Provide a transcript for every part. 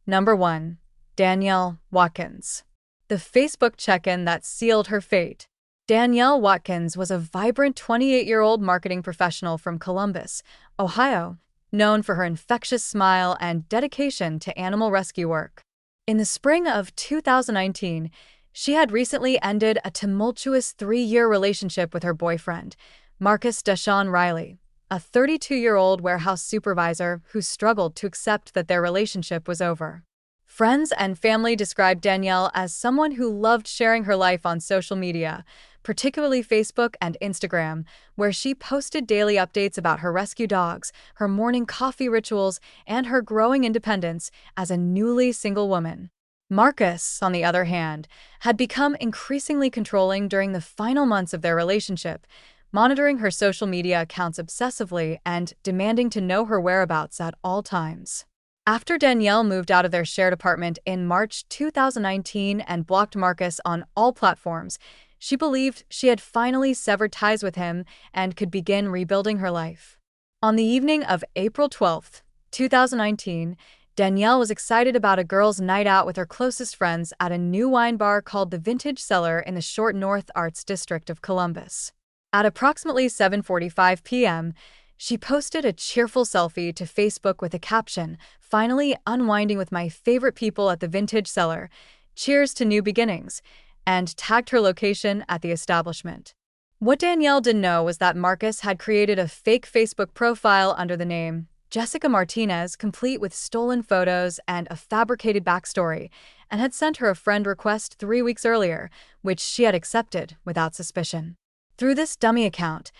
Number 1. Danielle Watkins. The Facebook check-in that sealed her fate. Danielle Watkins was a vibrant 28-year-old marketing professional from Columbus, Ohio, known for her infectious smile and dedication to animal rescue work. In the spring of 2019, she had recently ended a tumultuous 3-year relationship with her boyfriend, Marcus Deshawn Riley, a 32-year-old warehouse supervisor who struggled to accept that their relationship was over. Friends and family described Danielle as someone who loved sharing her life on social media, particularly Facebook and Instagram, where she posted daily updates about her rescue dogs, her morning coffee rituals, and her growing independence as a newly single woman. Marcus, on the other hand, had become increasingly controlling during the final months of their relationship, monitoring her social media accounts obsessively and demanding to know her whereabouts at all times. After Danielle moved out of their shared apartment in March 2019 and blocked Marcus on all platforms, she believed she had finally severed ties with him and could begin rebuilding her life. On the evening of April 12, 2019, Danielle was excited about a girls' night out with her closest friends at a new wine bar called the Vintage Cellar in the Short North Arts District of Columbus. At approximately 7:45 p.m., she posted a cheerful selfie to Facebook with a caption, "Finally unwinding with my favorite people at the Vintage Cellar. Cheers to new beginnings," and tagged her location at the establishment. What Danielle didn't know was that Marcus had created a fake Facebook profile under the name Jessica Martinez, complete with stolen photos and a fabricated backstory, and had sent her a friend request 3 weeks earlier, which she had accepted without suspicion. Through this dummy account,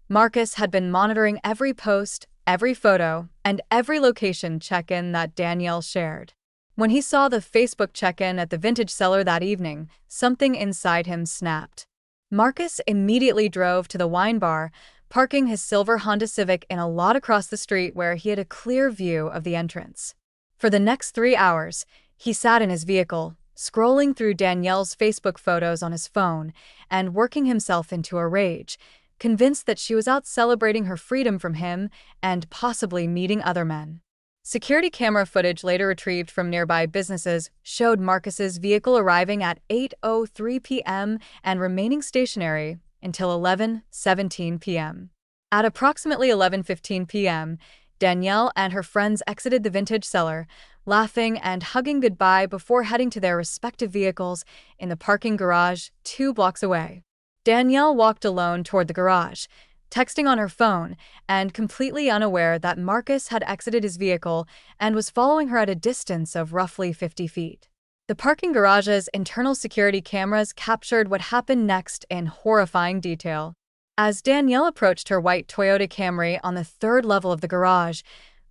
Marcus had been monitoring every post, every photo, and every location check-in that Danielle shared. When he saw the Facebook check-in at the Vintage Cellar that evening, something inside him snapped. Marcus immediately drove to the wine bar, parking his silver Honda Civic in a lot across the street where he had a clear view of the entrance. For the next 3 hours, he sat in his vehicle, scrolling through Danielle's Facebook photos on his phone and working himself into a rage, convinced that she was out celebrating her freedom from him and possibly meeting other men. Security camera footage later retrieved from nearby businesses showed Marcus's vehicle arriving at 8:03 p.m. and remaining stationary until 11:17 p.m. At approximately 11:15 p.m., Danielle and her friends exited the Vintage Cellar, laughing and hugging goodbye before heading to their respective vehicles in the parking garage 2 blocks away. Danielle walked alone toward the garage, texting on her phone and completely unaware that Marcus had exited his vehicle and was following her at a distance of roughly 50 feet. The parking garage's internal security cameras captured what happened next in horrifying detail. As Danielle approached her white Toyota Camry on the 3rd level of the garage,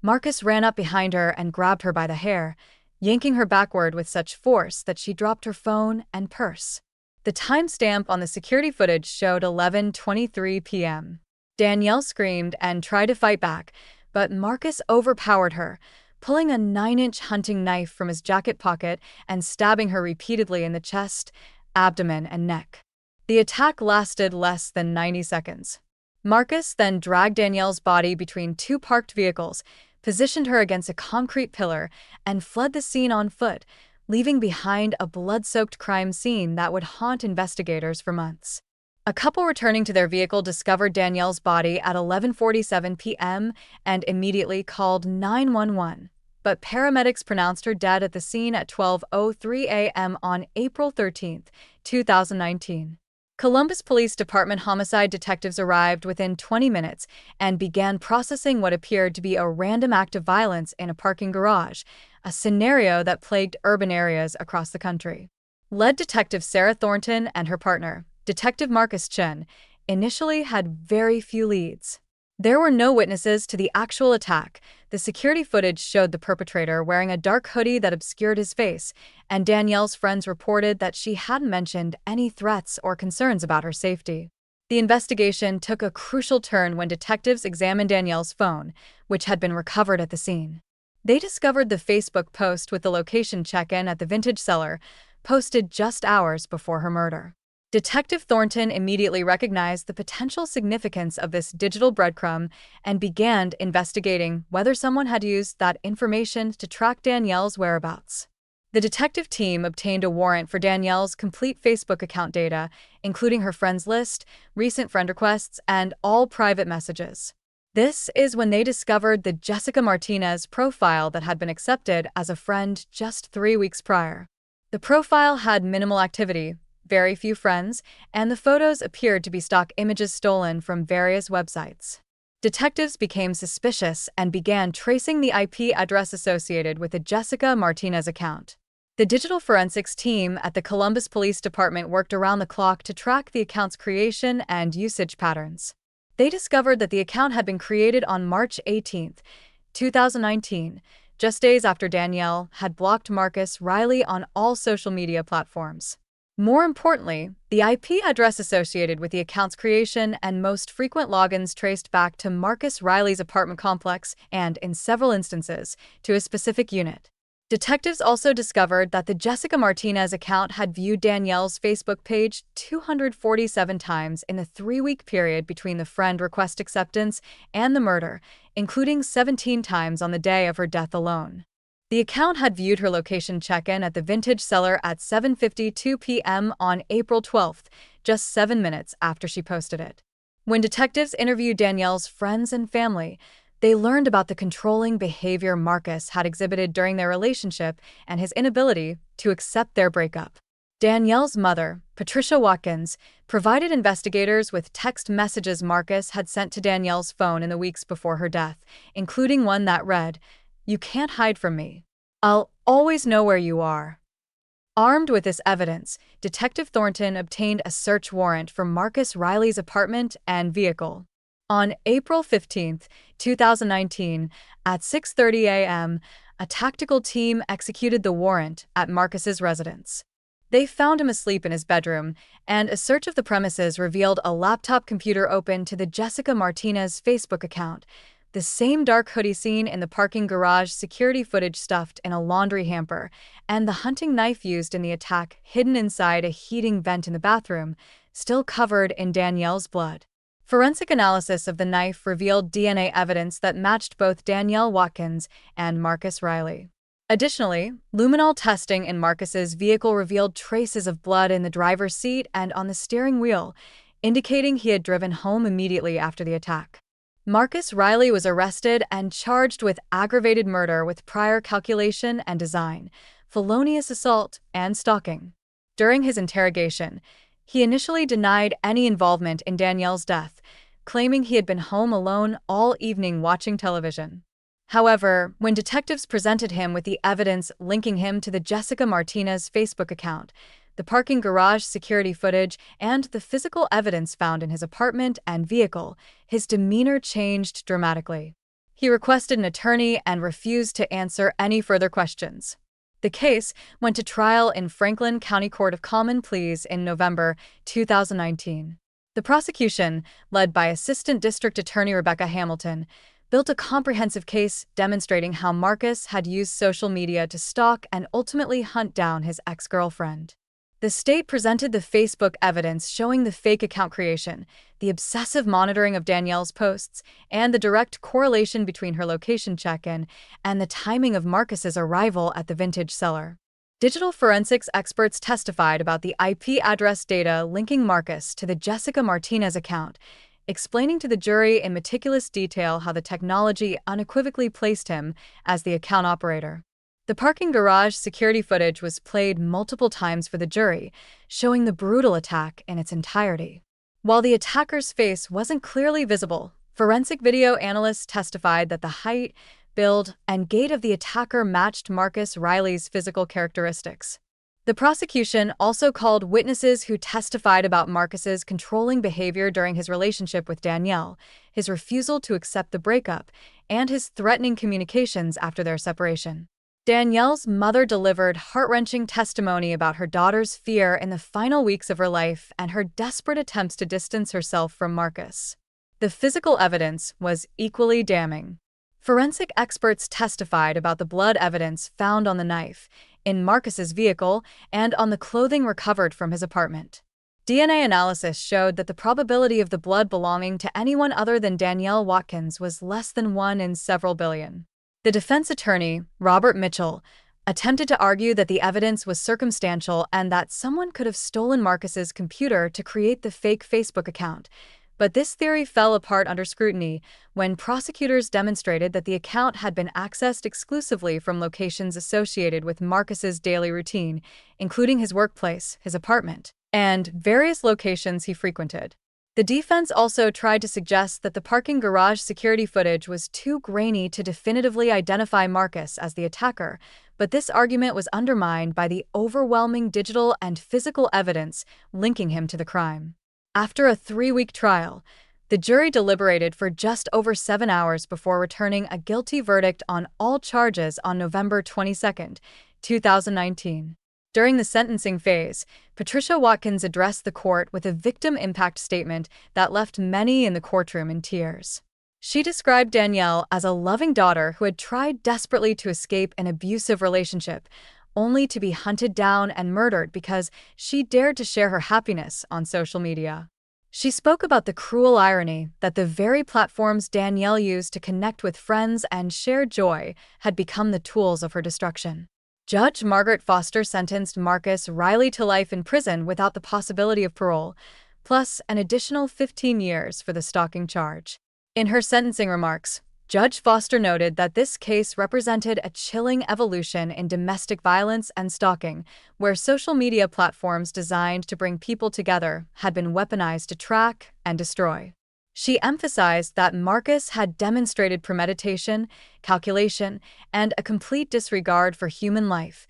Marcus ran up behind her and grabbed her by the hair, yanking her backward with such force that she dropped her phone and purse. The timestamp on the security footage showed 11:23 p.m. Danielle screamed and tried to fight back, but Marcus overpowered her, pulling a 9-inch hunting knife from his jacket pocket and stabbing her repeatedly in the chest, abdomen, and neck. The attack lasted less than 90 seconds. Marcus then dragged Danielle's body between 2 parked vehicles, positioned her against a concrete pillar, and fled the scene on foot, leaving behind a blood-soaked crime scene that would haunt investigators for months. A couple returning to their vehicle discovered Danielle's body at 11:47 p.m. and immediately called 911, but paramedics pronounced her dead at the scene at 12:03 a.m. on April 13, 2019. Columbus Police Department homicide detectives arrived within 20 minutes and began processing what appeared to be a random act of violence in a parking garage, a scenario that plagued urban areas across the country. Lead Detective Sarah Thornton and her partner, Detective Marcus Chen, initially had very few leads. There were no witnesses to the actual attack. The security footage showed the perpetrator wearing a dark hoodie that obscured his face, and Danielle's friends reported that she hadn't mentioned any threats or concerns about her safety. The investigation took a crucial turn when detectives examined Danielle's phone, which had been recovered at the scene. They discovered the Facebook post with the location check-in at the Vintage Cellar, posted just hours before her murder. Detective Thornton immediately recognized the potential significance of this digital breadcrumb and began investigating whether someone had used that information to track Danielle's whereabouts. The detective team obtained a warrant for Danielle's complete Facebook account data, including her friends list, recent friend requests, and all private messages. This is when they discovered the Jessica Martinez profile that had been accepted as a friend just 3 weeks prior. The profile had minimal activity, very few friends, and the photos appeared to be stock images stolen from various websites. Detectives became suspicious and began tracing the IP address associated with the Jessica Martinez account. The digital forensics team at the Columbus Police Department worked around the clock to track the account's creation and usage patterns. They discovered that the account had been created on March 18, 2019, just days after Danielle had blocked Marcus Riley on all social media platforms. More importantly, the IP address associated with the account's creation and most frequent logins traced back to Marcus Riley's apartment complex and, in several instances, to a specific unit. Detectives also discovered that the Jessica Martinez account had viewed Danielle's Facebook page 247 times in the 3-week period between the friend request acceptance and the murder, including 17 times on the day of her death alone. The account had viewed her location check-in at the Vintage Cellar at 7:52 p.m. on April 12th, just 7 minutes after she posted it. When detectives interviewed Danielle's friends and family, they learned about the controlling behavior Marcus had exhibited during their relationship and his inability to accept their breakup. Danielle's mother, Patricia Watkins, provided investigators with text messages Marcus had sent to Danielle's phone in the weeks before her death, including one that read, "You can't hide from me. I'll always know where you are." Armed with this evidence, Detective Thornton obtained a search warrant for Marcus Riley's apartment and vehicle. On April 15, 2019, at 6:30 a.m., a tactical team executed the warrant at Marcus's residence. They found him asleep in his bedroom, and a search of the premises revealed a laptop computer open to the Jessica Martinez Facebook account, the same dark hoodie seen in the parking garage security footage stuffed in a laundry hamper, and the hunting knife used in the attack hidden inside a heating vent in the bathroom, still covered in Danielle's blood. Forensic analysis of the knife revealed DNA evidence that matched both Danielle Watkins and Marcus Riley. Additionally, luminol testing in Marcus's vehicle revealed traces of blood in the driver's seat and on the steering wheel, indicating he had driven home immediately after the attack. Marcus Riley was arrested and charged with aggravated murder with prior calculation and design, felonious assault, and stalking. During his interrogation, he initially denied any involvement in Danielle's death, claiming he had been home alone all evening watching television. However, when detectives presented him with the evidence linking him to the Jessica Martinez Facebook account, the parking garage security footage, and the physical evidence found in his apartment and vehicle, his demeanor changed dramatically. He requested an attorney and refused to answer any further questions. The case went to trial in Franklin County Court of Common Pleas in November 2019. The prosecution, led by Assistant District Attorney Rebecca Hamilton, built a comprehensive case demonstrating how Marcus had used social media to stalk and ultimately hunt down his ex-girlfriend. The state presented the Facebook evidence showing the fake account creation, the obsessive monitoring of Danielle's posts, and the direct correlation between her location check-in and the timing of Marcus's arrival at the Vintage Cellar. Digital forensics experts testified about the IP address data linking Marcus to the Jessica Martinez account, explaining to the jury in meticulous detail how the technology unequivocally placed him as the account operator. The parking garage security footage was played multiple times for the jury, showing the brutal attack in its entirety. While the attacker's face wasn't clearly visible, forensic video analysts testified that the height, build, and gait of the attacker matched Marcus Riley's physical characteristics. The prosecution also called witnesses who testified about Marcus's controlling behavior during his relationship with Danielle, his refusal to accept the breakup, and his threatening communications after their separation. Danielle's mother delivered heart-wrenching testimony about her daughter's fear in the final weeks of her life and her desperate attempts to distance herself from Marcus. The physical evidence was equally damning. Forensic experts testified about the blood evidence found on the knife, in Marcus's vehicle, and on the clothing recovered from his apartment. DNA analysis showed that the probability of the blood belonging to anyone other than Danielle Watkins was less than 1 in several billion. The defense attorney, Robert Mitchell, attempted to argue that the evidence was circumstantial and that someone could have stolen Marcus's computer to create the fake Facebook account. But this theory fell apart under scrutiny when prosecutors demonstrated that the account had been accessed exclusively from locations associated with Marcus's daily routine, including his workplace, his apartment, and various locations he frequented. The defense also tried to suggest that the parking garage security footage was too grainy to definitively identify Marcus as the attacker, but this argument was undermined by the overwhelming digital and physical evidence linking him to the crime. After a 3-week trial, the jury deliberated for just over 7 hours before returning a guilty verdict on all charges on November 22, 2019. During the sentencing phase, Patricia Watkins addressed the court with a victim impact statement that left many in the courtroom in tears. She described Danielle as a loving daughter who had tried desperately to escape an abusive relationship, only to be hunted down and murdered because she dared to share her happiness on social media. She spoke about the cruel irony that the very platforms Danielle used to connect with friends and share joy had become the tools of her destruction. Judge Margaret Foster sentenced Marcus Riley to life in prison without the possibility of parole, plus an additional 15 years for the stalking charge. In her sentencing remarks, Judge Foster noted that this case represented a chilling evolution in domestic violence and stalking, where social media platforms designed to bring people together had been weaponized to track and destroy. She emphasized that Marcus had demonstrated premeditation, calculation, and a complete disregard for human life,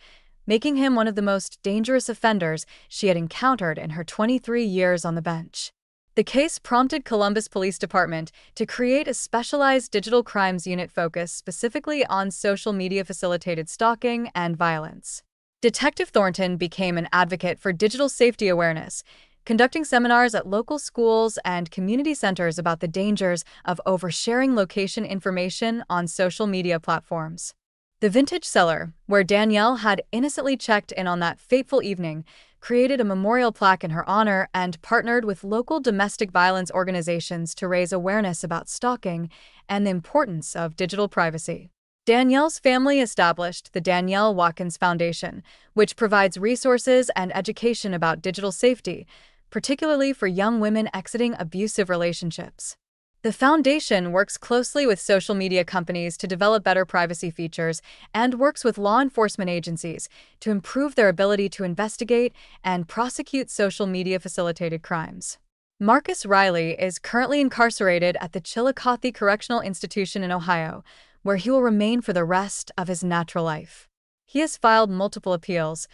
making him one of the most dangerous offenders she had encountered in her 23 years on the bench. The case prompted Columbus Police Department to create a specialized digital crimes unit focused specifically on social media-facilitated stalking and violence. Detective Thornton became an advocate for digital safety awareness, conducting seminars at local schools and community centers about the dangers of oversharing location information on social media platforms. The vintage cellar, where Danielle had innocently checked in on that fateful evening, created a memorial plaque in her honor and partnered with local domestic violence organizations to raise awareness about stalking and the importance of digital privacy. Danielle's family established the Danielle Watkins Foundation, which provides resources and education about digital safety, particularly for young women exiting abusive relationships. The foundation works closely with social media companies to develop better privacy features and works with law enforcement agencies to improve their ability to investigate and prosecute social media-facilitated crimes. Marcus Riley is currently incarcerated at the Chillicothe Correctional Institution in Ohio, where he will remain for the rest of his natural life. He has filed multiple appeals,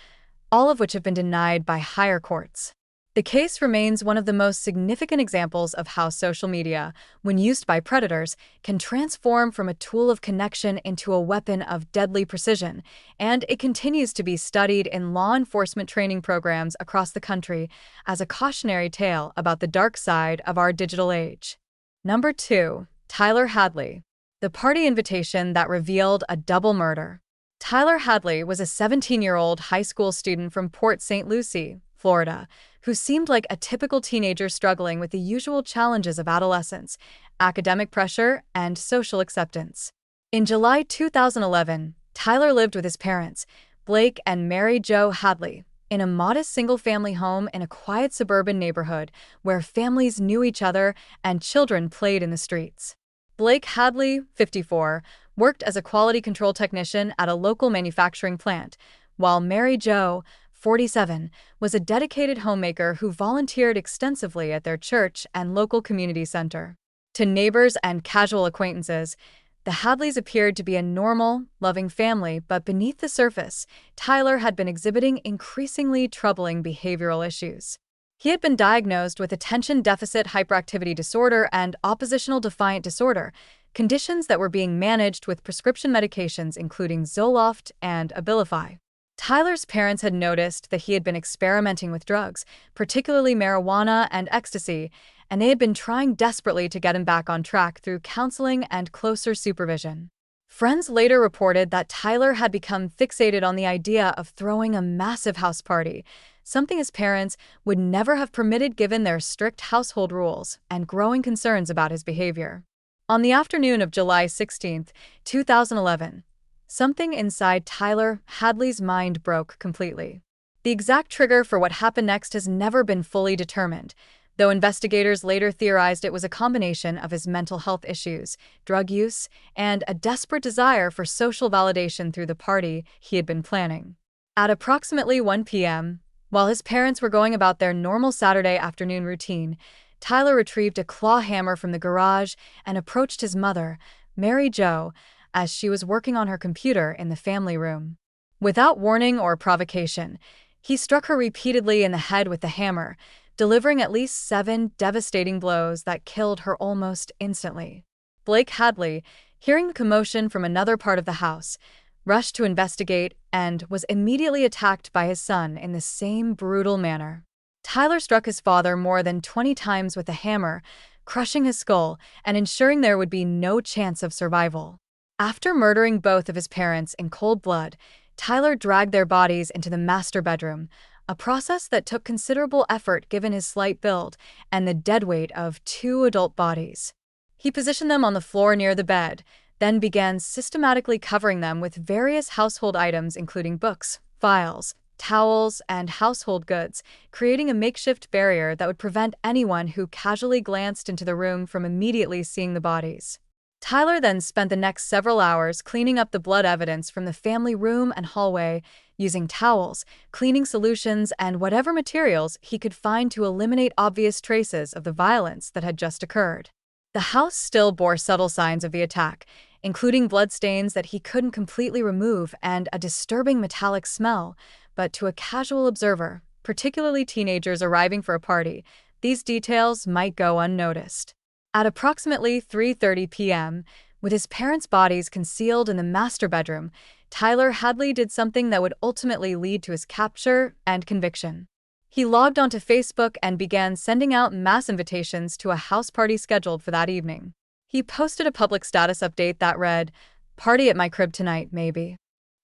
all of which have been denied by higher courts. The case remains one of the most significant examples of how social media, when used by predators, can transform from a tool of connection into a weapon of deadly precision, and it continues to be studied in law enforcement training programs across the country as a cautionary tale about the dark side of our digital age. Number 2. Tyler Hadley. The party invitation that revealed a double murder. Tyler Hadley was a 17-year-old high school student from Port St. Lucie, Florida, who seemed like a typical teenager struggling with the usual challenges of adolescence, academic pressure, and social acceptance. In July 2011, Tyler lived with his parents, Blake and Mary Jo Hadley, in a modest single-family home in a quiet suburban neighborhood where families knew each other and children played in the streets. Blake Hadley, 54, worked as a quality control technician at a local manufacturing plant, while Mary Jo, 47, was a dedicated homemaker who volunteered extensively at their church and local community center. To neighbors and casual acquaintances, the Hadleys appeared to be a normal, loving family, but beneath the surface, Tyler had been exhibiting increasingly troubling behavioral issues. He had been diagnosed with attention deficit hyperactivity disorder and oppositional defiant disorder, conditions that were being managed with prescription medications including Zoloft and Abilify. Tyler's parents had noticed that he had been experimenting with drugs, particularly marijuana and ecstasy, and they had been trying desperately to get him back on track through counseling and closer supervision. Friends later reported that Tyler had become fixated on the idea of throwing a massive house party, something his parents would never have permitted given their strict household rules and growing concerns about his behavior. On the afternoon of July 16, 2011, something inside Tyler Hadley's mind broke completely. The exact trigger for what happened next has never been fully determined, though investigators later theorized it was a combination of his mental health issues, drug use, and a desperate desire for social validation through the party he had been planning. At approximately 1 p.m., while his parents were going about their normal Saturday afternoon routine, Tyler retrieved a claw hammer from the garage and approached his mother, Mary Jo, as she was working on her computer in the family room. Without warning or provocation, he struck her repeatedly in the head with the hammer, delivering at least 7 devastating blows that killed her almost instantly. Blake Hadley, hearing the commotion from another part of the house, rushed to investigate and was immediately attacked by his son in the same brutal manner. Tyler struck his father more than 20 times with a hammer, crushing his skull and ensuring there would be no chance of survival. After murdering both of his parents in cold blood, Tyler dragged their bodies into the master bedroom, a process that took considerable effort given his slight build and the dead weight of 2 adult bodies. He positioned them on the floor near the bed, then began systematically covering them with various household items including books, files, towels, and household goods, creating a makeshift barrier that would prevent anyone who casually glanced into the room from immediately seeing the bodies. Tyler then spent the next several hours cleaning up the blood evidence from the family room and hallway, using towels, cleaning solutions, and whatever materials he could find to eliminate obvious traces of the violence that had just occurred. The house still bore subtle signs of the attack, including bloodstains that he couldn't completely remove and a disturbing metallic smell, but to a casual observer, particularly teenagers arriving for a party, these details might go unnoticed. At approximately 3:30 p.m., with his parents' bodies concealed in the master bedroom, Tyler Hadley did something that would ultimately lead to his capture and conviction. He logged onto Facebook and began sending out mass invitations to a house party scheduled for that evening. He posted a public status update that read, "Party at my crib tonight, maybe."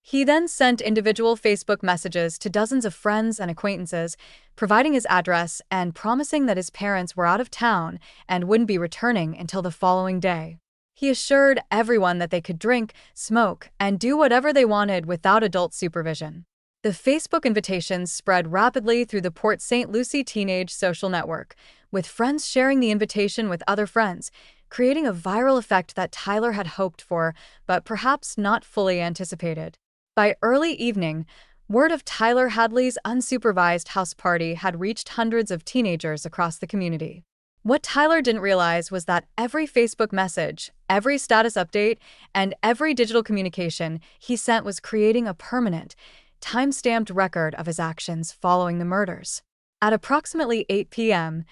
He then sent individual Facebook messages to dozens of friends and acquaintances, providing his address and promising that his parents were out of town and wouldn't be returning until the following day. He assured everyone that they could drink, smoke, and do whatever they wanted without adult supervision. The Facebook invitations spread rapidly through the Port St. Lucie teenage social network, with friends sharing the invitation with other friends, creating a viral effect that Tyler had hoped for, but perhaps not fully anticipated. By early evening, word of Tyler Hadley's unsupervised house party had reached hundreds of teenagers across the community. What Tyler didn't realize was that every Facebook message, every status update, and every digital communication he sent was creating a permanent, time-stamped record of his actions following the murders. At approximately 8 p.m.,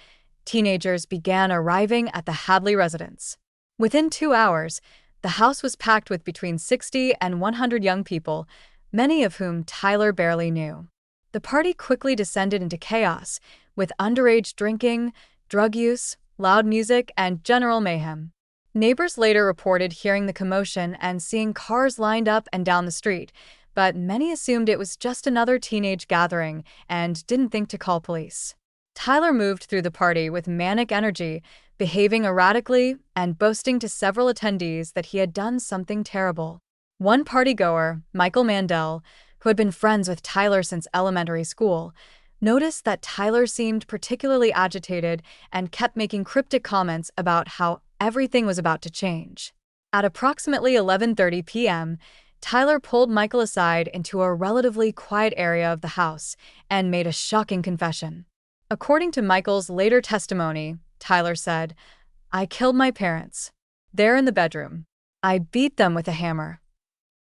teenagers began arriving at the Hadley residence. Within 2 hours, the house was packed with between 60 and 100 young people, many of whom Tyler barely knew. The party quickly descended into chaos, with underage drinking, drug use, loud music, and general mayhem. Neighbors later reported hearing the commotion and seeing cars lined up and down the street, but many assumed it was just another teenage gathering and didn't think to call police. Tyler moved through the party with manic energy, behaving erratically and boasting to several attendees that he had done something terrible. One partygoer, Michael Mandel, who had been friends with Tyler since elementary school, noticed that Tyler seemed particularly agitated and kept making cryptic comments about how everything was about to change. At approximately 11:30 p.m., Tyler pulled Michael aside into a relatively quiet area of the house and made a shocking confession. According to Michael's later testimony, Tyler said, "I killed my parents. They're in the bedroom. I beat them with a hammer."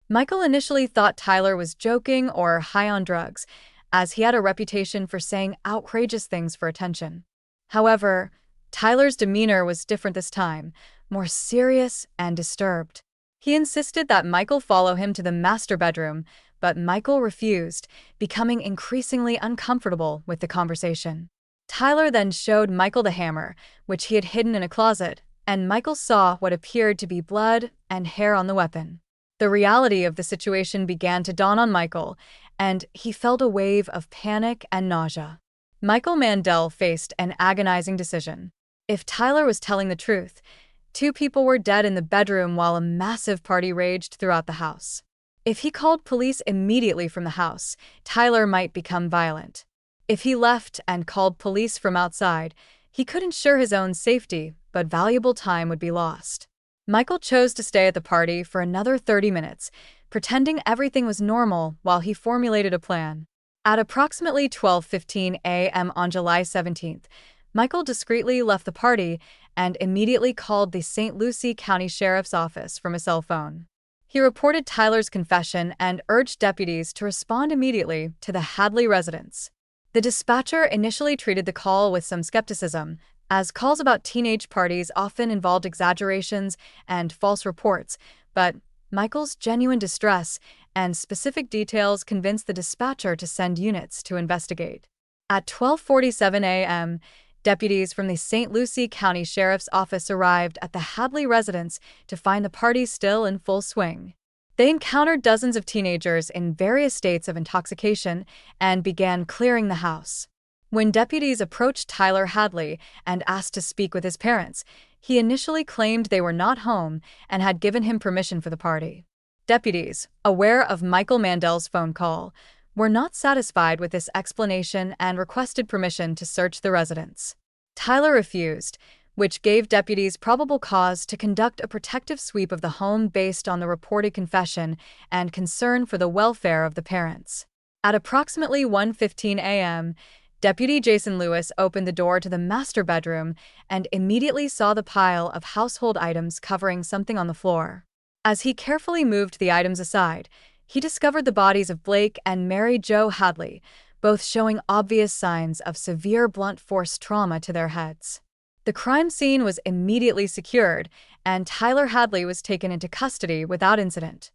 Michael initially thought Tyler was joking or high on drugs, as he had a reputation for saying outrageous things for attention. However, Tyler's demeanor was different this time, more serious and disturbed. He insisted that Michael follow him to the master bedroom, but Michael refused, becoming increasingly uncomfortable with the conversation. Tyler then showed Michael the hammer, which he had hidden in a closet, and Michael saw what appeared to be blood and hair on the weapon. The reality of the situation began to dawn on Michael, and he felt a wave of panic and nausea. Michael Mandel faced an agonizing decision. If Tyler was telling the truth, 2 people were dead in the bedroom while a massive party raged throughout the house. If he called police immediately from the house, Tyler might become violent. If he left and called police from outside, he could ensure his own safety, but valuable time would be lost. Michael chose to stay at the party for another 30 minutes, pretending everything was normal while he formulated a plan. At approximately 12:15 a.m. on July 17th, Michael discreetly left the party and immediately called the St. Lucie County Sheriff's Office from a cell phone. He reported Tyler's confession and urged deputies to respond immediately to the Hadley residence. The dispatcher initially treated the call with some skepticism, as calls about teenage parties often involved exaggerations and false reports, but Michael's genuine distress and specific details convinced the dispatcher to send units to investigate. At 12:47 a.m., deputies from the St. Lucie County Sheriff's Office arrived at the Hadley residence to find the party still in full swing. They encountered dozens of teenagers in various states of intoxication and began clearing the house. When deputies approached Tyler Hadley and asked to speak with his parents, he initially claimed they were not home and had given him permission for the party. Deputies, aware of Michael Mandel's phone call, were not satisfied with this explanation and requested permission to search the residence. Tyler refused, which gave deputies probable cause to conduct a protective sweep of the home based on the reported confession and concern for the welfare of the parents. At approximately 1:15 a.m., Deputy Jason Lewis opened the door to the master bedroom and immediately saw the pile of household items covering something on the floor. As he carefully moved the items aside, he discovered the bodies of Blake and Mary Jo Hadley, both showing obvious signs of severe blunt force trauma to their heads. The crime scene was immediately secured, and Tyler Hadley was taken into custody without incident.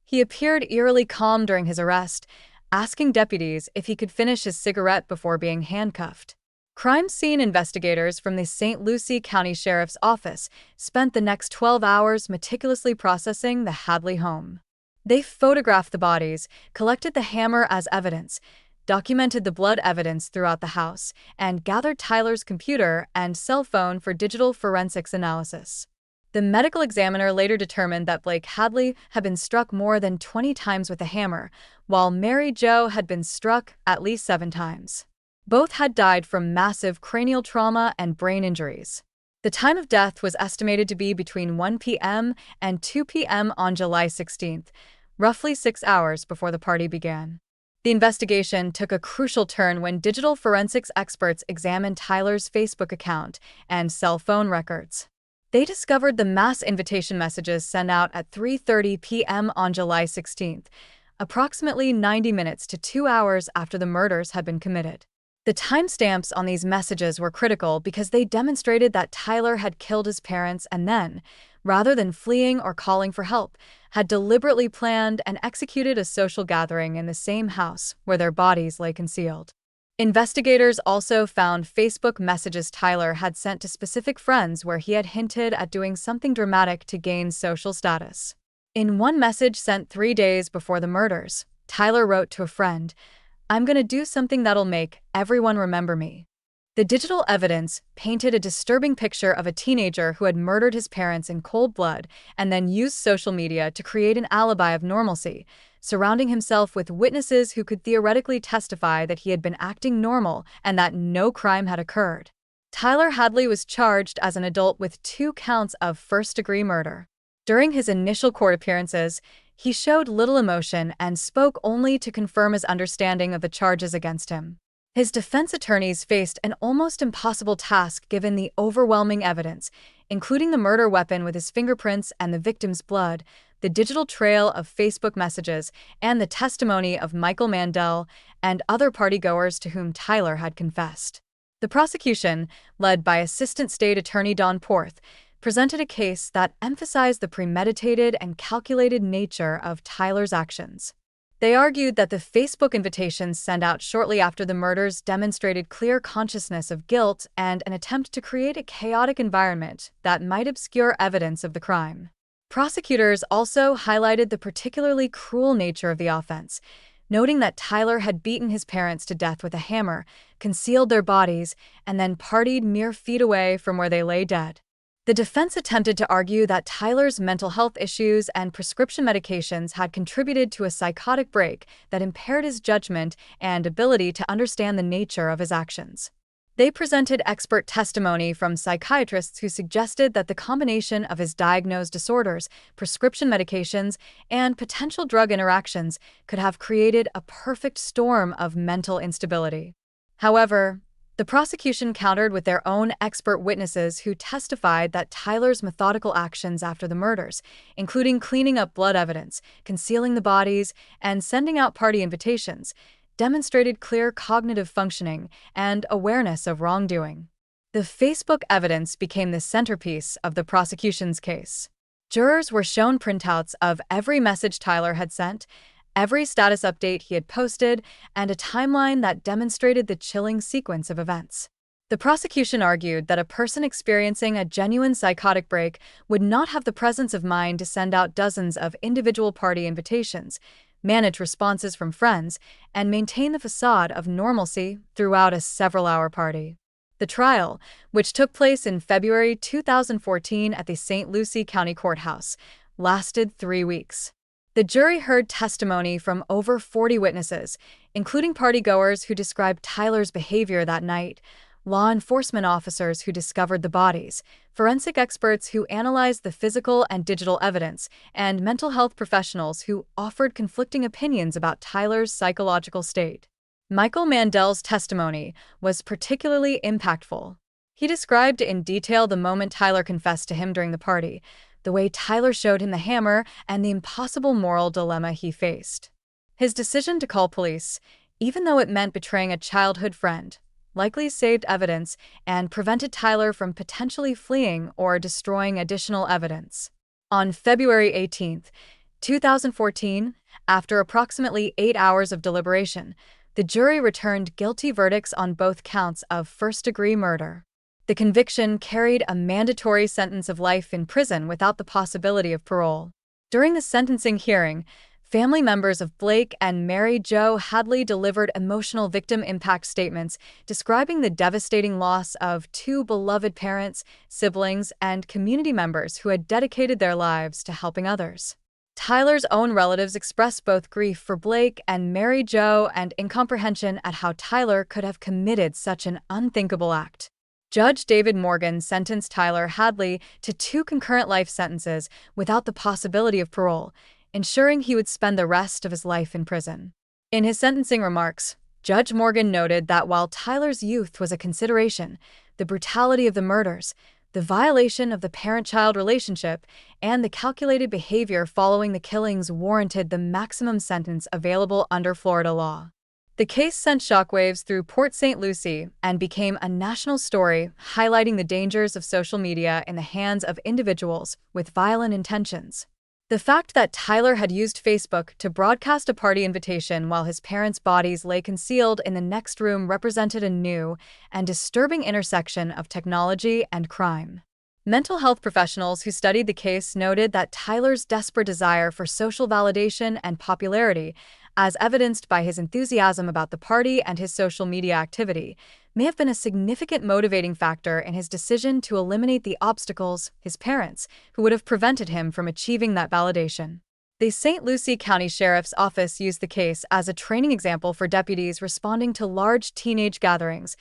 He appeared eerily calm during his arrest, asking deputies if he could finish his cigarette before being handcuffed. Crime scene investigators from the St. Lucie County Sheriff's Office spent the next 12 hours meticulously processing the Hadley home. They photographed the bodies, collected the hammer as evidence, documented the blood evidence throughout the house, and gathered Tyler's computer and cell phone for digital forensics analysis. The medical examiner later determined that Blake Hadley had been struck more than 20 times with a hammer, while Mary Jo had been struck at least 7 times. Both had died from massive cranial trauma and brain injuries. The time of death was estimated to be between 1 p.m. and 2 p.m. on July 16th, roughly 6 hours before the party began. The investigation took a crucial turn when digital forensics experts examined Tyler's Facebook account and cell phone records. They discovered the mass invitation messages sent out at 3:30 p.m. on July 16th, approximately 90 minutes to 2 hours after the murders had been committed. The timestamps on these messages were critical because they demonstrated that Tyler had killed his parents and then, rather than fleeing or calling for help, had deliberately planned and executed a social gathering in the same house where their bodies lay concealed. Investigators also found Facebook messages Tyler had sent to specific friends where he had hinted at doing something dramatic to gain social status. In one message sent 3 days before the murders, Tyler wrote to a friend, "I'm gonna do something that'll make everyone remember me." The digital evidence painted a disturbing picture of a teenager who had murdered his parents in cold blood and then used social media to create an alibi of normalcy, surrounding himself with witnesses who could theoretically testify that he had been acting normal and that no crime had occurred. Tyler Hadley was charged as an adult with 2 counts of first-degree murder. During his initial court appearances, he showed little emotion and spoke only to confirm his understanding of the charges against him. His defense attorneys faced an almost impossible task given the overwhelming evidence, including the murder weapon with his fingerprints and the victim's blood, the digital trail of Facebook messages, and the testimony of Michael Mandel and other partygoers to whom Tyler had confessed. The prosecution, led by Assistant State Attorney Don Porth, presented a case that emphasized the premeditated and calculated nature of Tyler's actions. They argued that the Facebook invitations sent out shortly after the murders demonstrated clear consciousness of guilt and an attempt to create a chaotic environment that might obscure evidence of the crime. Prosecutors also highlighted the particularly cruel nature of the offense, noting that Tyler had beaten his parents to death with a hammer, concealed their bodies, and then partied mere feet away from where they lay dead. The defense attempted to argue that Tyler's mental health issues and prescription medications had contributed to a psychotic break that impaired his judgment and ability to understand the nature of his actions. They presented expert testimony from psychiatrists who suggested that the combination of his diagnosed disorders, prescription medications, and potential drug interactions could have created a perfect storm of mental instability. However, the prosecution countered with their own expert witnesses who testified that Tyler's methodical actions after the murders, including cleaning up blood evidence, concealing the bodies, and sending out party invitations, demonstrated clear cognitive functioning and awareness of wrongdoing. The Facebook evidence became the centerpiece of the prosecution's case. Jurors were shown printouts of every message Tyler had sent, every status update he had posted, and a timeline that demonstrated the chilling sequence of events. The prosecution argued that a person experiencing a genuine psychotic break would not have the presence of mind to send out dozens of individual party invitations, manage responses from friends, and maintain the facade of normalcy throughout a several-hour party. The trial, which took place in February 2014 at the St. Lucie County Courthouse, lasted 3 weeks. The jury heard testimony from over 40 witnesses, including partygoers who described Tyler's behavior that night, law enforcement officers who discovered the bodies, forensic experts who analyzed the physical and digital evidence, and mental health professionals who offered conflicting opinions about Tyler's psychological state. Michael Mandel's testimony was particularly impactful. He described in detail the moment Tyler confessed to him during the party, the way Tyler showed him the hammer, and the impossible moral dilemma he faced. His decision to call police, even though it meant betraying a childhood friend, likely saved evidence and prevented Tyler from potentially fleeing or destroying additional evidence. On February 18, 2014, after approximately 8 hours of deliberation, the jury returned guilty verdicts on both counts of first-degree murder. The conviction carried a mandatory sentence of life in prison without the possibility of parole. During the sentencing hearing, family members of Blake and Mary Jo Hadley delivered emotional victim impact statements describing the devastating loss of 2 beloved parents, siblings, and community members who had dedicated their lives to helping others. Tyler's own relatives expressed both grief for Blake and Mary Jo and incomprehension at how Tyler could have committed such an unthinkable act. Judge David Morgan sentenced Tyler Hadley to 2 concurrent life sentences without the possibility of parole, ensuring he would spend the rest of his life in prison. In his sentencing remarks, Judge Morgan noted that while Tyler's youth was a consideration, the brutality of the murders, the violation of the parent-child relationship, and the calculated behavior following the killings warranted the maximum sentence available under Florida law. The case sent shockwaves through Port St. Lucie and became a national story, highlighting the dangers of social media in the hands of individuals with violent intentions. The fact that Tyler had used Facebook to broadcast a party invitation while his parents' bodies lay concealed in the next room represented a new and disturbing intersection of technology and crime. Mental health professionals who studied the case noted that Tyler's desperate desire for social validation and popularity, as evidenced by his enthusiasm about the party and his social media activity, may have been a significant motivating factor in his decision to eliminate the obstacles, his parents, who would have prevented him from achieving that validation. The St. Lucie County Sheriff's Office used the case as a training example for deputies responding to large teenage gatherings,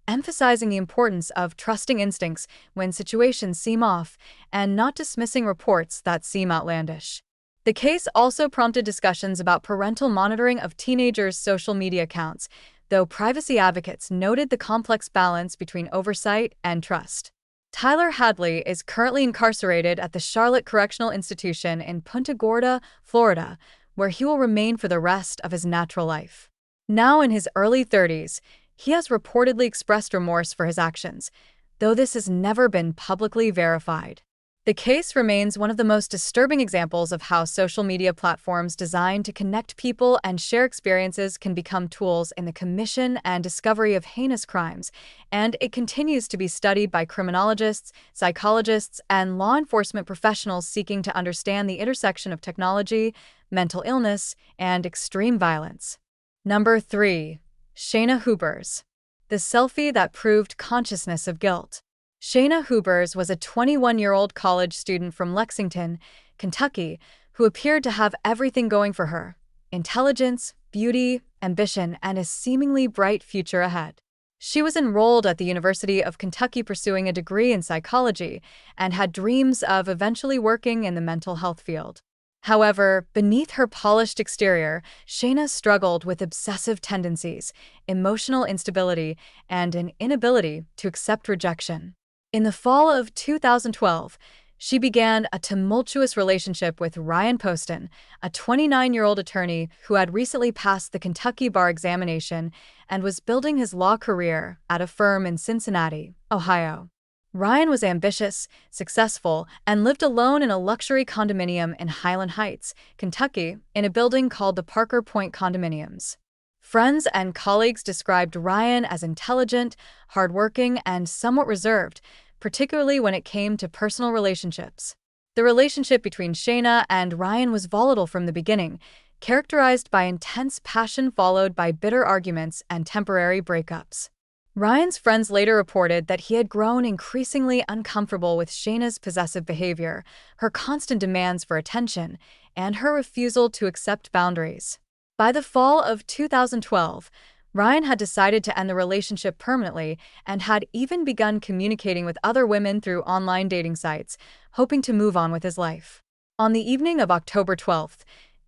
emphasizing the importance of trusting instincts when situations seem off and not dismissing reports that seem outlandish. The case also prompted discussions about parental monitoring of teenagers' social media accounts, though privacy advocates noted the complex balance between oversight and trust. Tyler Hadley is currently incarcerated at the Charlotte Correctional Institution in Punta Gorda, Florida, where he will remain for the rest of his natural life. Now in his early 30s, he has reportedly expressed remorse for his actions, though this has never been publicly verified. The case remains one of the most disturbing examples of how social media platforms designed to connect people and share experiences can become tools in the commission and discovery of heinous crimes, and it continues to be studied by criminologists, psychologists, and law enforcement professionals seeking to understand the intersection of technology, mental illness, and extreme violence. Number 3. Shayna Hubers. The selfie that proved consciousness of guilt. Shayna Hubers was a 21-year-old college student from Lexington, Kentucky, who appeared to have everything going for her: intelligence, beauty, ambition, and a seemingly bright future ahead. She was enrolled at the University of Kentucky pursuing a degree in psychology and had dreams of eventually working in the mental health field. However, beneath her polished exterior, Shayna struggled with obsessive tendencies, emotional instability, and an inability to accept rejection. In the fall of 2012, she began a tumultuous relationship with Ryan Poston, a 29-year-old attorney who had recently passed the Kentucky bar examination and was building his law career at a firm in Cincinnati, Ohio. Ryan was ambitious, successful, and lived alone in a luxury condominium in Highland Heights, Kentucky, in a building called the Parker Point Condominiums. Friends and colleagues described Ryan as intelligent, hardworking, and somewhat reserved, particularly when it came to personal relationships. The relationship between Shayna and Ryan was volatile from the beginning, characterized by intense passion followed by bitter arguments and temporary breakups. Ryan's friends later reported that he had grown increasingly uncomfortable with Shayna's possessive behavior, her constant demands for attention, and her refusal to accept boundaries. By the fall of 2012, Ryan had decided to end the relationship permanently and had even begun communicating with other women through online dating sites, hoping to move on with his life. On the evening of October 12,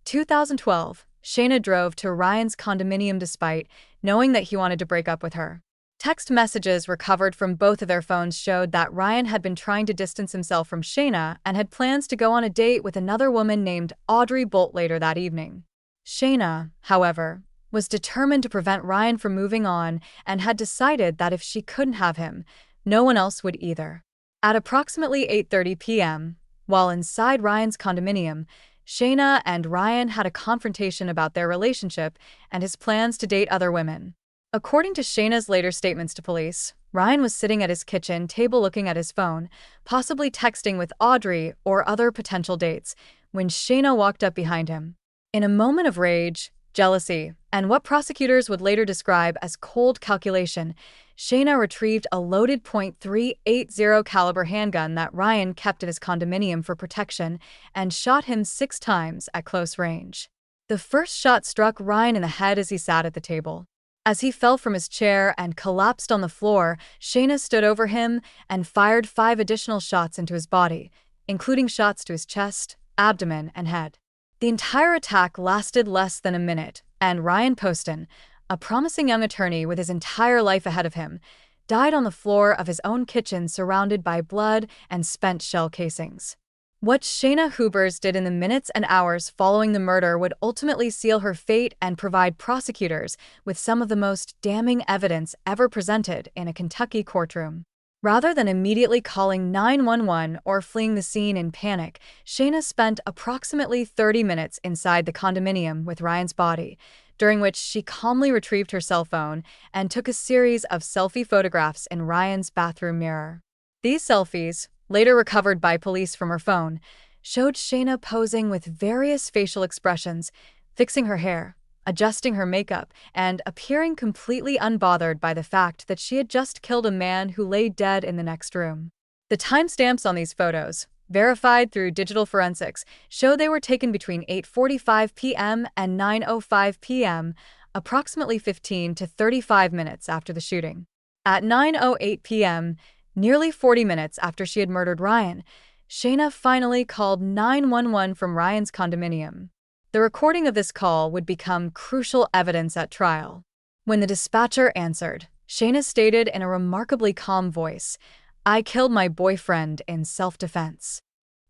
2012, Shayna drove to Ryan's condominium despite knowing that he wanted to break up with her. Text messages recovered from both of their phones showed that Ryan had been trying to distance himself from Shayna and had plans to go on a date with another woman named Audrey Bolt later that evening. Shayna, however, was determined to prevent Ryan from moving on and had decided that if she couldn't have him, no one else would either. At approximately 8:30 p.m., while inside Ryan's condominium, Shayna and Ryan had a confrontation about their relationship and his plans to date other women. According to Shayna's later statements to police, Ryan was sitting at his kitchen table looking at his phone, possibly texting with Audrey or other potential dates, when Shayna walked up behind him. In a moment of rage, jealousy, and what prosecutors would later describe as cold calculation, Shayna retrieved a loaded .380 caliber handgun that Ryan kept in his condominium for protection and shot him 6 times at close range. The first shot struck Ryan in the head as he sat at the table. As he fell from his chair and collapsed on the floor, Shayna stood over him and fired 5 additional shots into his body, including shots to his chest, abdomen, and head. The entire attack lasted less than a minute, and Ryan Poston, a promising young attorney with his entire life ahead of him, died on the floor of his own kitchen surrounded by blood and spent shell casings. What Shayna Hubers did in the minutes and hours following the murder would ultimately seal her fate and provide prosecutors with some of the most damning evidence ever presented in a Kentucky courtroom. Rather than immediately calling 911 or fleeing the scene in panic, Shayna spent approximately 30 minutes inside the condominium with Ryan's body, during which she calmly retrieved her cell phone and took a series of selfie photographs in Ryan's bathroom mirror. These selfies, later recovered by police from her phone, showed Shayna posing with various facial expressions, fixing her hair, adjusting her makeup, and appearing completely unbothered by the fact that she had just killed a man who lay dead in the next room. The timestamps on these photos, verified through digital forensics, show they were taken between 8:45 p.m. and 9:05 p.m., approximately 15 to 35 minutes after the shooting. At 9:08 p.m., nearly 40 minutes after she had murdered Ryan, Shayna finally called 911 from Ryan's condominium. The recording of this call would become crucial evidence at trial. When the dispatcher answered, Shayna stated in a remarkably calm voice, "I killed my boyfriend in self-defense."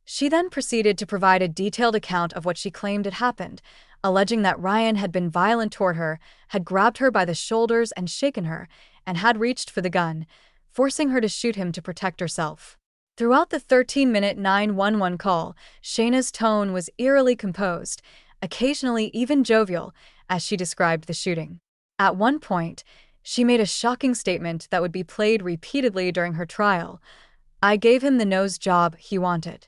She then proceeded to provide a detailed account of what she claimed had happened, alleging that Ryan had been violent toward her, had grabbed her by the shoulders and shaken her, and had reached for the gun, forcing her to shoot him to protect herself. Throughout the 13-minute 911 call, Shayna's tone was eerily composed, occasionally even jovial, as she described the shooting. At one point, she made a shocking statement that would be played repeatedly during her trial. "I gave him the nose job he wanted."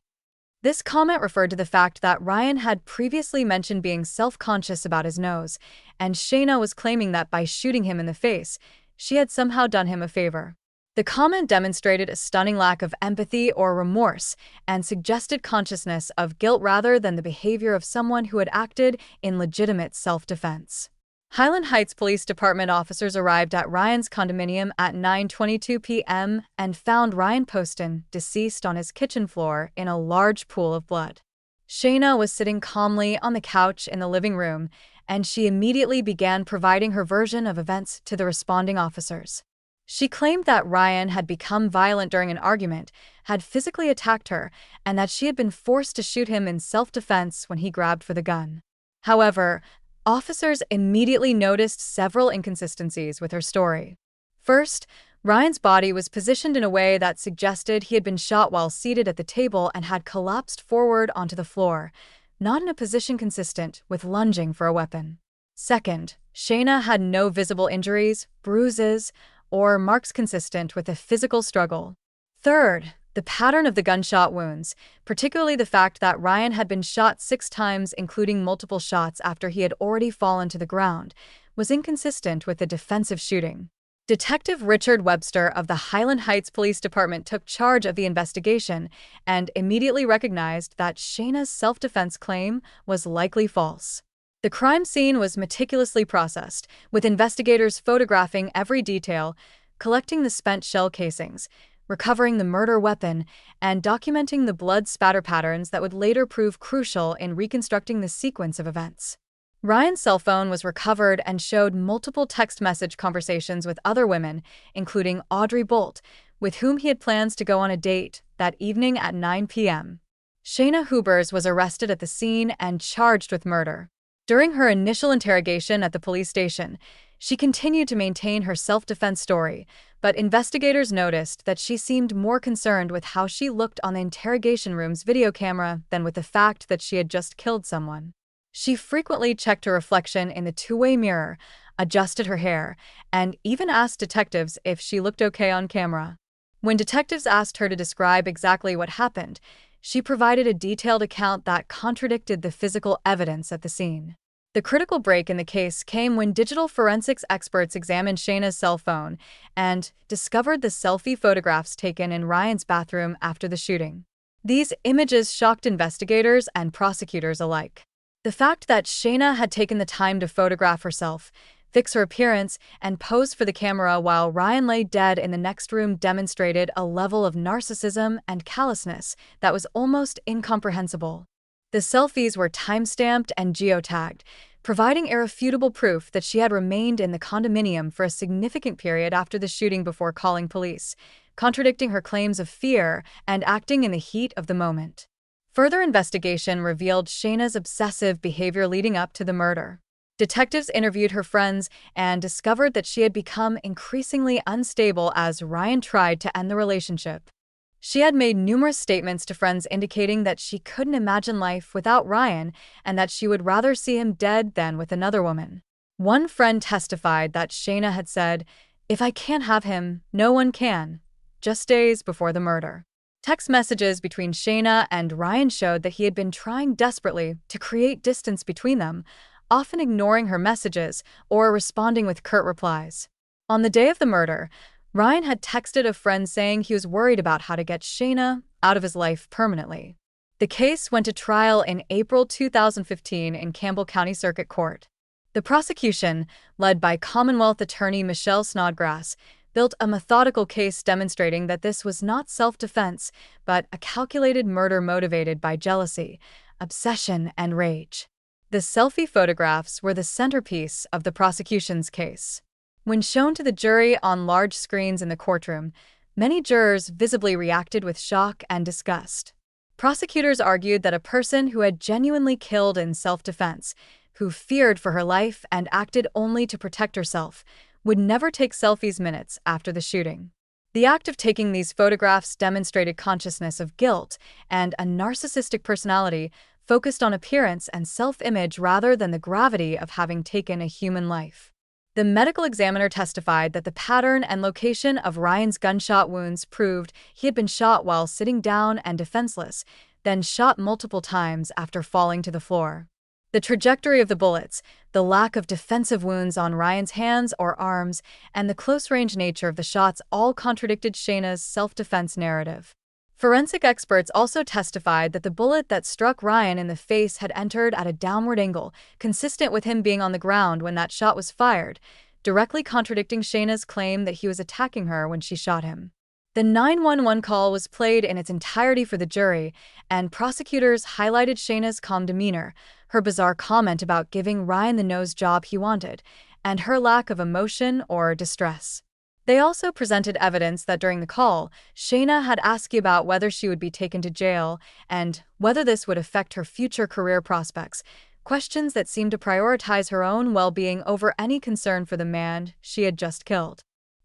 This comment referred to the fact that Ryan had previously mentioned being self-conscious about his nose, and Shayna was claiming that by shooting him in the face, she had somehow done him a favor. The comment demonstrated a stunning lack of empathy or remorse and suggested consciousness of guilt rather than the behavior of someone who had acted in legitimate self-defense. Highland Heights Police Department officers arrived at Ryan's condominium at 9:22 p.m. and found Ryan Poston deceased on his kitchen floor in a large pool of blood. Shayna was sitting calmly on the couch in the living room, and she immediately began providing her version of events to the responding officers. She claimed that Ryan had become violent during an argument, had physically attacked her, and that she had been forced to shoot him in self-defense when he grabbed for the gun. However, officers immediately noticed several inconsistencies with her story. First, Ryan's body was positioned in a way that suggested he had been shot while seated at the table and had collapsed forward onto the floor, not in a position consistent with lunging for a weapon. Second, Shayna had no visible injuries, bruises, or marks consistent with a physical struggle. Third, the pattern of the gunshot wounds, particularly the fact that Ryan had been shot 6 times, including multiple shots after he had already fallen to the ground, was inconsistent with the defensive shooting. Detective Richard Webster of the Highland Heights Police Department took charge of the investigation and immediately recognized that Shayna's self-defense claim was likely false. The crime scene was meticulously processed, with investigators photographing every detail, collecting the spent shell casings, recovering the murder weapon, and documenting the blood spatter patterns that would later prove crucial in reconstructing the sequence of events. Ryan's cell phone was recovered and showed multiple text message conversations with other women, including Audrey Bolt, with whom he had plans to go on a date that evening at 9 p.m. Shayna Hubers was arrested at the scene and charged with murder. During her initial interrogation at the police station, she continued to maintain her self-defense story, but investigators noticed that she seemed more concerned with how she looked on the interrogation room's video camera than with the fact that she had just killed someone. She frequently checked her reflection in the two-way mirror, adjusted her hair, and even asked detectives if she looked okay on camera. When detectives asked her to describe exactly what happened, she provided a detailed account that contradicted the physical evidence at the scene. The critical break in the case came when digital forensics experts examined Shayna's cell phone and discovered the selfie photographs taken in Ryan's bathroom after the shooting. These images shocked investigators and prosecutors alike. The fact that Shayna had taken the time to photograph herself, fix her appearance, and pose for the camera while Ryan lay dead in the next room demonstrated a level of narcissism and callousness that was almost incomprehensible. The selfies were time-stamped and geotagged, providing irrefutable proof that she had remained in the condominium for a significant period after the shooting before calling police, contradicting her claims of fear and acting in the heat of the moment. Further investigation revealed Shayna's obsessive behavior leading up to the murder. Detectives interviewed her friends and discovered that she had become increasingly unstable as Ryan tried to end the relationship. She had made numerous statements to friends indicating that she couldn't imagine life without Ryan and that she would rather see him dead than with another woman. One friend testified that Shayna had said, "If I can't have him, no one can," just days before the murder. Text messages between Shayna and Ryan showed that he had been trying desperately to create distance between them, often ignoring her messages or responding with curt replies. On the day of the murder, Ryan had texted a friend saying he was worried about how to get Shayna out of his life permanently. The case went to trial in April 2015 in Campbell County Circuit Court. The prosecution, led by Commonwealth attorney Michelle Snodgrass, built a methodical case demonstrating that this was not self-defense, but a calculated murder motivated by jealousy, obsession, and rage. The selfie photographs were the centerpiece of the prosecution's case. When shown to the jury on large screens in the courtroom, many jurors visibly reacted with shock and disgust. Prosecutors argued that a person who had genuinely killed in self-defense, who feared for her life and acted only to protect herself, would never take selfies minutes after the shooting. The act of taking these photographs demonstrated consciousness of guilt and a narcissistic personality focused on appearance and self-image rather than the gravity of having taken a human life. The medical examiner testified that the pattern and location of Ryan's gunshot wounds proved he had been shot while sitting down and defenseless, then shot multiple times after falling to the floor. The trajectory of the bullets, the lack of defensive wounds on Ryan's hands or arms, and the close-range nature of the shots all contradicted Shayna's self-defense narrative. Forensic experts also testified that the bullet that struck Ryan in the face had entered at a downward angle, consistent with him being on the ground when that shot was fired, directly contradicting Shayna's claim that he was attacking her when she shot him. The 911 call was played in its entirety for the jury, and prosecutors highlighted Shayna's calm demeanor, her bizarre comment about giving Ryan the nose job he wanted, and her lack of emotion or distress. They also presented evidence that during the call, Shayna had asked about whether she would be taken to jail and whether this would affect her future career prospects, questions that seemed to prioritize her own well-being over any concern for the man she had just killed.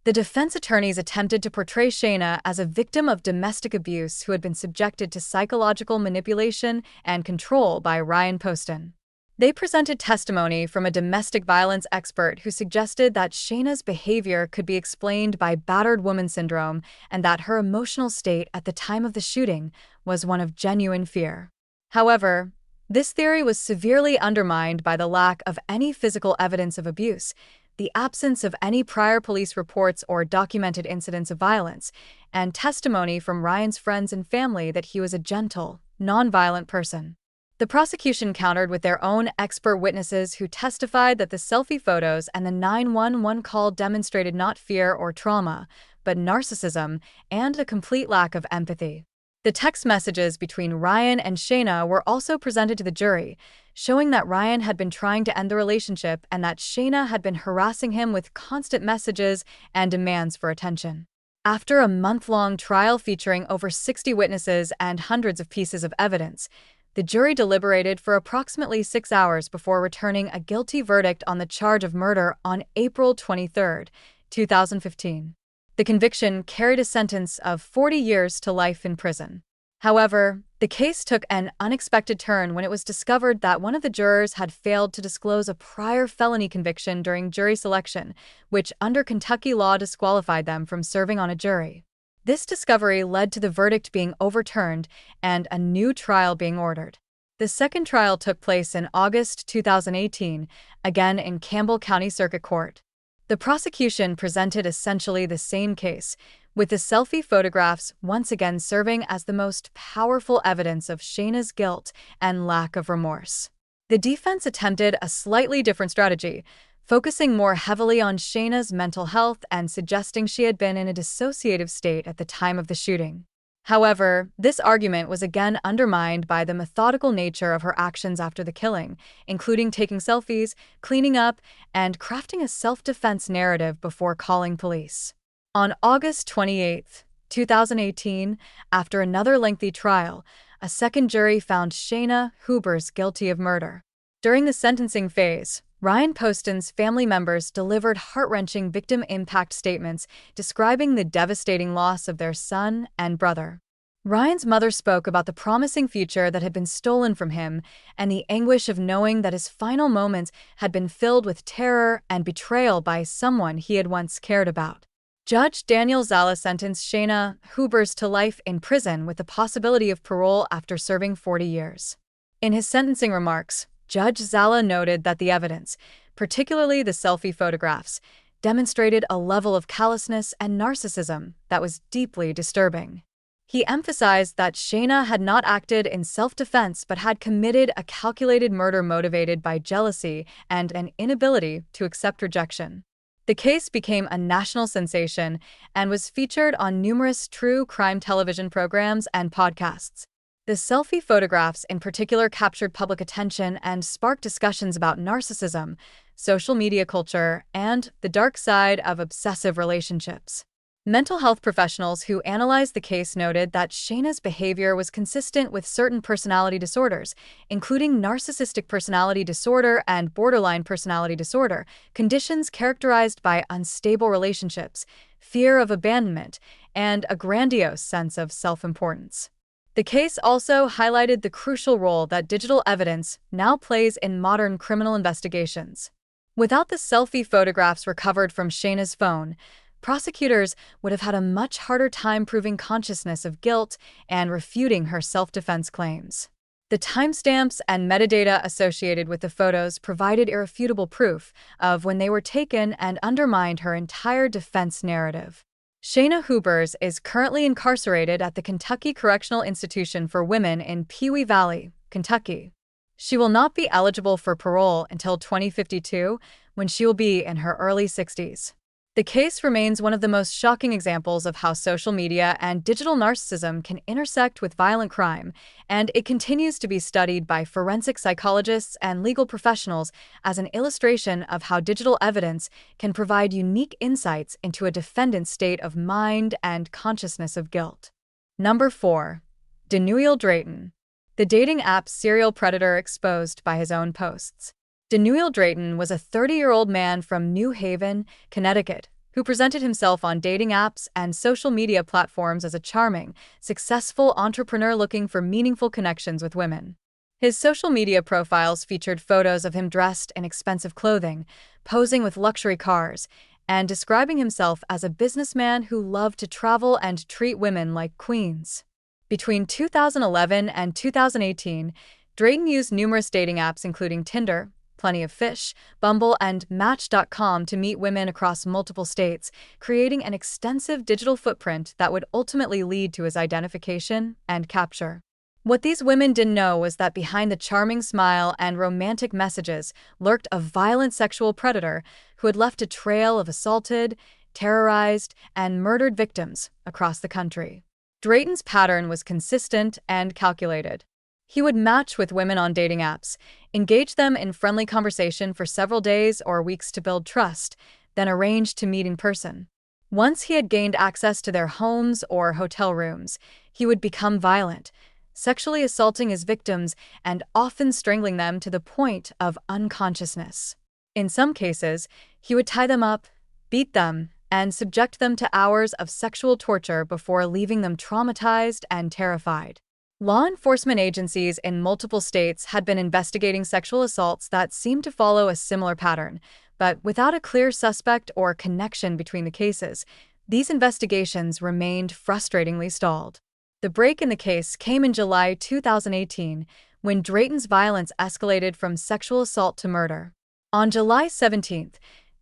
The defense attorneys attempted to portray Shayna as a victim of domestic abuse who had been subjected to psychological manipulation and control by Ryan Poston. They presented testimony from a domestic violence expert who suggested that Shayna's behavior could be explained by battered woman syndrome and that her emotional state at the time of the shooting was one of genuine fear. However, this theory was severely undermined by the lack of any physical evidence of abuse, the absence of any prior police reports or documented incidents of violence, and testimony from Ryan's friends and family that he was a gentle, nonviolent person. The prosecution countered with their own expert witnesses who testified that the selfie photos and the 911 call demonstrated not fear or trauma, but narcissism and a complete lack of empathy. The text messages between Ryan and Shayna were also presented to the jury, showing that Ryan had been trying to end the relationship and that Shayna had been harassing him with constant messages and demands for attention. After a month-long trial featuring over 60 witnesses and hundreds of pieces of evidence, the jury deliberated for approximately 6 hours before returning a guilty verdict on the charge of murder on April 23, 2015. The conviction carried a sentence of 40 years to life in prison. However, the case took an unexpected turn when it was discovered that one of the jurors had failed to disclose a prior felony conviction during jury selection, which under Kentucky law disqualified them from serving on a jury. This discovery led to the verdict being overturned and a new trial being ordered. The second trial took place in August 2018, again in Campbell County Circuit Court. The prosecution presented essentially the same case, with the selfie photographs once again serving as the most powerful evidence of Shayna's guilt and lack of remorse. The defense attempted a slightly different strategy, focusing more heavily on Shayna's mental health and suggesting she had been in a dissociative state at the time of the shooting. However, this argument was again undermined by the methodical nature of her actions after the killing, including taking selfies, cleaning up, and crafting a self-defense narrative before calling police. On August 28, 2018, after another lengthy trial, a second jury found Shayna Hubers guilty of murder. During the sentencing phase, Ryan Poston's family members delivered heart-wrenching victim impact statements describing the devastating loss of their son and brother. Ryan's mother spoke about the promising future that had been stolen from him and the anguish of knowing that his final moments had been filled with terror and betrayal by someone he had once cared about. Judge Daniel Zala sentenced Shayna Hubers to life in prison with the possibility of parole after serving 40 years. In his sentencing remarks, Judge Zala noted that the evidence, particularly the selfie photographs, demonstrated a level of callousness and narcissism that was deeply disturbing. He emphasized that Shayna had not acted in self-defense but had committed a calculated murder motivated by jealousy and an inability to accept rejection. The case became a national sensation and was featured on numerous true crime television programs and podcasts. The selfie photographs in particular captured public attention and sparked discussions about narcissism, social media culture, and the dark side of obsessive relationships. Mental health professionals who analyzed the case noted that Shayna's behavior was consistent with certain personality disorders, including narcissistic personality disorder and borderline personality disorder, conditions characterized by unstable relationships, fear of abandonment, and a grandiose sense of self-importance. The case also highlighted the crucial role that digital evidence now plays in modern criminal investigations. Without the selfie photographs recovered from Shayna's phone, prosecutors would have had a much harder time proving consciousness of guilt and refuting her self-defense claims. The timestamps and metadata associated with the photos provided irrefutable proof of when they were taken and undermined her entire defense narrative. Shayna Hubers is currently incarcerated at the Kentucky Correctional Institution for Women in Pewee Valley, Kentucky. She will not be eligible for parole until 2052, when she will be in her early 60s. The case remains one of the most shocking examples of how social media and digital narcissism can intersect with violent crime, and it continues to be studied by forensic psychologists and legal professionals as an illustration of how digital evidence can provide unique insights into a defendant's state of mind and consciousness of guilt. Number 4. Daniel Drayton, the dating app serial predator exposed by his own posts. Daniel Drayton was a 30-year-old man from New Haven, Connecticut, who presented himself on dating apps and social media platforms as a charming, successful entrepreneur looking for meaningful connections with women. His social media profiles featured photos of him dressed in expensive clothing, posing with luxury cars, and describing himself as a businessman who loved to travel and treat women like queens. Between 2011 and 2018, Drayton used numerous dating apps including Tinder, Plenty of Fish, Bumble, and Match.com to meet women across multiple states, creating an extensive digital footprint that would ultimately lead to his identification and capture. What these women didn't know was that behind the charming smile and romantic messages lurked a violent sexual predator who had left a trail of assaulted, terrorized, and murdered victims across the country. Drayton's pattern was consistent and calculated. He would match with women on dating apps, engage them in friendly conversation for several days or weeks to build trust, then arrange to meet in person. Once he had gained access to their homes or hotel rooms, he would become violent, sexually assaulting his victims and often strangling them to the point of unconsciousness. In some cases, he would tie them up, beat them, and subject them to hours of sexual torture before leaving them traumatized and terrified. Law enforcement agencies in multiple states had been investigating sexual assaults that seemed to follow a similar pattern, but without a clear suspect or connection between the cases, these investigations remained frustratingly stalled. The break in the case came in July 2018, when Drayton's violence escalated from sexual assault to murder. On July 17,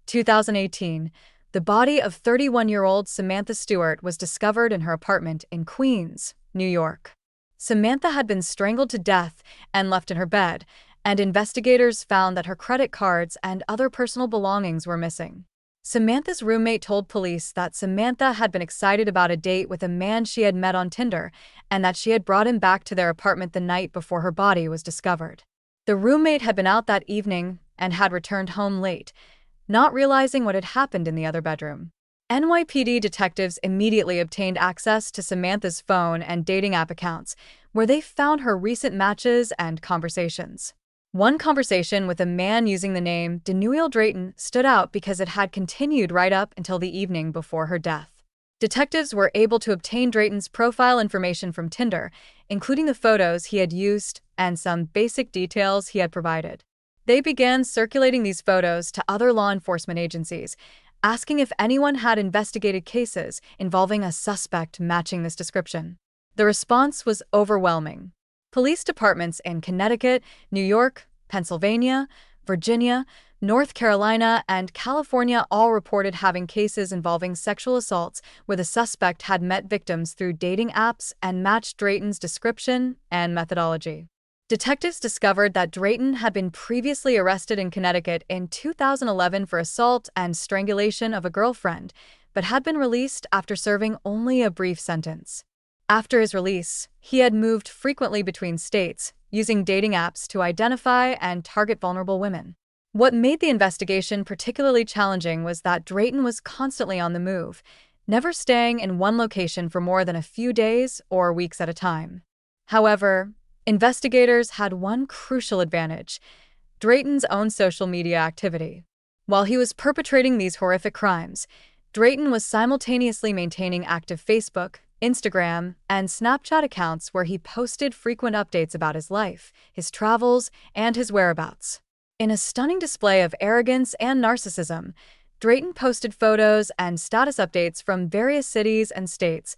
2018, the body of 31-year-old Samantha Stewart was discovered in her apartment in Queens, New York. Samantha had been strangled to death and left in her bed, and investigators found that her credit cards and other personal belongings were missing. Samantha's roommate told police that Samantha had been excited about a date with a man she had met on Tinder and that she had brought him back to their apartment the night before her body was discovered. The roommate had been out that evening and had returned home late, not realizing what had happened in the other bedroom. NYPD detectives immediately obtained access to Samantha's phone and dating app accounts, where they found her recent matches and conversations. One conversation with a man using the name Daniel Drayton stood out because it had continued right up until the evening before her death. Detectives were able to obtain Drayton's profile information from Tinder, including the photos he had used and some basic details he had provided. They began circulating these photos to other law enforcement agencies, asking if anyone had investigated cases involving a suspect matching this description. The response was overwhelming. Police departments in Connecticut, New York, Pennsylvania, Virginia, North Carolina, and California all reported having cases involving sexual assaults where the suspect had met victims through dating apps and matched Drayton's description and methodology. Detectives discovered that Drayton had been previously arrested in Connecticut in 2011 for assault and strangulation of a girlfriend, but had been released after serving only a brief sentence. After his release, he had moved frequently between states, using dating apps to identify and target vulnerable women. What made the investigation particularly challenging was that Drayton was constantly on the move, never staying in one location for more than a few days or weeks at a time. However, investigators had one crucial advantage: Drayton's own social media activity. While he was perpetrating these horrific crimes, Drayton was simultaneously maintaining active Facebook, Instagram, and Snapchat accounts where he posted frequent updates about his life, his travels, and his whereabouts. In a stunning display of arrogance and narcissism, Drayton posted photos and status updates from various cities and states,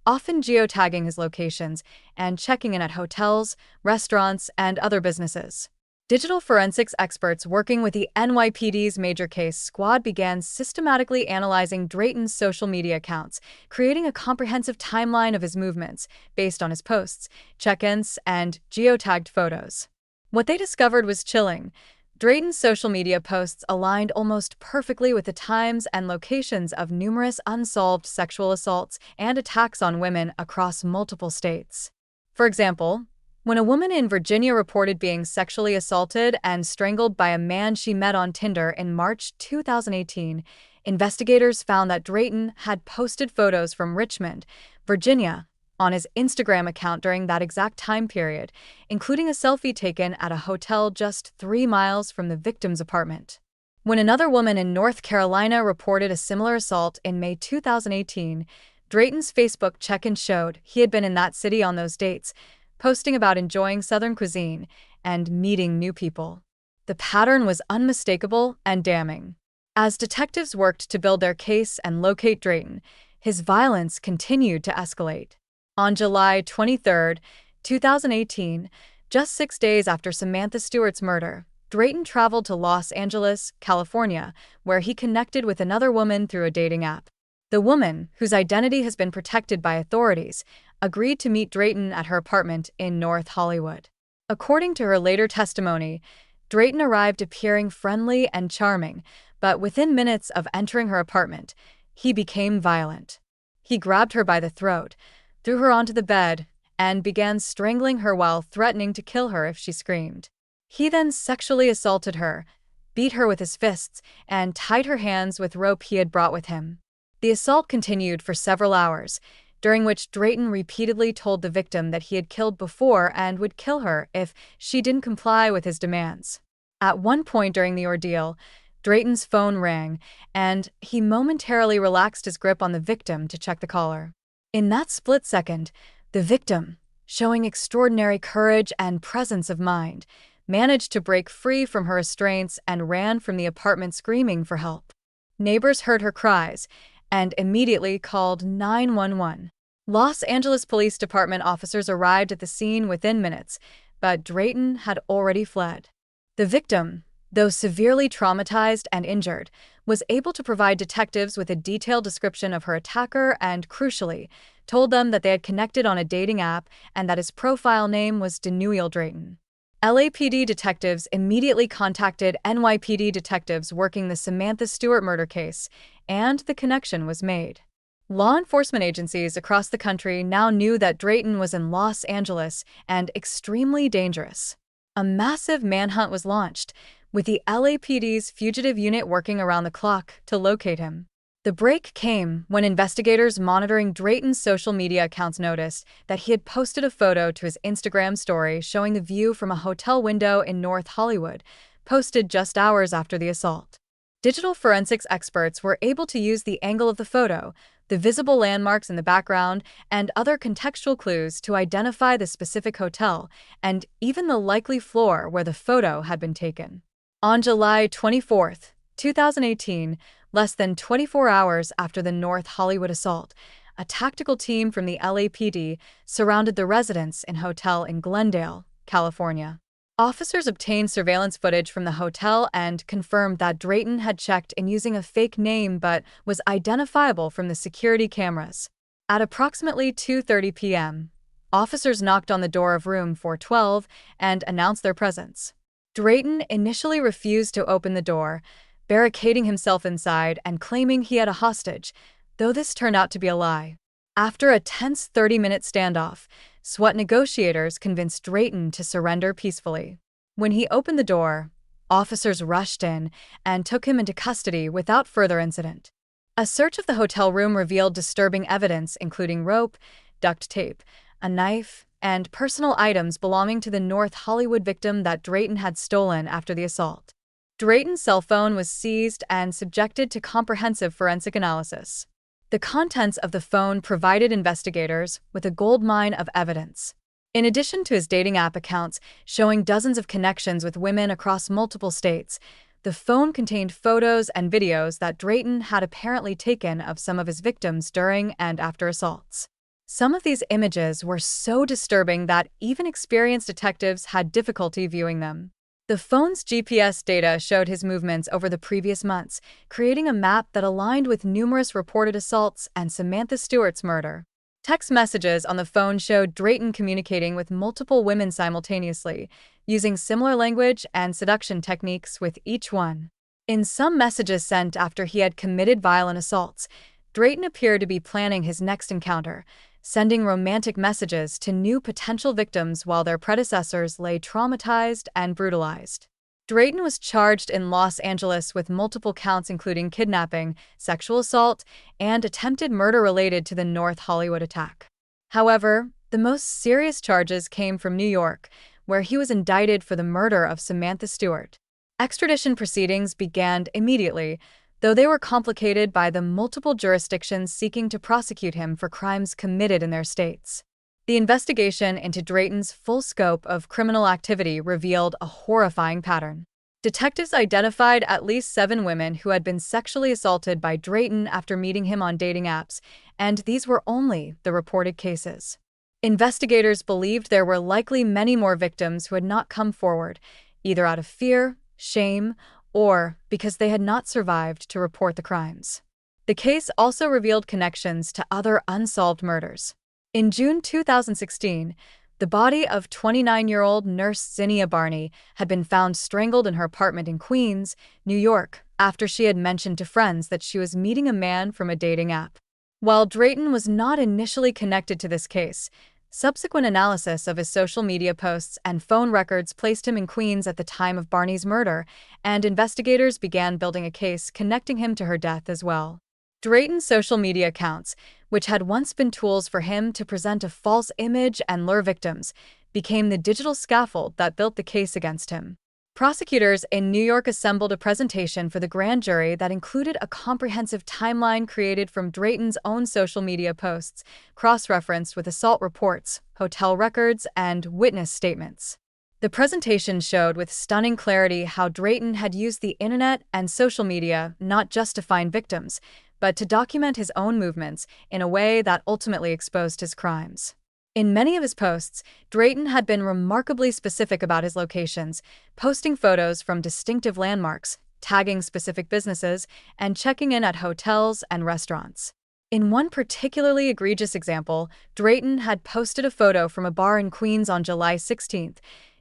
often geotagging his locations and checking in at hotels, restaurants, and other businesses. Digital forensics experts working with the NYPD's Major Case Squad began systematically analyzing Drayton's social media accounts, creating a comprehensive timeline of his movements based on his posts, check-ins, and geotagged photos. What they discovered was chilling. Drayton's social media posts aligned almost perfectly with the times and locations of numerous unsolved sexual assaults and attacks on women across multiple states. For example, when a woman in Virginia reported being sexually assaulted and strangled by a man she met on Tinder in March 2018, investigators found that Drayton had posted photos from Richmond, Virginia, on his Instagram account during that exact time period, including a selfie taken at a hotel just 3 miles from the victim's apartment. When another woman in North Carolina reported a similar assault in May 2018, Drayton's Facebook check-in showed he had been in that city on those dates, posting about enjoying Southern cuisine and meeting new people. The pattern was unmistakable and damning. As detectives worked to build their case and locate Drayton, his violence continued to escalate. On July 23, 2018, just 6 days after Samantha Stewart's murder, Drayton traveled to Los Angeles, California, where he connected with another woman through a dating app. The woman, whose identity has been protected by authorities, agreed to meet Drayton at her apartment in North Hollywood. According to her later testimony, Drayton arrived appearing friendly and charming, but within minutes of entering her apartment, he became violent. He grabbed her by the throat, threw her onto the bed, and began strangling her while threatening to kill her if she screamed. He then sexually assaulted her, beat her with his fists, and tied her hands with rope he had brought with him. The assault continued for several hours, during which Drayton repeatedly told the victim that he had killed before and would kill her if she didn't comply with his demands. At one point during the ordeal, Drayton's phone rang, and he momentarily relaxed his grip on the victim to check the caller. In that split second, the victim, showing extraordinary courage and presence of mind, managed to break free from her restraints and ran from the apartment screaming for help. Neighbors heard her cries and immediately called 911. Los Angeles Police Department officers arrived at the scene within minutes, but Drayton had already fled. The victim, though severely traumatized and injured, was able to provide detectives with a detailed description of her attacker and, crucially, told them that they had connected on a dating app and that his profile name was Daniel Drayton. LAPD detectives immediately contacted NYPD detectives working the Samantha Stewart murder case, and the connection was made. Law enforcement agencies across the country now knew that Drayton was in Los Angeles and extremely dangerous. A massive manhunt was launched, with the LAPD's fugitive unit working around the clock to locate him. The break came when investigators monitoring Drayton's social media accounts noticed that he had posted a photo to his Instagram story showing the view from a hotel window in North Hollywood, posted just hours after the assault. Digital forensics experts were able to use the angle of the photo, the visible landmarks in the background, and other contextual clues to identify the specific hotel and even the likely floor where the photo had been taken. On July 24, 2018, less than 24 hours after the North Hollywood assault, a tactical team from the LAPD surrounded the residence in a hotel in Glendale, California. Officers obtained surveillance footage from the hotel and confirmed that Drayton had checked in using a fake name but was identifiable from the security cameras. At approximately 2:30 p.m., officers knocked on the door of room 412 and announced their presence. Drayton initially refused to open the door, barricading himself inside and claiming he had a hostage, though this turned out to be a lie. After a tense 30-minute standoff, SWAT negotiators convinced Drayton to surrender peacefully. When he opened the door, officers rushed in and took him into custody without further incident. A search of the hotel room revealed disturbing evidence including rope, duct tape, a knife, and personal items belonging to the North Hollywood victim that Drayton had stolen after the assault. Drayton's cell phone was seized and subjected to comprehensive forensic analysis. The contents of the phone provided investigators with a goldmine of evidence. In addition to his dating app accounts showing dozens of connections with women across multiple states, the phone contained photos and videos that Drayton had apparently taken of some of his victims during and after assaults. Some of these images were so disturbing that even experienced detectives had difficulty viewing them. The phone's GPS data showed his movements over the previous months, creating a map that aligned with numerous reported assaults and Samantha Stewart's murder. Text messages on the phone showed Drayton communicating with multiple women simultaneously, using similar language and seduction techniques with each one. In some messages sent after he had committed violent assaults, Drayton appeared to be planning his next encounter, sending romantic messages to new potential victims while their predecessors lay traumatized and brutalized. Drayton was charged in Los Angeles with multiple counts including kidnapping, sexual assault, and attempted murder related to the North Hollywood attack. However, the most serious charges came from New York, where he was indicted for the murder of Samantha Stewart. Extradition proceedings began immediately, though they were complicated by the multiple jurisdictions seeking to prosecute him for crimes committed in their states. The investigation into Drayton's full scope of criminal activity revealed a horrifying pattern. Detectives identified at least 7 women who had been sexually assaulted by Drayton after meeting him on dating apps, and these were only the reported cases. Investigators believed there were likely many more victims who had not come forward, either out of fear, shame, or because they had not survived to report the crimes. The case also revealed connections to other unsolved murders. In June 2016, the body of 29-year-old nurse Zinnia Barney had been found strangled in her apartment in Queens, New York, after she had mentioned to friends that she was meeting a man from a dating app. While Drayton was not initially connected to this case, subsequent analysis of his social media posts and phone records placed him in Queens at the time of Barney's murder, and investigators began building a case connecting him to her death as well. Drayton's social media accounts, which had once been tools for him to present a false image and lure victims, became the digital scaffold that built the case against him. Prosecutors in New York assembled a presentation for the grand jury that included a comprehensive timeline created from Drayton's own social media posts, cross-referenced with assault reports, hotel records, and witness statements. The presentation showed with stunning clarity how Drayton had used the internet and social media not just to find victims, but to document his own movements in a way that ultimately exposed his crimes. In many of his posts, Drayton had been remarkably specific about his locations, posting photos from distinctive landmarks, tagging specific businesses, and checking in at hotels and restaurants. In one particularly egregious example, Drayton had posted a photo from a bar in Queens on July 16,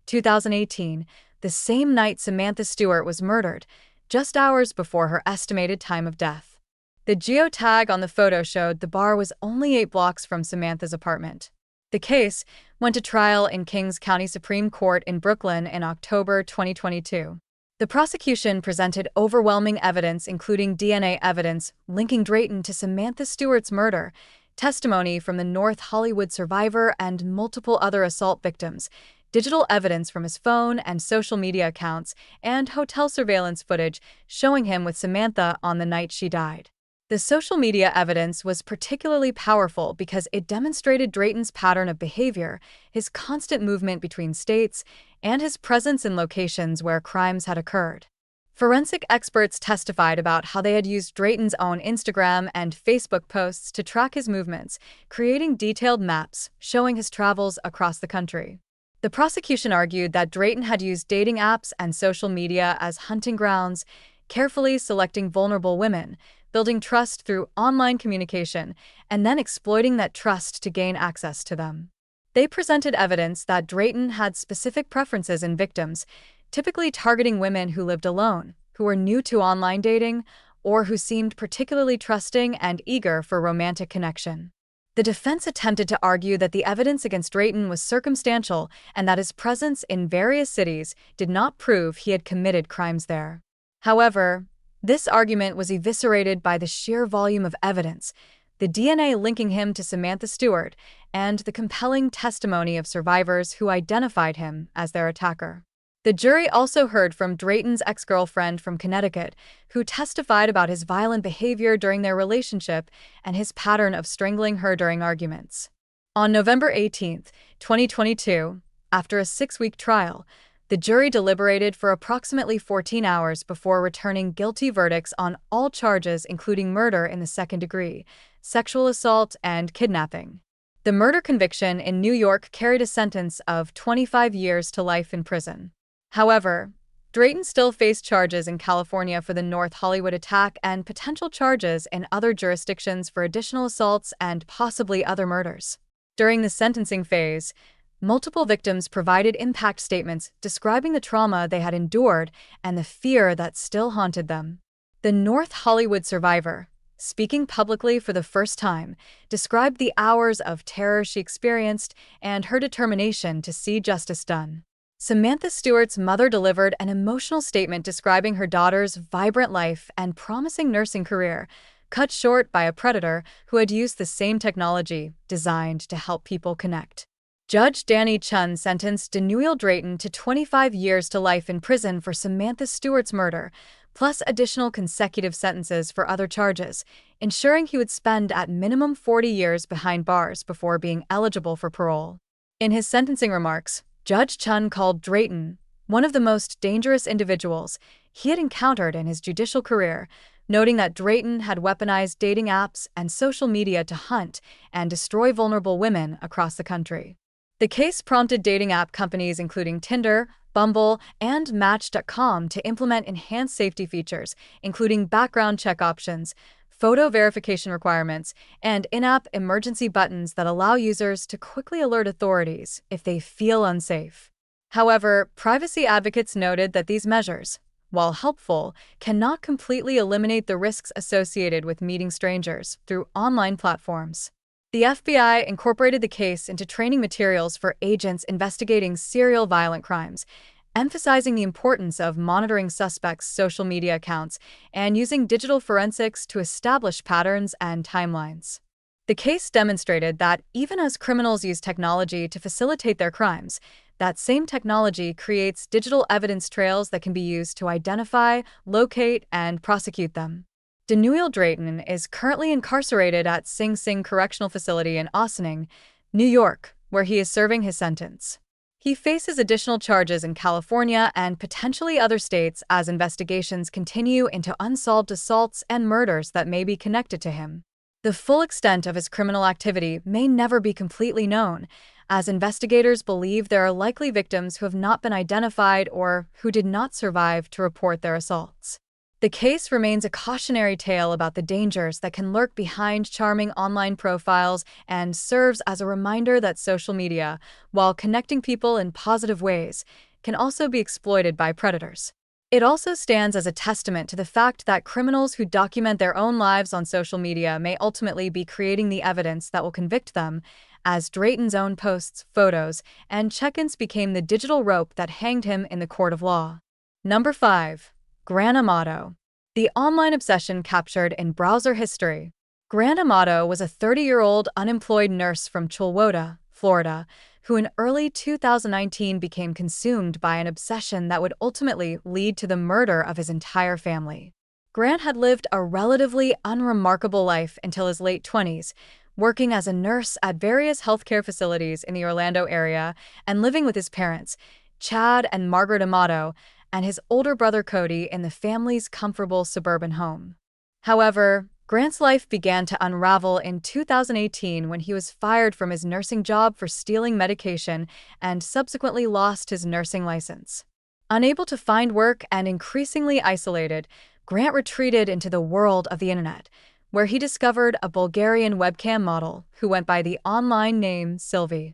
2018, the same night Samantha Stewart was murdered, just hours before her estimated time of death. The geotag on the photo showed the bar was only 8 blocks from Samantha's apartment. The case went to trial in Kings County Supreme Court in Brooklyn in October 2022. The prosecution presented overwhelming evidence, including DNA evidence linking Drayton to Samantha Stewart's murder, testimony from the North Hollywood survivor and multiple other assault victims, digital evidence from his phone and social media accounts, and hotel surveillance footage showing him with Samantha on the night she died. The social media evidence was particularly powerful because it demonstrated Drayton's pattern of behavior, his constant movement between states, and his presence in locations where crimes had occurred. Forensic experts testified about how they had used Drayton's own Instagram and Facebook posts to track his movements, creating detailed maps showing his travels across the country. The prosecution argued that Drayton had used dating apps and social media as hunting grounds, carefully selecting vulnerable women, building trust through online communication, and then exploiting that trust to gain access to them. They presented evidence that Drayton had specific preferences in victims, typically targeting women who lived alone, who were new to online dating, or who seemed particularly trusting and eager for romantic connection. The defense attempted to argue that the evidence against Drayton was circumstantial and that his presence in various cities did not prove he had committed crimes there. However, this argument was eviscerated by the sheer volume of evidence, the DNA linking him to Samantha Stewart, and the compelling testimony of survivors who identified him as their attacker. The jury also heard from Drayton's ex-girlfriend from Connecticut, who testified about his violent behavior during their relationship and his pattern of strangling her during arguments. On November 18, 2022, after a 6-week trial, the jury deliberated for approximately 14 hours before returning guilty verdicts on all charges, including murder in the second degree, sexual assault, and kidnapping. The murder conviction in New York carried a sentence of 25 years to life in prison. However, Drayton still faced charges in California for the North Hollywood attack and potential charges in other jurisdictions for additional assaults and possibly other murders. During the sentencing phase, multiple victims provided impact statements describing the trauma they had endured and the fear that still haunted them. The North Hollywood survivor, speaking publicly for the first time, described the hours of terror she experienced and her determination to see justice done. Samantha Stewart's mother delivered an emotional statement describing her daughter's vibrant life and promising nursing career, cut short by a predator who had used the same technology designed to help people connect. Judge Danny Chun sentenced Daniel Drayton to 25 years to life in prison for Samantha Stewart's murder, plus additional consecutive sentences for other charges, ensuring he would spend at minimum 40 years behind bars before being eligible for parole. In his sentencing remarks, Judge Chun called Drayton one of the most dangerous individuals he had encountered in his judicial career, noting that Drayton had weaponized dating apps and social media to hunt and destroy vulnerable women across the country. The case prompted dating app companies including Tinder, Bumble, and Match.com to implement enhanced safety features, including background check options, photo verification requirements, and in-app emergency buttons that allow users to quickly alert authorities if they feel unsafe. However, privacy advocates noted that these measures, while helpful, cannot completely eliminate the risks associated with meeting strangers through online platforms. The FBI incorporated the case into training materials for agents investigating serial violent crimes, emphasizing the importance of monitoring suspects' social media accounts and using digital forensics to establish patterns and timelines. The case demonstrated that even as criminals use technology to facilitate their crimes, that same technology creates digital evidence trails that can be used to identify, locate, and prosecute them. Daniel Drayton is currently incarcerated at Sing Sing Correctional Facility in Ossining, New York, where he is serving his sentence. He faces additional charges in California and potentially other states as investigations continue into unsolved assaults and murders that may be connected to him. The full extent of his criminal activity may never be completely known, as investigators believe there are likely victims who have not been identified or who did not survive to report their assaults. The case remains a cautionary tale about the dangers that can lurk behind charming online profiles and serves as a reminder that social media, while connecting people in positive ways, can also be exploited by predators. It also stands as a testament to the fact that criminals who document their own lives on social media may ultimately be creating the evidence that will convict them, as Drayton's own posts, photos, and check-ins became the digital rope that hanged him in the court of law. Number 5. Gran Amato. The online obsession captured in browser history. Gran Amato was a 30-year-old unemployed nurse from Chilwota, Florida, who in early 2019 became consumed by an obsession that would ultimately lead to the murder of his entire family. Grant had lived a relatively unremarkable life until his late 20s, working as a nurse at various healthcare facilities in the Orlando area and living with his parents, Chad and Margaret Amato, and his older brother Cody in the family's comfortable suburban home. However, Grant's life began to unravel in 2018 when he was fired from his nursing job for stealing medication and subsequently lost his nursing license. Unable to find work and increasingly isolated, Grant retreated into the world of the internet, where he discovered a Bulgarian webcam model who went by the online name Sylvie.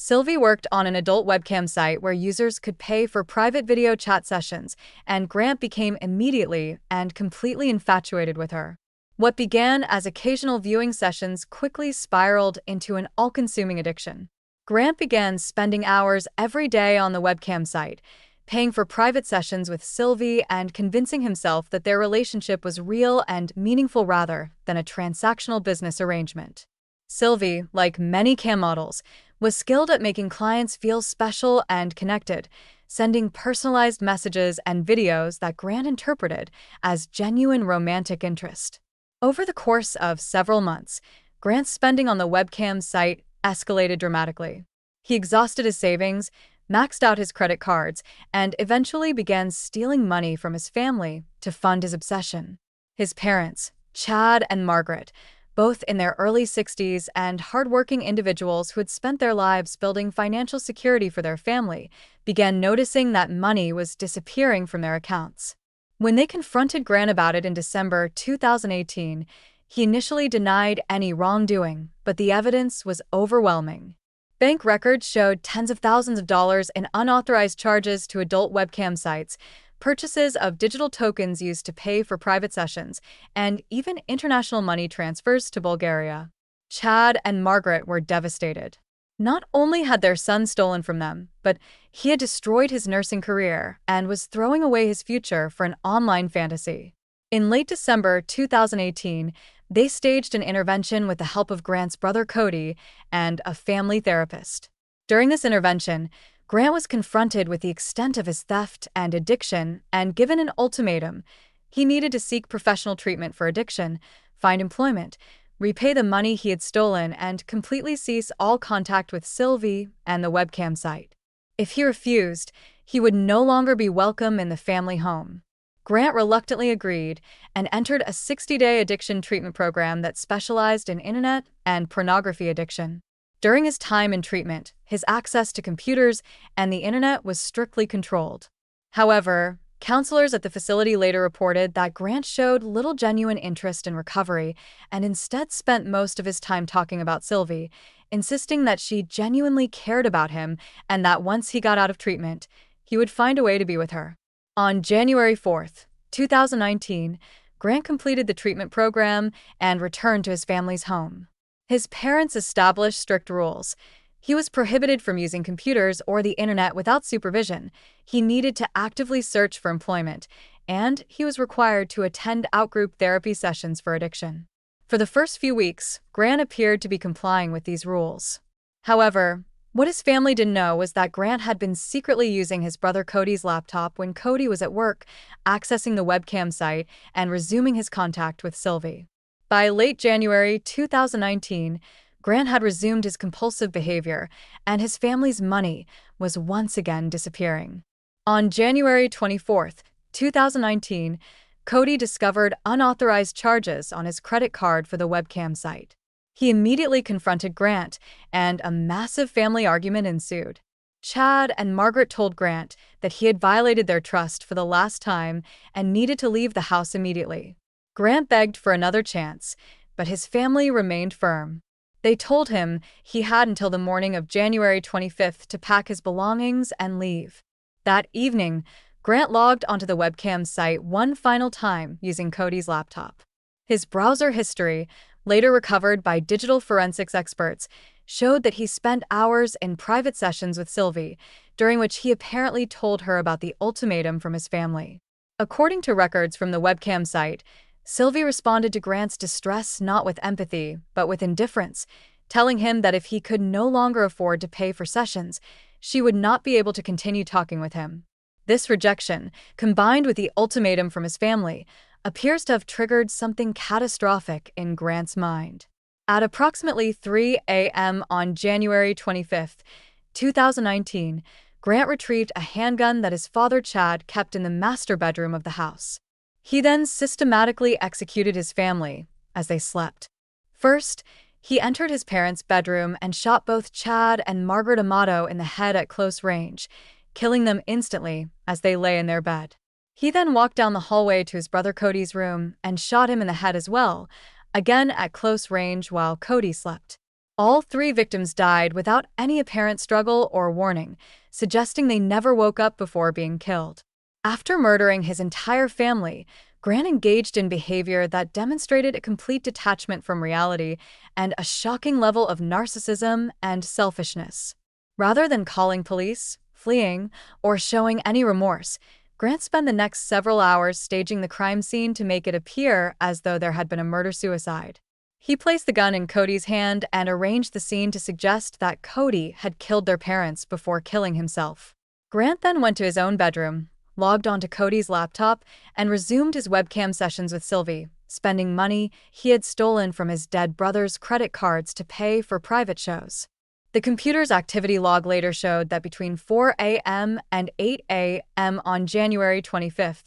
Sylvie worked on an adult webcam site where users could pay for private video chat sessions, and Grant became immediately and completely infatuated with her. What began as occasional viewing sessions quickly spiraled into an all-consuming addiction. Grant began spending hours every day on the webcam site, paying for private sessions with Sylvie and convincing himself that their relationship was real and meaningful rather than a transactional business arrangement. Sylvie, like many cam models, was skilled at making clients feel special and connected, sending personalized messages and videos that Grant interpreted as genuine romantic interest. Over the course of several months, Grant's spending on the webcam site escalated dramatically. He exhausted his savings, maxed out his credit cards, and eventually began stealing money from his family to fund his obsession. His parents, Chad and Margaret, both in their early 60s and hardworking individuals who had spent their lives building financial security for their family, began noticing that money was disappearing from their accounts. When they confronted Grant about it in December 2018, he initially denied any wrongdoing, but the evidence was overwhelming. Bank records showed tens of thousands of dollars in unauthorized charges to adult webcam sites, purchases of digital tokens used to pay for private sessions, and even international money transfers to Bulgaria. Chad and Margaret were devastated. Not only had their son stolen from them, but he had destroyed his nursing career and was throwing away his future for an online fantasy. In late December 2018, they staged an intervention with the help of Grant's brother Cody and a family therapist. During this intervention, Grant was confronted with the extent of his theft and addiction and given an ultimatum. He needed to seek professional treatment for addiction, find employment, repay the money he had stolen, and completely cease all contact with Sylvie and the webcam site. If he refused, he would no longer be welcome in the family home. Grant reluctantly agreed and entered a 60-day addiction treatment program that specialized in internet and pornography addiction. During his time in treatment, his access to computers and the internet was strictly controlled. However, counselors at the facility later reported that Grant showed little genuine interest in recovery and instead spent most of his time talking about Sylvie, insisting that she genuinely cared about him and that once he got out of treatment, he would find a way to be with her. On January 4, 2019, Grant completed the treatment program and returned to his family's home. His parents established strict rules. He was prohibited from using computers or the internet without supervision. He needed to actively search for employment, and he was required to attend outgroup therapy sessions for addiction. For the first few weeks, Grant appeared to be complying with these rules. However, what his family didn't know was that Grant had been secretly using his brother Cody's laptop when Cody was at work, accessing the webcam site and resuming his contact with Sylvie. By late January 2019, Grant had resumed his compulsive behavior, and his family's money was once again disappearing. On January 24, 2019, Cody discovered unauthorized charges on his credit card for the webcam site. He immediately confronted Grant, and a massive family argument ensued. Chad and Margaret told Grant that he had violated their trust for the last time and needed to leave the house immediately. Grant begged for another chance, but his family remained firm. They told him he had until the morning of January 25th to pack his belongings and leave. That evening, Grant logged onto the webcam site one final time using Cody's laptop. His browser history, later recovered by digital forensics experts, showed that he spent hours in private sessions with Sylvie, during which he apparently told her about the ultimatum from his family. According to records from the webcam site, Sylvie responded to Grant's distress not with empathy, but with indifference, telling him that if he could no longer afford to pay for sessions, she would not be able to continue talking with him. This rejection, combined with the ultimatum from his family, appears to have triggered something catastrophic in Grant's mind. At approximately 3 a.m. on January 25, 2019, Grant retrieved a handgun that his father Chad kept in the master bedroom of the house. He then systematically executed his family as they slept. First, he entered his parents' bedroom and shot both Chad and Margaret Amato in the head at close range, killing them instantly as they lay in their bed. He then walked down the hallway to his brother Cody's room and shot him in the head as well, again at close range while Cody slept. All three victims died without any apparent struggle or warning, suggesting they never woke up before being killed. After murdering his entire family, Grant engaged in behavior that demonstrated a complete detachment from reality and a shocking level of narcissism and selfishness. Rather than calling police, fleeing, or showing any remorse, Grant spent the next several hours staging the crime scene to make it appear as though there had been a murder-suicide. He placed the gun in Cody's hand and arranged the scene to suggest that Cody had killed their parents before killing himself. Grant then went to his own bedroom, logged onto Cody's laptop, and resumed his webcam sessions with Sylvie, spending money he had stolen from his dead brother's credit cards to pay for private shows. The computer's activity log later showed that between 4 a.m. and 8 a.m. on January 25th,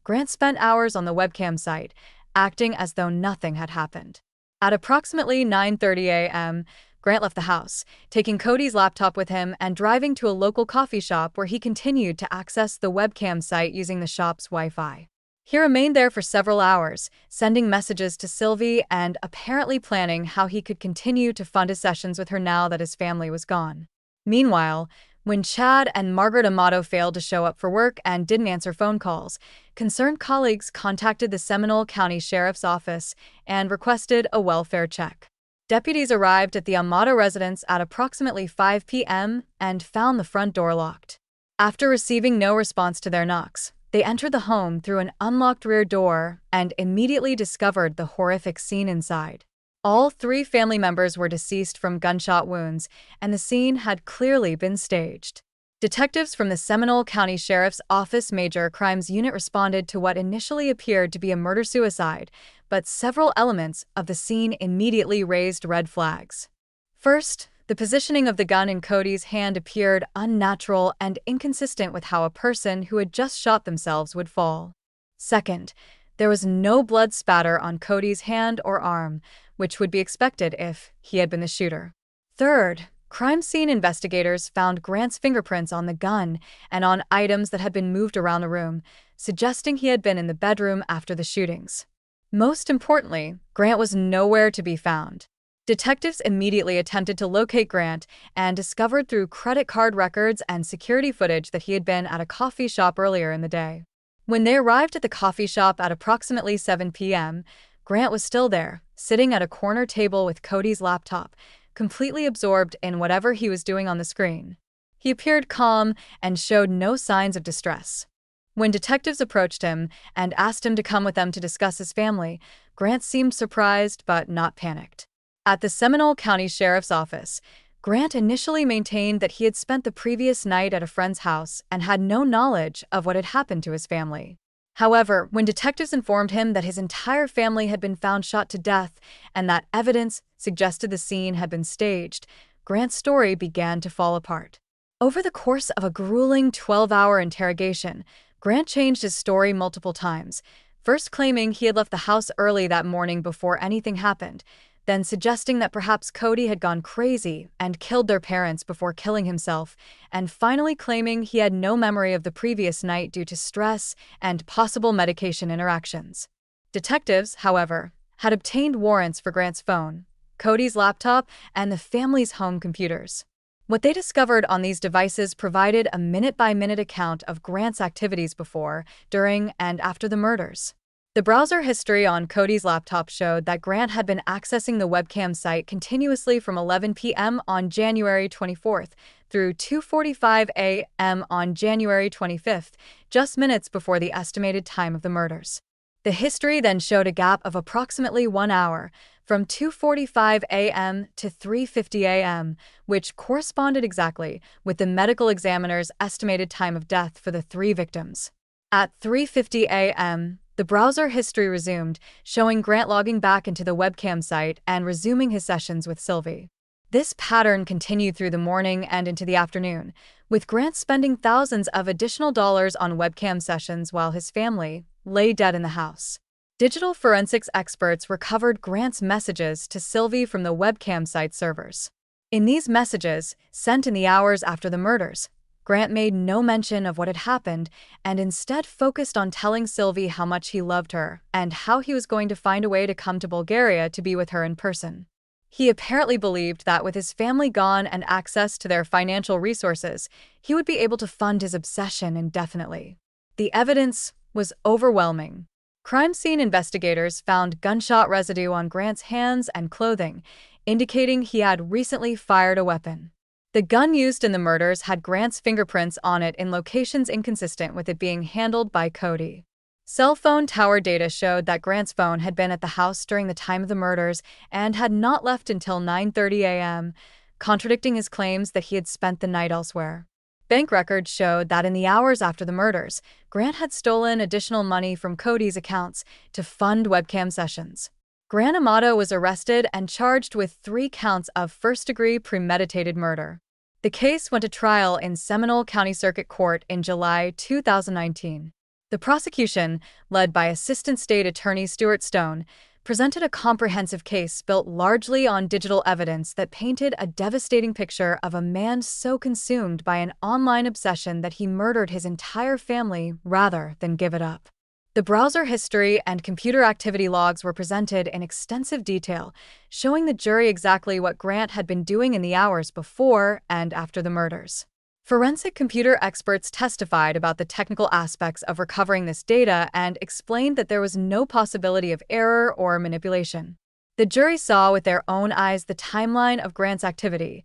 Grant spent hours on the webcam site, acting as though nothing had happened. At approximately 9:30 a.m., Grant left the house, taking Cody's laptop with him and driving to a local coffee shop where he continued to access the webcam site using the shop's Wi-Fi. He remained there for several hours, sending messages to Sylvie and apparently planning how he could continue to fund his sessions with her now that his family was gone. Meanwhile, when Chad and Margaret Amato failed to show up for work and didn't answer phone calls, concerned colleagues contacted the Seminole County Sheriff's Office and requested a welfare check. Deputies arrived at the Amato residence at approximately 5 p.m. and found the front door locked. After receiving no response to their knocks, they entered the home through an unlocked rear door and immediately discovered the horrific scene inside. All 3 family members were deceased from gunshot wounds, and the scene had clearly been staged. Detectives from the Seminole County Sheriff's Office Major Crimes Unit responded to what initially appeared to be a murder-suicide, but several elements of the scene immediately raised red flags. First, the positioning of the gun in Cody's hand appeared unnatural and inconsistent with how a person who had just shot themselves would fall. Second, there was no blood spatter on Cody's hand or arm, which would be expected if he had been the shooter. Third, crime scene investigators found Grant's fingerprints on the gun and on items that had been moved around the room, suggesting he had been in the bedroom after the shootings. Most importantly, Grant was nowhere to be found. Detectives immediately attempted to locate Grant and discovered through credit card records and security footage that he had been at a coffee shop earlier in the day. When they arrived at the coffee shop at approximately 7 p.m., Grant was still there, sitting at a corner table with Cody's laptop, completely absorbed in whatever he was doing on the screen. He appeared calm and showed no signs of distress. When detectives approached him and asked him to come with them to discuss his family, Grant seemed surprised but not panicked. At the Seminole County Sheriff's Office, Grant initially maintained that he had spent the previous night at a friend's house and had no knowledge of what had happened to his family. However, when detectives informed him that his entire family had been found shot to death and that evidence suggested the scene had been staged, Grant's story began to fall apart. Over the course of a grueling 12-hour interrogation, Grant changed his story multiple times, first claiming he had left the house early that morning before anything happened, then suggesting that perhaps Cody had gone crazy and killed their parents before killing himself, and finally claiming he had no memory of the previous night due to stress and possible medication interactions. Detectives, however, had obtained warrants for Grant's phone, Cody's laptop, and the family's home computers. What they discovered on these devices provided a minute-by-minute account of Grant's activities before, during, and after the murders. The browser history on Cody's laptop showed that Grant had been accessing the webcam site continuously from 11 p.m. on January 24th through 2:45 a.m. on January 25th, just minutes before the estimated time of the murders. The history then showed a gap of approximately 1 hour, from 2:45 a.m. to 3:50 a.m., which corresponded exactly with the medical examiner's estimated time of death for the 3 victims. At 3:50 a.m., the browser history resumed, showing Grant logging back into the webcam site and resuming his sessions with Sylvie. This pattern continued through the morning and into the afternoon, with Grant spending thousands of additional dollars on webcam sessions while his family lay dead in the house. Digital forensics experts recovered Grant's messages to Sylvie from the webcam site servers. In these messages, sent in the hours after the murders, Grant made no mention of what had happened and instead focused on telling Sylvie how much he loved her and how he was going to find a way to come to Bulgaria to be with her in person. He apparently believed that with his family gone and access to their financial resources, he would be able to fund his obsession indefinitely. The evidence was overwhelming. Crime scene investigators found gunshot residue on Grant's hands and clothing, indicating he had recently fired a weapon. The gun used in the murders had Grant's fingerprints on it in locations inconsistent with it being handled by Cody. Cell phone tower data showed that Grant's phone had been at the house during the time of the murders and had not left until 9:30 a.m., contradicting his claims that he had spent the night elsewhere. Bank records showed that in the hours after the murders, Grant had stolen additional money from Cody's accounts to fund webcam sessions. Grant Amato was arrested and charged with 3 counts of first-degree premeditated murder. The case went to trial in Seminole County Circuit Court in July 2019. The prosecution, led by Assistant State Attorney Stuart Stone, presented a comprehensive case built largely on digital evidence that painted a devastating picture of a man so consumed by an online obsession that he murdered his entire family rather than give it up. The browser history and computer activity logs were presented in extensive detail, showing the jury exactly what Grant had been doing in the hours before and after the murders. Forensic computer experts testified about the technical aspects of recovering this data and explained that there was no possibility of error or manipulation. The jury saw with their own eyes the timeline of Grant's activity: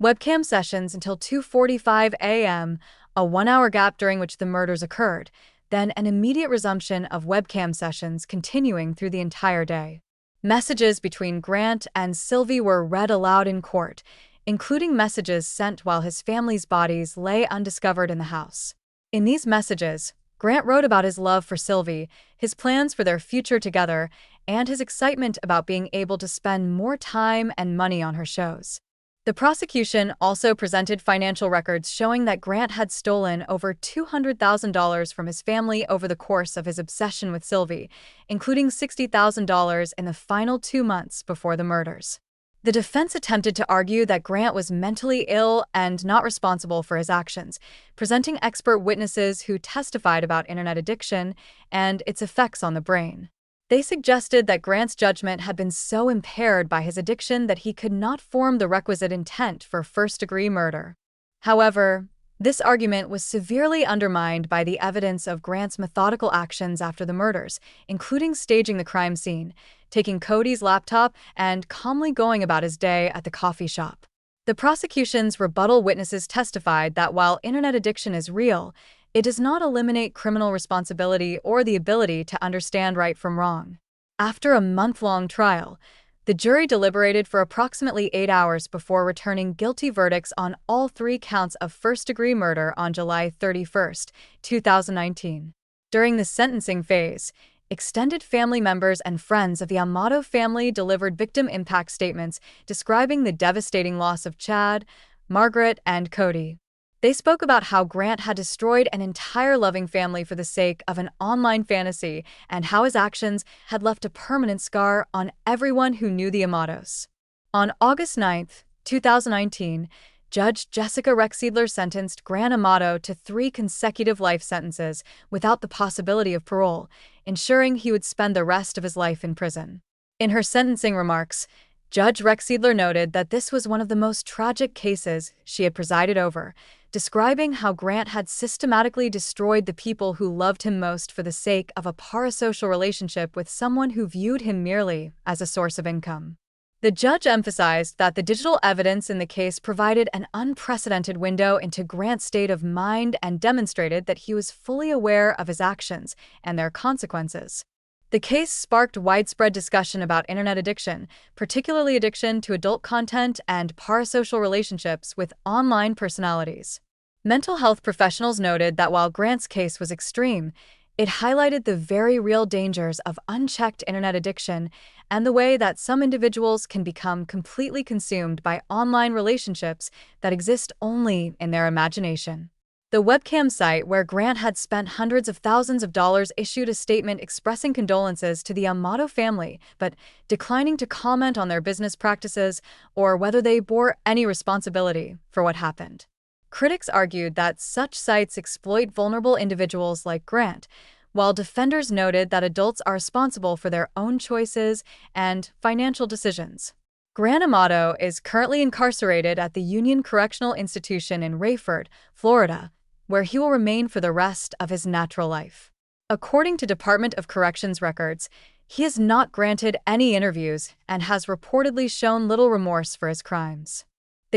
webcam sessions until 2:45 a.m., a 1-hour gap during which the murders occurred, then an immediate resumption of webcam sessions continuing through the entire day. Messages between Grant and Sylvie were read aloud in court, including messages sent while his family's bodies lay undiscovered in the house. In these messages, Grant wrote about his love for Sylvie, his plans for their future together, and his excitement about being able to spend more time and money on her shows. The prosecution also presented financial records showing that Grant had stolen over $200,000 from his family over the course of his obsession with Sylvie, including $60,000 in the final 2 months before the murders. The defense attempted to argue that Grant was mentally ill and not responsible for his actions, presenting expert witnesses who testified about internet addiction and its effects on the brain. They suggested that Grant's judgment had been so impaired by his addiction that he could not form the requisite intent for first-degree murder. However, this argument was severely undermined by the evidence of Grant's methodical actions after the murders, including staging the crime scene, taking Cody's laptop, and calmly going about his day at the coffee shop. The prosecution's rebuttal witnesses testified that while internet addiction is real, it does not eliminate criminal responsibility or the ability to understand right from wrong. After a month-long trial, the jury deliberated for approximately 8 hours before returning guilty verdicts on all 3 counts of first-degree murder on July 31, 2019. During the sentencing phase, extended family members and friends of the Amato family delivered victim impact statements describing the devastating loss of Chad, Margaret, and Cody. They spoke about how Grant had destroyed an entire loving family for the sake of an online fantasy and how his actions had left a permanent scar on everyone who knew the Amatos. On August 9, 2019, Judge Jessica Rexedler sentenced Grant Amato to 3 consecutive life sentences without the possibility of parole, ensuring he would spend the rest of his life in prison. In her sentencing remarks, Judge Rexedler noted that this was one of the most tragic cases she had presided over, describing how Grant had systematically destroyed the people who loved him most for the sake of a parasocial relationship with someone who viewed him merely as a source of income. The judge emphasized that the digital evidence in the case provided an unprecedented window into Grant's state of mind and demonstrated that he was fully aware of his actions and their consequences. The case sparked widespread discussion about internet addiction, particularly addiction to adult content and parasocial relationships with online personalities. Mental health professionals noted that while Grant's case was extreme, it highlighted the very real dangers of unchecked internet addiction and the way that some individuals can become completely consumed by online relationships that exist only in their imagination. The webcam site where Grant had spent hundreds of thousands of dollars issued a statement expressing condolences to the Amato family, but declining to comment on their business practices or whether they bore any responsibility for what happened. Critics argued that such sites exploit vulnerable individuals like Grant, while defenders noted that adults are responsible for their own choices and financial decisions. Grant Amato is currently incarcerated at the Union Correctional Institution in Rayford, Florida, where he will remain for the rest of his natural life. According to Department of Corrections records, he has not granted any interviews and has reportedly shown little remorse for his crimes.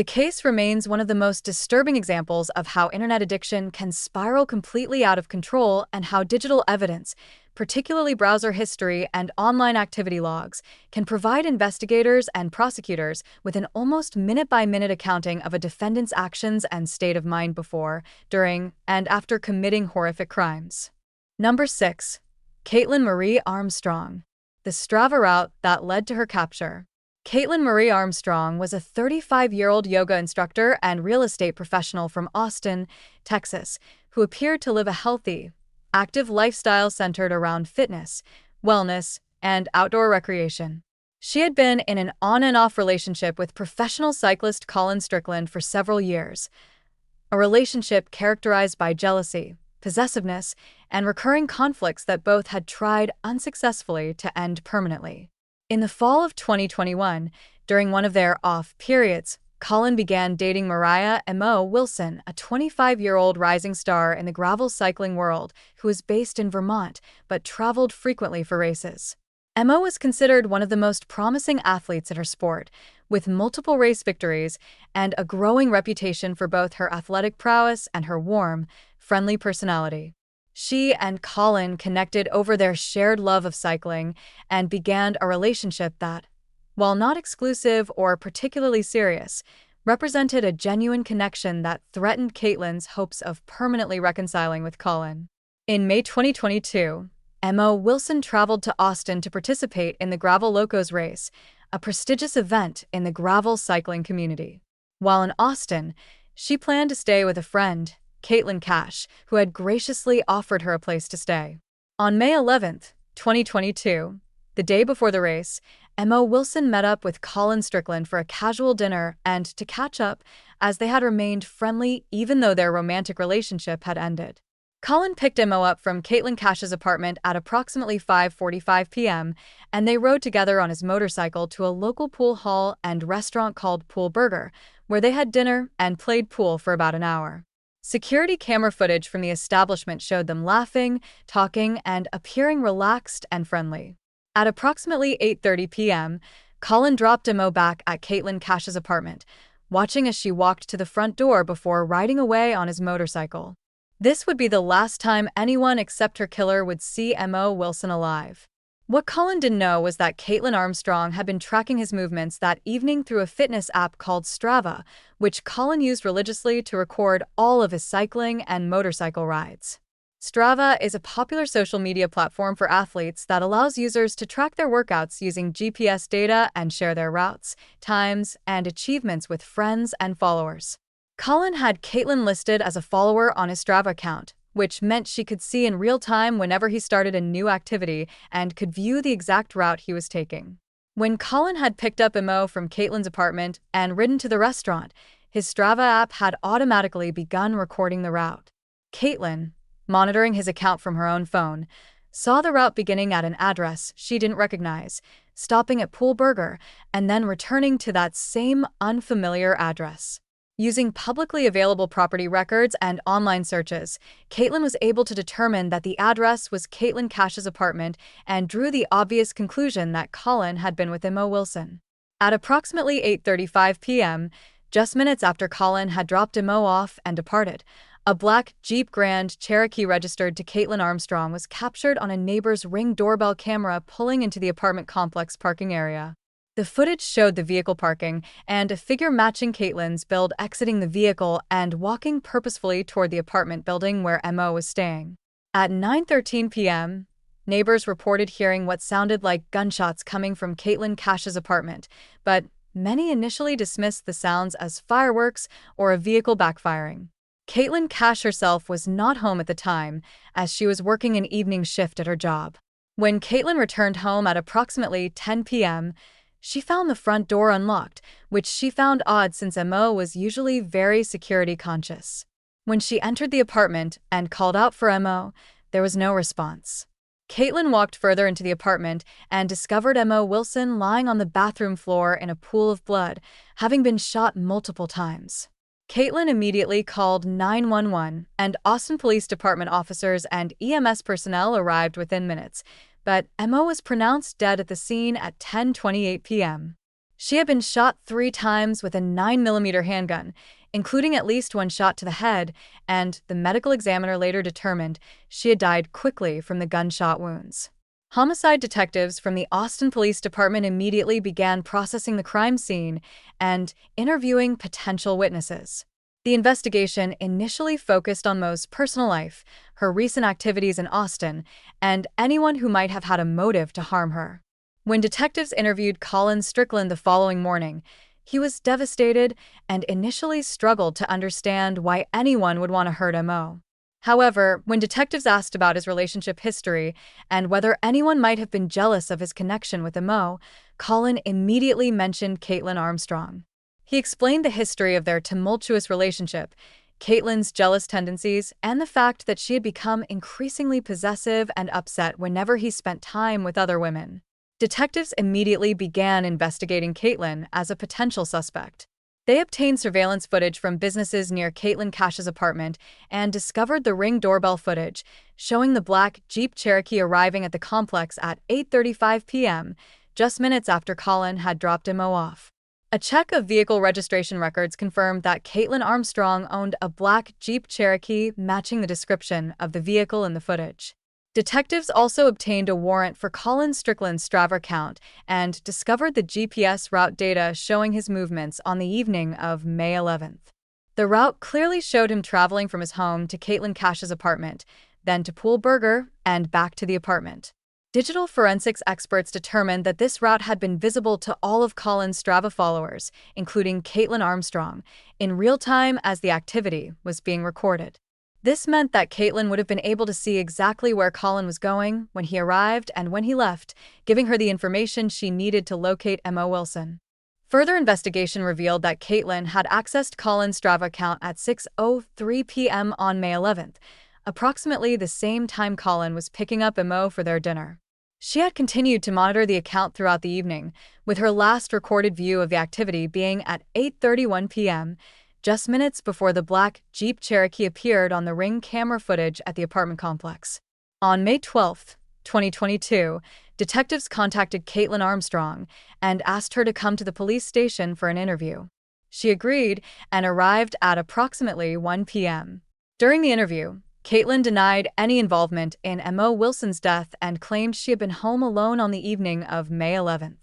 The case remains one of the most disturbing examples of how internet addiction can spiral completely out of control and how digital evidence, particularly browser history and online activity logs, can provide investigators and prosecutors with an almost minute-by-minute accounting of a defendant's actions and state of mind before, during, and after committing horrific crimes. Number 6. Kaitlin Marie Armstrong. The Strava route that led to her capture. Kaitlin Marie Armstrong was a 35-year-old yoga instructor and real estate professional from Austin, Texas, who appeared to live a healthy, active lifestyle centered around fitness, wellness, and outdoor recreation. She had been in an on-and-off relationship with professional cyclist Colin Strickland for several years, a relationship characterized by jealousy, possessiveness, and recurring conflicts that both had tried unsuccessfully to end permanently. In the fall of 2021, during one of their off periods, Colin began dating Mariah Mo Wilson, a 25-year-old rising star in the gravel cycling world who is based in Vermont but traveled frequently for races. Mo was considered one of the most promising athletes in her sport, with multiple race victories and a growing reputation for both her athletic prowess and her warm, friendly personality. She and Colin connected over their shared love of cycling and began a relationship that, while not exclusive or particularly serious, represented a genuine connection that threatened Kaitlin's hopes of permanently reconciling with Colin. In May 2022, Mo Wilson traveled to Austin to participate in the Gravel Locos race, a prestigious event in the gravel cycling community. While in Austin, she planned to stay with a friend, Caitlin Cash, who had graciously offered her a place to stay. On May 11, 2022, the day before the race, Mo Wilson met up with Colin Strickland for a casual dinner and to catch up, as they had remained friendly even though their romantic relationship had ended. Colin picked Mo up from Caitlin Cash's apartment at approximately 5:45 p.m., and they rode together on his motorcycle to a local pool hall and restaurant called Pool Burger, where they had dinner and played pool for about an hour. Security camera footage from the establishment showed them laughing, talking, and appearing relaxed and friendly. At approximately 8:30 p.m., Colin dropped Mo back at Caitlin Cash's apartment, watching as she walked to the front door before riding away on his motorcycle. This would be the last time anyone except her killer would see Mo Wilson alive. What Colin didn't know was that Kaitlin Armstrong had been tracking his movements that evening through a fitness app called Strava, which Colin used religiously to record all of his cycling and motorcycle rides. Strava is a popular social media platform for athletes that allows users to track their workouts using GPS data and share their routes, times, and achievements with friends and followers. Colin had Kaitlin listed as a follower on his Strava account, which meant she could see in real time whenever he started a new activity and could view the exact route he was taking. When Colin had picked up Mo from Caitlin's apartment and ridden to the restaurant, his Strava app had automatically begun recording the route. Caitlin, monitoring his account from her own phone, saw the route beginning at an address she didn't recognize, stopping at Pool Burger, and then returning to that same unfamiliar address. Using publicly available property records and online searches, Caitlin was able to determine that the address was Caitlin Cash's apartment and drew the obvious conclusion that Colin had been with Mo Wilson. At approximately 8:35 p.m., just minutes after Colin had dropped Mo off and departed, a black Jeep Grand Cherokee registered to Kaitlin Armstrong was captured on a neighbor's Ring doorbell camera pulling into the apartment complex parking area. The footage showed the vehicle parking and a figure matching Caitlin's build exiting the vehicle and walking purposefully toward the apartment building where Mo was staying. At 9:13 p.m., neighbors reported hearing what sounded like gunshots coming from Caitlin Cash's apartment, but many initially dismissed the sounds as fireworks or a vehicle backfiring. Caitlin Cash herself was not home at the time, as she was working an evening shift at her job. When Caitlin returned home at approximately 10 p.m., she found the front door unlocked, which she found odd since Mo was usually very security conscious. When she entered the apartment and called out for Mo, there was no response. Caitlin walked further into the apartment and discovered Mo Wilson lying on the bathroom floor in a pool of blood, having been shot multiple times. Caitlin immediately called 911, and Austin Police Department officers and EMS personnel arrived within minutes, but Mo was pronounced dead at the scene at 10:28 p.m. She had been shot 3 times with a 9mm handgun, including at least one shot to the head, and the medical examiner later determined she had died quickly from the gunshot wounds. Homicide detectives from the Austin Police Department immediately began processing the crime scene and interviewing potential witnesses. The investigation initially focused on Mo's personal life, her recent activities in Austin, and anyone who might have had a motive to harm her. When detectives interviewed Colin Strickland the following morning, he was devastated and initially struggled to understand why anyone would want to hurt Mo. However, when detectives asked about his relationship history and whether anyone might have been jealous of his connection with Mo, Colin immediately mentioned Kaitlin Armstrong. He explained the history of their tumultuous relationship, Caitlin's jealous tendencies, and the fact that she had become increasingly possessive and upset whenever he spent time with other women. Detectives immediately began investigating Kaitlin as a potential suspect. They obtained surveillance footage from businesses near Kaitlin Cash's apartment and discovered the Ring doorbell footage, showing the black Jeep Cherokee arriving at the complex at 8:35 p.m., just minutes after Colin had dropped Mo off. A check of vehicle registration records confirmed that Kaitlin Armstrong owned a black Jeep Cherokee matching the description of the vehicle in the footage. Detectives also obtained a warrant for Colin Strickland's Strava account and discovered the GPS route data showing his movements on the evening of May 11th. The route clearly showed him traveling from his home to Kaitlin Cash's apartment, then to Pool Burger, and back to the apartment. Digital forensics experts determined that this route had been visible to all of Colin's Strava followers, including Kaitlin Armstrong, in real time as the activity was being recorded. This meant that Kaitlin would have been able to see exactly where Colin was going, when he arrived, and when he left, giving her the information she needed to locate Mo Wilson. Further investigation revealed that Kaitlin had accessed Colin's Strava account at 6:03 p.m. on May 11th, approximately the same time Colin was picking up Mo for their dinner. She had continued to monitor the account throughout the evening, with her last recorded view of the activity being at 8:31 p.m., just minutes before the black Jeep Cherokee appeared on the Ring camera footage at the apartment complex. On May 12, 2022, detectives contacted Kaitlin Armstrong and asked her to come to the police station for an interview. She agreed and arrived at approximately 1 p.m. During the interview, Kaitlin denied any involvement in Mo Wilson's death and claimed she had been home alone on the evening of May 11th.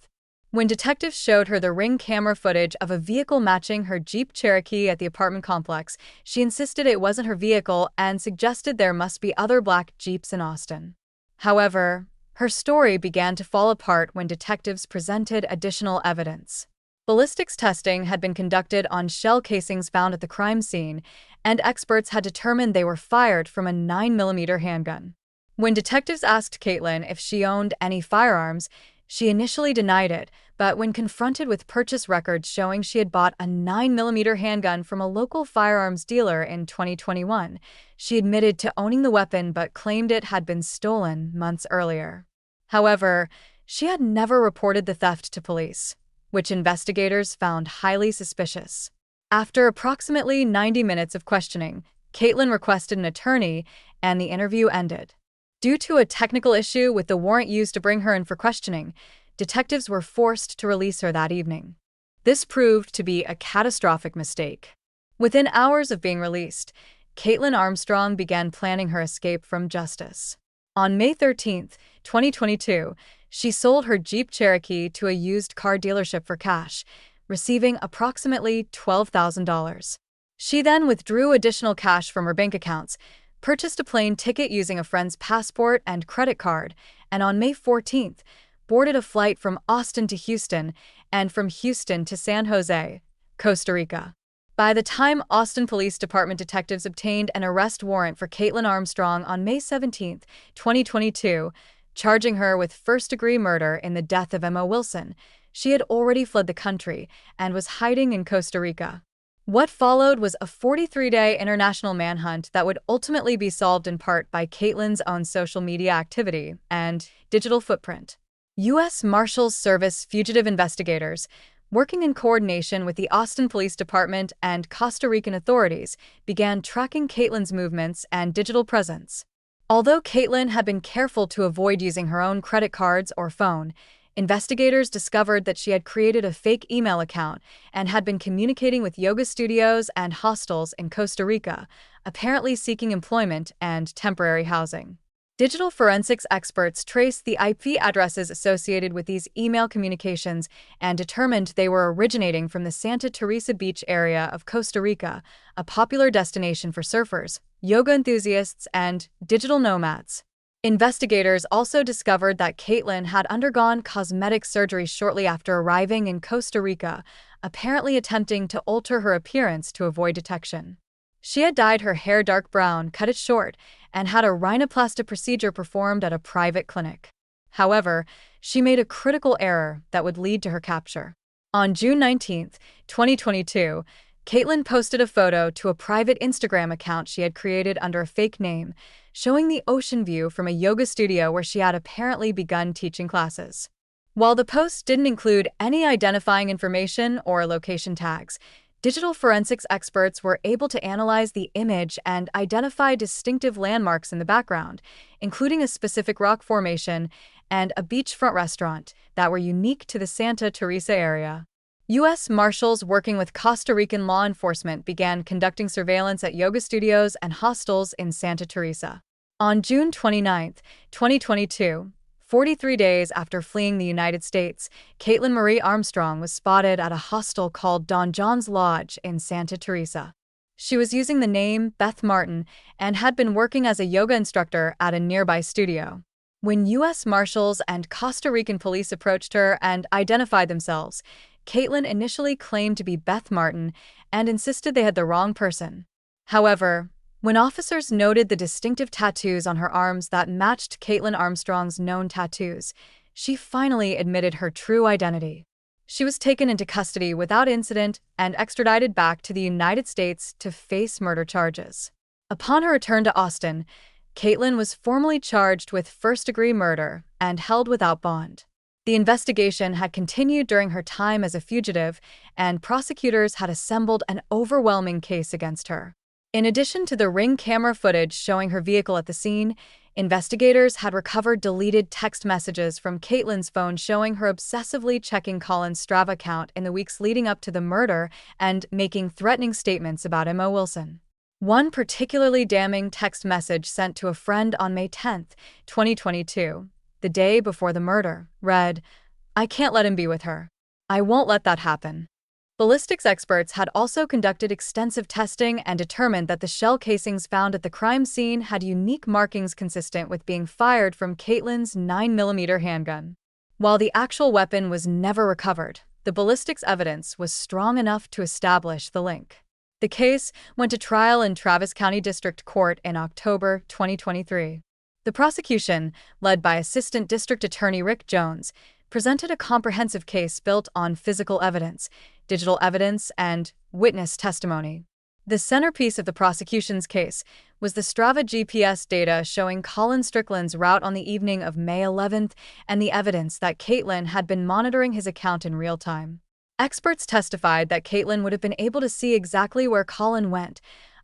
When detectives showed her the Ring camera footage of a vehicle matching her Jeep Cherokee at the apartment complex, she insisted it wasn't her vehicle and suggested there must be other black Jeeps in Austin. However, her story began to fall apart when detectives presented additional evidence. Ballistics testing had been conducted on shell casings found at the crime scene, and experts had determined they were fired from a 9mm handgun. When detectives asked Kaitlin if she owned any firearms, she initially denied it, but when confronted with purchase records showing she had bought a 9mm handgun from a local firearms dealer in 2021, she admitted to owning the weapon but claimed it had been stolen months earlier. However, she had never reported the theft to police, which investigators found highly suspicious. After approximately 90 minutes of questioning, Kaitlin requested an attorney, and the interview ended. Due to a technical issue with the warrant used to bring her in for questioning, detectives were forced to release her that evening. This proved to be a catastrophic mistake. Within hours of being released, Kaitlin Armstrong began planning her escape from justice. On May 13, 2022, she sold her Jeep Cherokee to a used car dealership for cash, receiving approximately $12,000. She then withdrew additional cash from her bank accounts, purchased a plane ticket using a friend's passport and credit card, and on May 14th, boarded a flight from Austin to Houston and from Houston to San Jose, Costa Rica. By the time Austin Police Department detectives obtained an arrest warrant for Kaitlin Armstrong on May 17, 2022, charging her with first-degree murder in the death of Mo Wilson, she had already fled the country and was hiding in Costa Rica. What followed was a 43-day international manhunt that would ultimately be solved in part by Caitlin's own social media activity and digital footprint. U.S. Marshals Service fugitive investigators, working in coordination with the Austin Police Department and Costa Rican authorities, began tracking Caitlin's movements and digital presence. Although Kaitlin had been careful to avoid using her own credit cards or phone, Investigators discovered that she had created a fake email account and had been communicating with yoga studios and hostels in Costa Rica, apparently seeking employment and temporary housing. Digital forensics experts traced the IP addresses associated with these email communications and determined they were originating from the Santa Teresa Beach area of Costa Rica, a popular destination for surfers, yoga enthusiasts, and digital nomads. Investigators also discovered that Kaitlin had undergone cosmetic surgery shortly after arriving in Costa Rica, apparently attempting to alter her appearance to avoid detection. She had dyed her hair dark brown, cut it short, and had a rhinoplasty procedure performed at a private clinic. However, she made a critical error that would lead to her capture. On June 19, 2022, Kaitlin posted a photo to a private Instagram account she had created under a fake name, showing the ocean view from a yoga studio where she had apparently begun teaching classes. While the post didn't include any identifying information or location tags, digital forensics experts were able to analyze the image and identify distinctive landmarks in the background, including a specific rock formation and a beachfront restaurant that were unique to the Santa Teresa area. U.S. Marshals working with Costa Rican law enforcement began conducting surveillance at yoga studios and hostels in Santa Teresa. On June 29, 2022, 43 days after fleeing the United States, Kaitlin Marie Armstrong was spotted at a hostel called Don John's Lodge in Santa Teresa. She was using the name Beth Martin and had been working as a yoga instructor at a nearby studio. When U.S. Marshals and Costa Rican police approached her and identified themselves, Kaitlin initially claimed to be Beth Martin and insisted they had the wrong person. However, when officers noted the distinctive tattoos on her arms that matched Kaitlin Armstrong's known tattoos, she finally admitted her true identity. She was taken into custody without incident and extradited back to the United States to face murder charges. Upon her return to Austin, Kaitlin was formally charged with first-degree murder and held without bond. The investigation had continued during her time as a fugitive, and prosecutors had assembled an overwhelming case against her. In addition to the Ring camera footage showing her vehicle at the scene, investigators had recovered deleted text messages from Kaitlin's phone showing her obsessively checking Colin's Strava account in the weeks leading up to the murder and making threatening statements about M.O. Wilson. One particularly damning text message sent to a friend on May 10, 2022, the day before the murder, read, "I can't let him be with her. I won't let that happen." Ballistics experts had also conducted extensive testing and determined that the shell casings found at the crime scene had unique markings consistent with being fired from Kaitlin's 9mm handgun. While the actual weapon was never recovered, the ballistics evidence was strong enough to establish the link. The case went to trial in Travis County District Court in October 2023. The prosecution, led by Assistant District Attorney Rick Jones, presented a comprehensive case built on physical evidence, digital evidence, and witness testimony. The centerpiece of the prosecution's case was the Strava GPS data showing Colin Strickland's route on the evening of May 11th and the evidence that Kaitlin had been monitoring his account in real time. Experts testified that Kaitlin would have been able to see exactly where Colin went,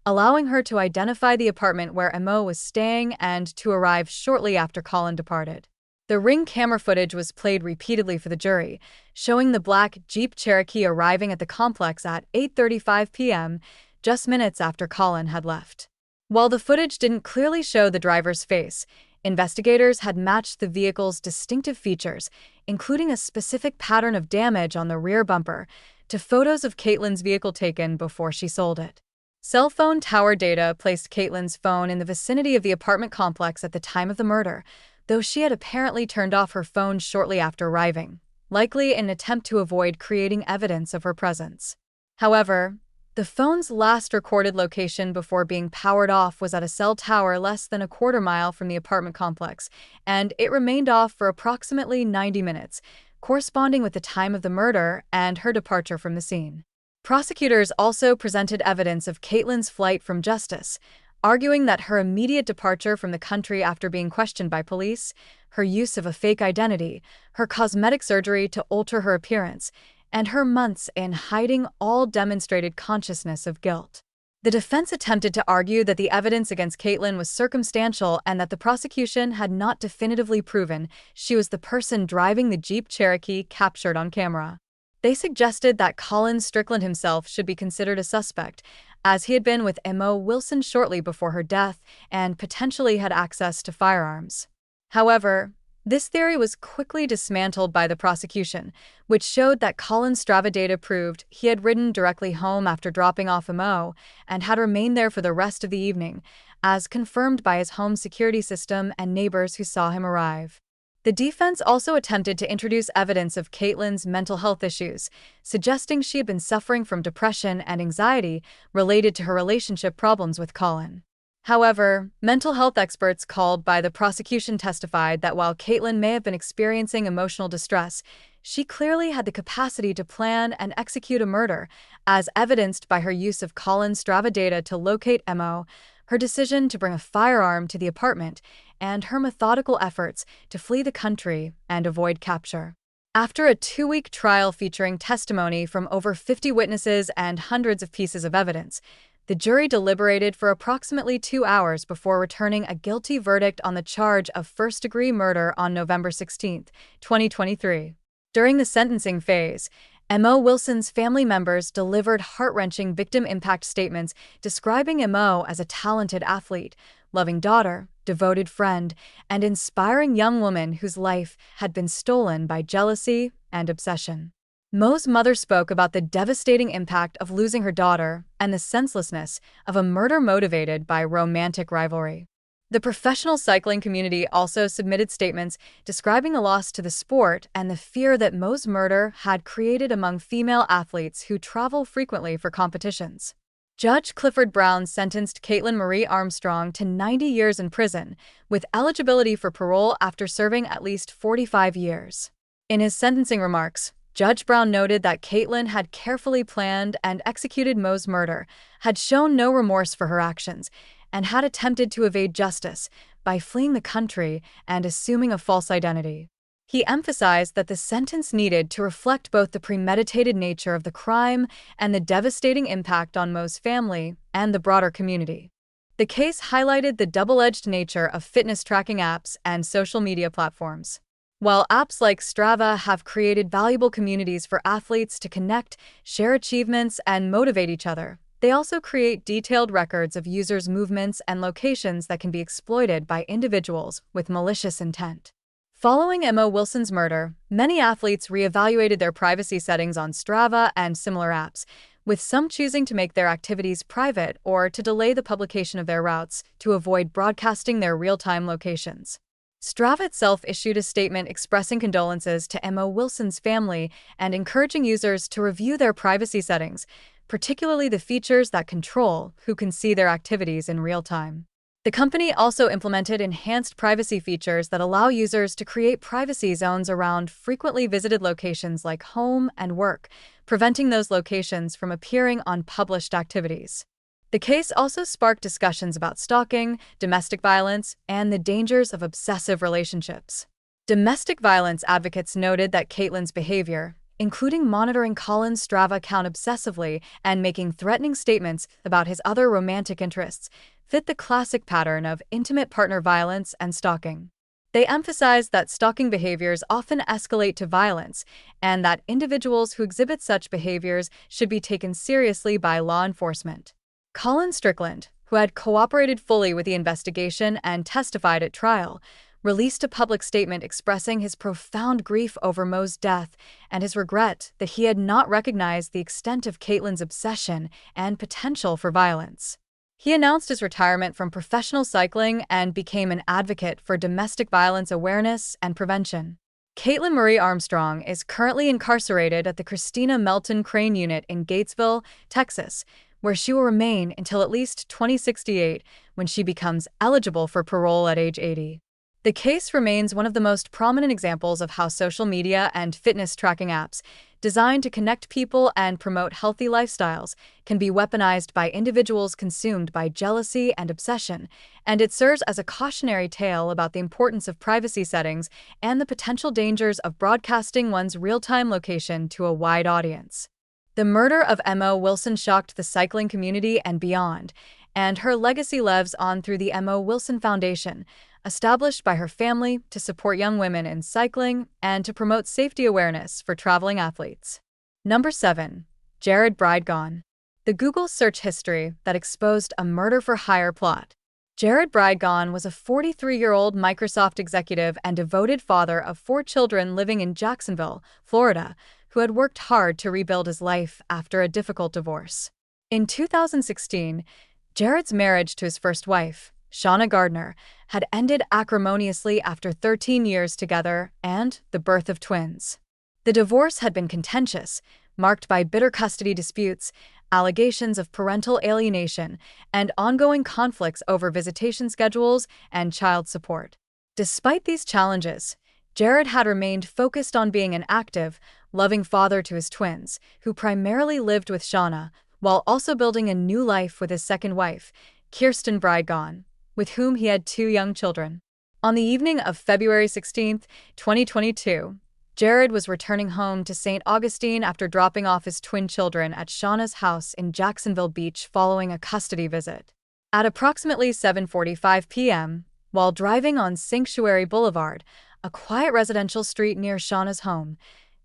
allowing her to identify the apartment where M.O. was staying and to arrive shortly after Colin departed. The Ring camera footage was played repeatedly for the jury, showing the black Jeep Cherokee arriving at the complex at 8:35 p.m., just minutes after Colin had left. While the footage didn't clearly show the driver's face, investigators had matched the vehicle's distinctive features, including a specific pattern of damage on the rear bumper, to photos of Kaitlin's vehicle taken before she sold it. Cell phone tower data placed Kaitlin's phone in the vicinity of the apartment complex at the time of the murder, though she had apparently turned off her phone shortly after arriving, likely in an attempt to avoid creating evidence of her presence. However, the phone's last recorded location before being powered off was at a cell tower less than a quarter mile from the apartment complex, and it remained off for approximately 90 minutes, corresponding with the time of the murder and her departure from the scene. Prosecutors also presented evidence of Kaitlin's flight from justice, arguing that her immediate departure from the country after being questioned by police, her use of a fake identity, her cosmetic surgery to alter her appearance, and her months in hiding all demonstrated consciousness of guilt. The defense attempted to argue that the evidence against Kaitlin was circumstantial and that the prosecution had not definitively proven she was the person driving the Jeep Cherokee captured on camera. They suggested that Colin Strickland himself should be considered a suspect, as he had been with Mo Wilson shortly before her death and potentially had access to firearms. However, this theory was quickly dismantled by the prosecution, which showed that Colin's Strava data proved he had ridden directly home after dropping off Mo and had remained there for the rest of the evening, as confirmed by his home security system and neighbors who saw him arrive. The defense also attempted to introduce evidence of Kaitlin's mental health issues, suggesting she had been suffering from depression and anxiety related to her relationship problems with Colin. However, mental health experts called by the prosecution testified that while Kaitlin may have been experiencing emotional distress, she clearly had the capacity to plan and execute a murder, as evidenced by her use of Colin's Strava data to locate Mo, her decision to bring a firearm to the apartment, and her methodical efforts to flee the country and avoid capture. After a 2-week trial featuring testimony from over 50 witnesses and hundreds of pieces of evidence, the jury deliberated for approximately 2 hours before returning a guilty verdict on the charge of first-degree murder on November 16, 2023. During the sentencing phase, Mo Wilson's family members delivered heart-wrenching victim impact statements describing Mo as a talented athlete, loving daughter, devoted friend, and inspiring young woman whose life had been stolen by jealousy and obsession. Mo's mother spoke about the devastating impact of losing her daughter and the senselessness of a murder motivated by romantic rivalry. The professional cycling community also submitted statements describing the loss to the sport and the fear that Mo's murder had created among female athletes who travel frequently for competitions. Judge Clifford Brown sentenced Kaitlin Marie Armstrong to 90 years in prison, with eligibility for parole after serving at least 45 years. In his sentencing remarks, Judge Brown noted that Kaitlin had carefully planned and executed Mo's murder, had shown no remorse for her actions, and had attempted to evade justice by fleeing the country and assuming a false identity. He emphasized that the sentence needed to reflect both the premeditated nature of the crime and the devastating impact on Mo's family and the broader community. The case highlighted the double-edged nature of fitness tracking apps and social media platforms. While apps like Strava have created valuable communities for athletes to connect, share achievements, and motivate each other, they also create detailed records of users' movements and locations that can be exploited by individuals with malicious intent. Following Mo Wilson's murder, many athletes reevaluated their privacy settings on Strava and similar apps, with some choosing to make their activities private or to delay the publication of their routes to avoid broadcasting their real-time locations. Strava itself issued a statement expressing condolences to Mo Wilson's family and encouraging users to review their privacy settings, particularly the features that control who can see their activities in real time. The company also implemented enhanced privacy features that allow users to create privacy zones around frequently visited locations like home and work, preventing those locations from appearing on published activities. The case also sparked discussions about stalking, domestic violence, and the dangers of obsessive relationships. Domestic violence advocates noted that Kaitlin's behavior, including monitoring Colin's Strava account obsessively and making threatening statements about his other romantic interests, fit the classic pattern of intimate partner violence and stalking. They emphasized that stalking behaviors often escalate to violence and that individuals who exhibit such behaviors should be taken seriously by law enforcement. Colin Strickland, who had cooperated fully with the investigation and testified at trial, released a public statement expressing his profound grief over Mo's death and his regret that he had not recognized the extent of Kaitlin's obsession and potential for violence. He announced his retirement from professional cycling and became an advocate for domestic violence awareness and prevention. Kaitlin Marie Armstrong is currently incarcerated at the Christina Melton Crane Unit in Gatesville, Texas, where she will remain until at least 2068, when she becomes eligible for parole at age 80. The case remains one of the most prominent examples of how social media and fitness tracking apps, designed to connect people and promote healthy lifestyles, can be weaponized by individuals consumed by jealousy and obsession, and it serves as a cautionary tale about the importance of privacy settings and the potential dangers of broadcasting one's real-time location to a wide audience. The murder of Emma Wilson shocked the cycling community and beyond, and her legacy lives on through the Emma Wilson Foundation, established by her family to support young women in cycling and to promote safety awareness for traveling athletes. Number 7. Jared Bridegan. The Google search history that exposed a murder-for-hire plot. Jared Bridegan was a 43-year-old Microsoft executive and devoted father of 4 children living in Jacksonville, Florida, who had worked hard to rebuild his life after a difficult divorce. In 2016, Jared's marriage to his first wife, Shayna Gardner, had ended acrimoniously after 13 years together and the birth of twins. The divorce had been contentious, marked by bitter custody disputes, allegations of parental alienation, and ongoing conflicts over visitation schedules and child support. Despite these challenges, Jared had remained focused on being an active, loving father to his twins, who primarily lived with Shayna, while also building a new life with his second wife, Kirsten Bridegan, with whom he had 2 young children. On the evening of February 16, 2022, Jared was returning home to St. Augustine after dropping off his twin children at Shauna's house in Jacksonville Beach following a custody visit. At approximately 7:45 p.m., while driving on Sanctuary Boulevard, a quiet residential street near Shauna's home,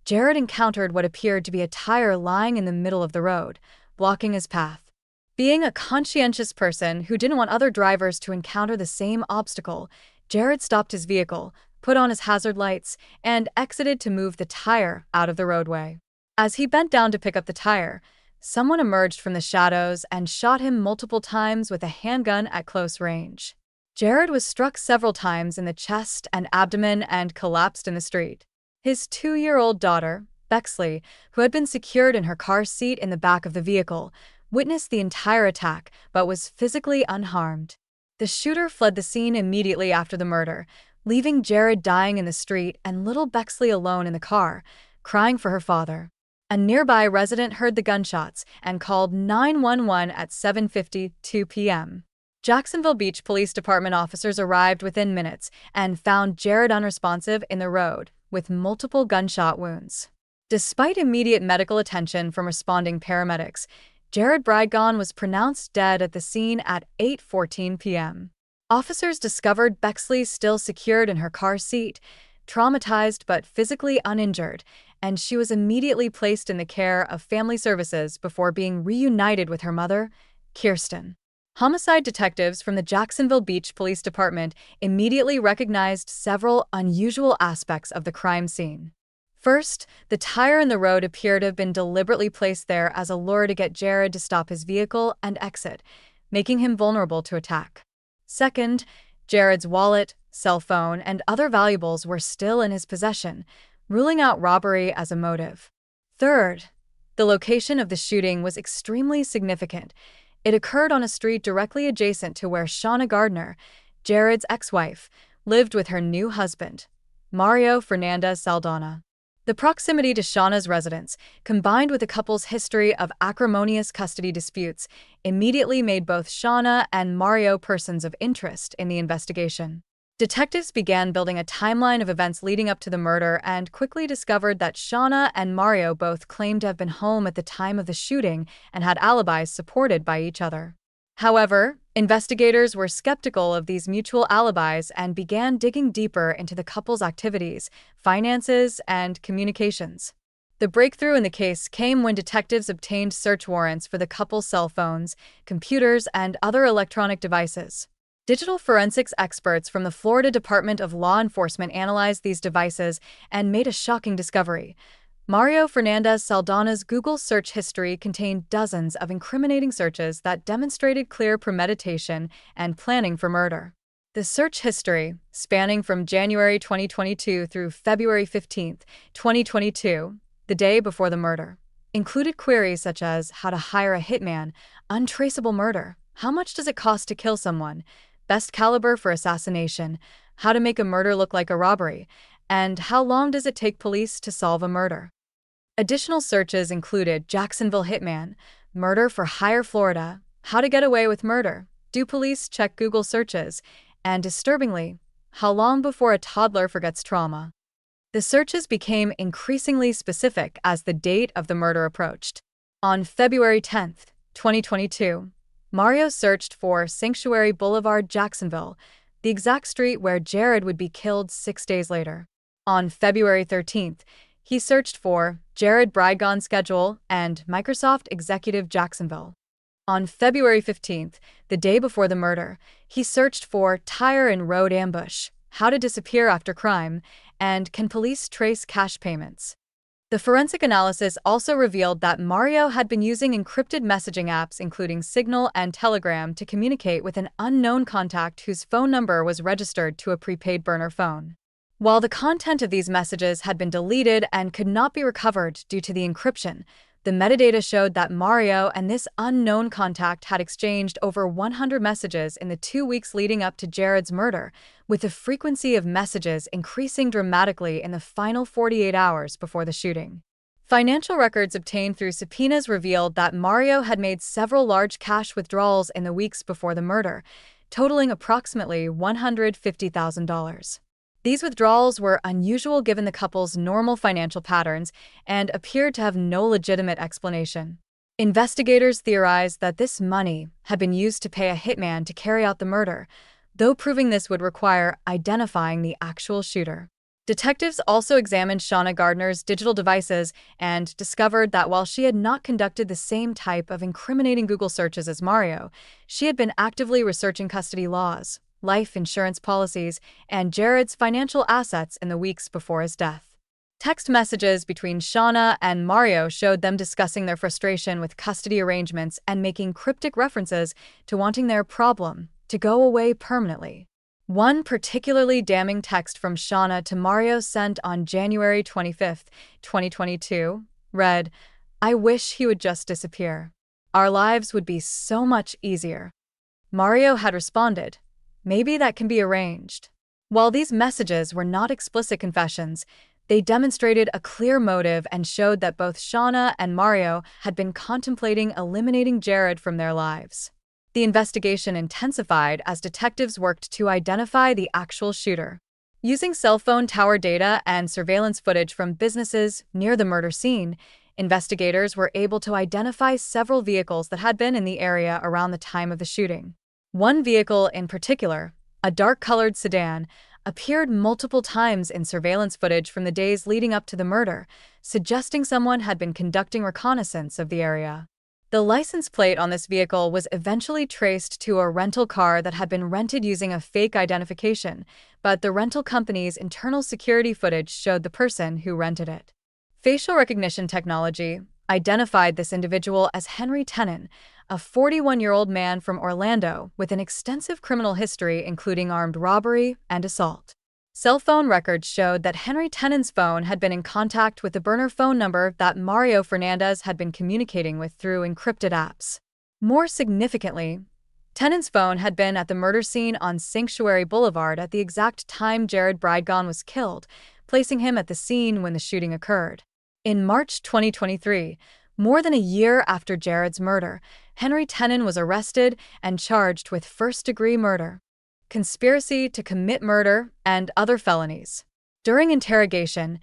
Jared encountered what appeared to be a tire lying in the middle of the road, blocking his path. Being a conscientious person who didn't want other drivers to encounter the same obstacle, Jared stopped his vehicle, put on his hazard lights, and exited to move the tire out of the roadway. As he bent down to pick up the tire, someone emerged from the shadows and shot him multiple times with a handgun at close range. Jared was struck several times in the chest and abdomen and collapsed in the street. His 2-year-old daughter, Bexley, who had been secured in her car seat in the back of the vehicle, witnessed the entire attack but was physically unharmed. The shooter fled the scene immediately after the murder, leaving Jared dying in the street and little Bexley alone in the car, crying for her father. A nearby resident heard the gunshots and called 911 at 7:52 p.m. Jacksonville Beach Police Department officers arrived within minutes and found Jared unresponsive in the road, with multiple gunshot wounds. Despite immediate medical attention from responding paramedics, Jared Bridegan was pronounced dead at the scene at 8:14 p.m. Officers discovered Bexley still secured in her car seat, traumatized but physically uninjured, and she was immediately placed in the care of family services before being reunited with her mother, Kirsten. Homicide detectives from the Jacksonville Beach Police Department immediately recognized several unusual aspects of the crime scene. First, the tire in the road appeared to have been deliberately placed there as a lure to get Jared to stop his vehicle and exit, making him vulnerable to attack. Second, Jared's wallet, cell phone, and other valuables were still in his possession, ruling out robbery as a motive. Third, the location of the shooting was extremely significant. It occurred on a street directly adjacent to where Shayna Gardner, Jared's ex-wife, lived with her new husband, Mario Fernandez Saldana. The proximity to Shauna's residence, combined with the couple's history of acrimonious custody disputes, immediately made both Shayna and Mario persons of interest in the investigation. Detectives began building a timeline of events leading up to the murder and quickly discovered that Shayna and Mario both claimed to have been home at the time of the shooting and had alibis supported by each other. However, investigators were skeptical of these mutual alibis and began digging deeper into the couple's activities, finances, and communications. The breakthrough in the case came when detectives obtained search warrants for the couple's cell phones, computers, and other electronic devices. Digital forensics experts from the Florida Department of Law Enforcement analyzed these devices and made a shocking discovery. Mario Fernandez Saldana's Google search history contained dozens of incriminating searches that demonstrated clear premeditation and planning for murder. The search history, spanning from January 2022 through February 15, 2022, the day before the murder, included queries such as how to hire a hitman, untraceable murder, how much does it cost to kill someone, best caliber for assassination, how to make a murder look like a robbery, and how long does it take police to solve a murder. Additional searches included Jacksonville Hitman, Murder for Hire Florida, How to Get Away with Murder, Do Police Check Google Searches, and disturbingly, How Long Before a Toddler Forgets Trauma. The searches became increasingly specific as the date of the murder approached. On February 10th, 2022, Mario searched for Sanctuary Boulevard, Jacksonville, the exact street where Jared would be killed 6 days later. On February 13th, he searched for Jared Bridegan schedule and Microsoft Executive Jacksonville. On February 15th, the day before the murder, he searched for Tire and Road Ambush, How to Disappear After Crime, and Can Police Trace Cash Payments. The forensic analysis also revealed that Mario had been using encrypted messaging apps including Signal and Telegram to communicate with an unknown contact whose phone number was registered to a prepaid burner phone. While the content of these messages had been deleted and could not be recovered due to the encryption, the metadata showed that Mario and this unknown contact had exchanged over 100 messages in the 2 weeks leading up to Jared's murder, with the frequency of messages increasing dramatically in the final 48 hours before the shooting. Financial records obtained through subpoenas revealed that Mario had made several large cash withdrawals in the weeks before the murder, totaling approximately $150,000. These withdrawals were unusual given the couple's normal financial patterns and appeared to have no legitimate explanation. Investigators theorized that this money had been used to pay a hitman to carry out the murder, though proving this would require identifying the actual shooter. Detectives also examined Shayna Gardner's digital devices and discovered that while she had not conducted the same type of incriminating Google searches as Mario, she had been actively researching custody laws, life insurance policies, and Jared's financial assets in the weeks before his death. Text messages between Shayna and Mario showed them discussing their frustration with custody arrangements and making cryptic references to wanting their problem to go away permanently. One particularly damning text from Shayna to Mario sent on January 25, 2022, read, "I wish he would just disappear. Our lives would be so much easier." Mario had responded, "Maybe that can be arranged." While these messages were not explicit confessions, they demonstrated a clear motive and showed that both Shayna and Mario had been contemplating eliminating Jared from their lives. The investigation intensified as detectives worked to identify the actual shooter. Using cell phone tower data and surveillance footage from businesses near the murder scene, investigators were able to identify several vehicles that had been in the area around the time of the shooting. One vehicle in particular, a dark-colored sedan, appeared multiple times in surveillance footage from the days leading up to the murder, suggesting someone had been conducting reconnaissance of the area. The license plate on this vehicle was eventually traced to a rental car that had been rented using a fake identification, but the rental company's internal security footage showed the person who rented it. Facial recognition technology identified this individual as Henry Tenen, a 41-year-old man from Orlando with an extensive criminal history including armed robbery and assault. Cell phone records showed that Henry Tenen's phone had been in contact with the burner phone number that Mario Fernandez had been communicating with through encrypted apps. More significantly, Tenen's phone had been at the murder scene on Sanctuary Boulevard at the exact time Jared Bridegan was killed, placing him at the scene when the shooting occurred. In March 2023, more than a year after Jared's murder, Henry Tenen was arrested and charged with first-degree murder, conspiracy to commit murder, and other felonies. During interrogation,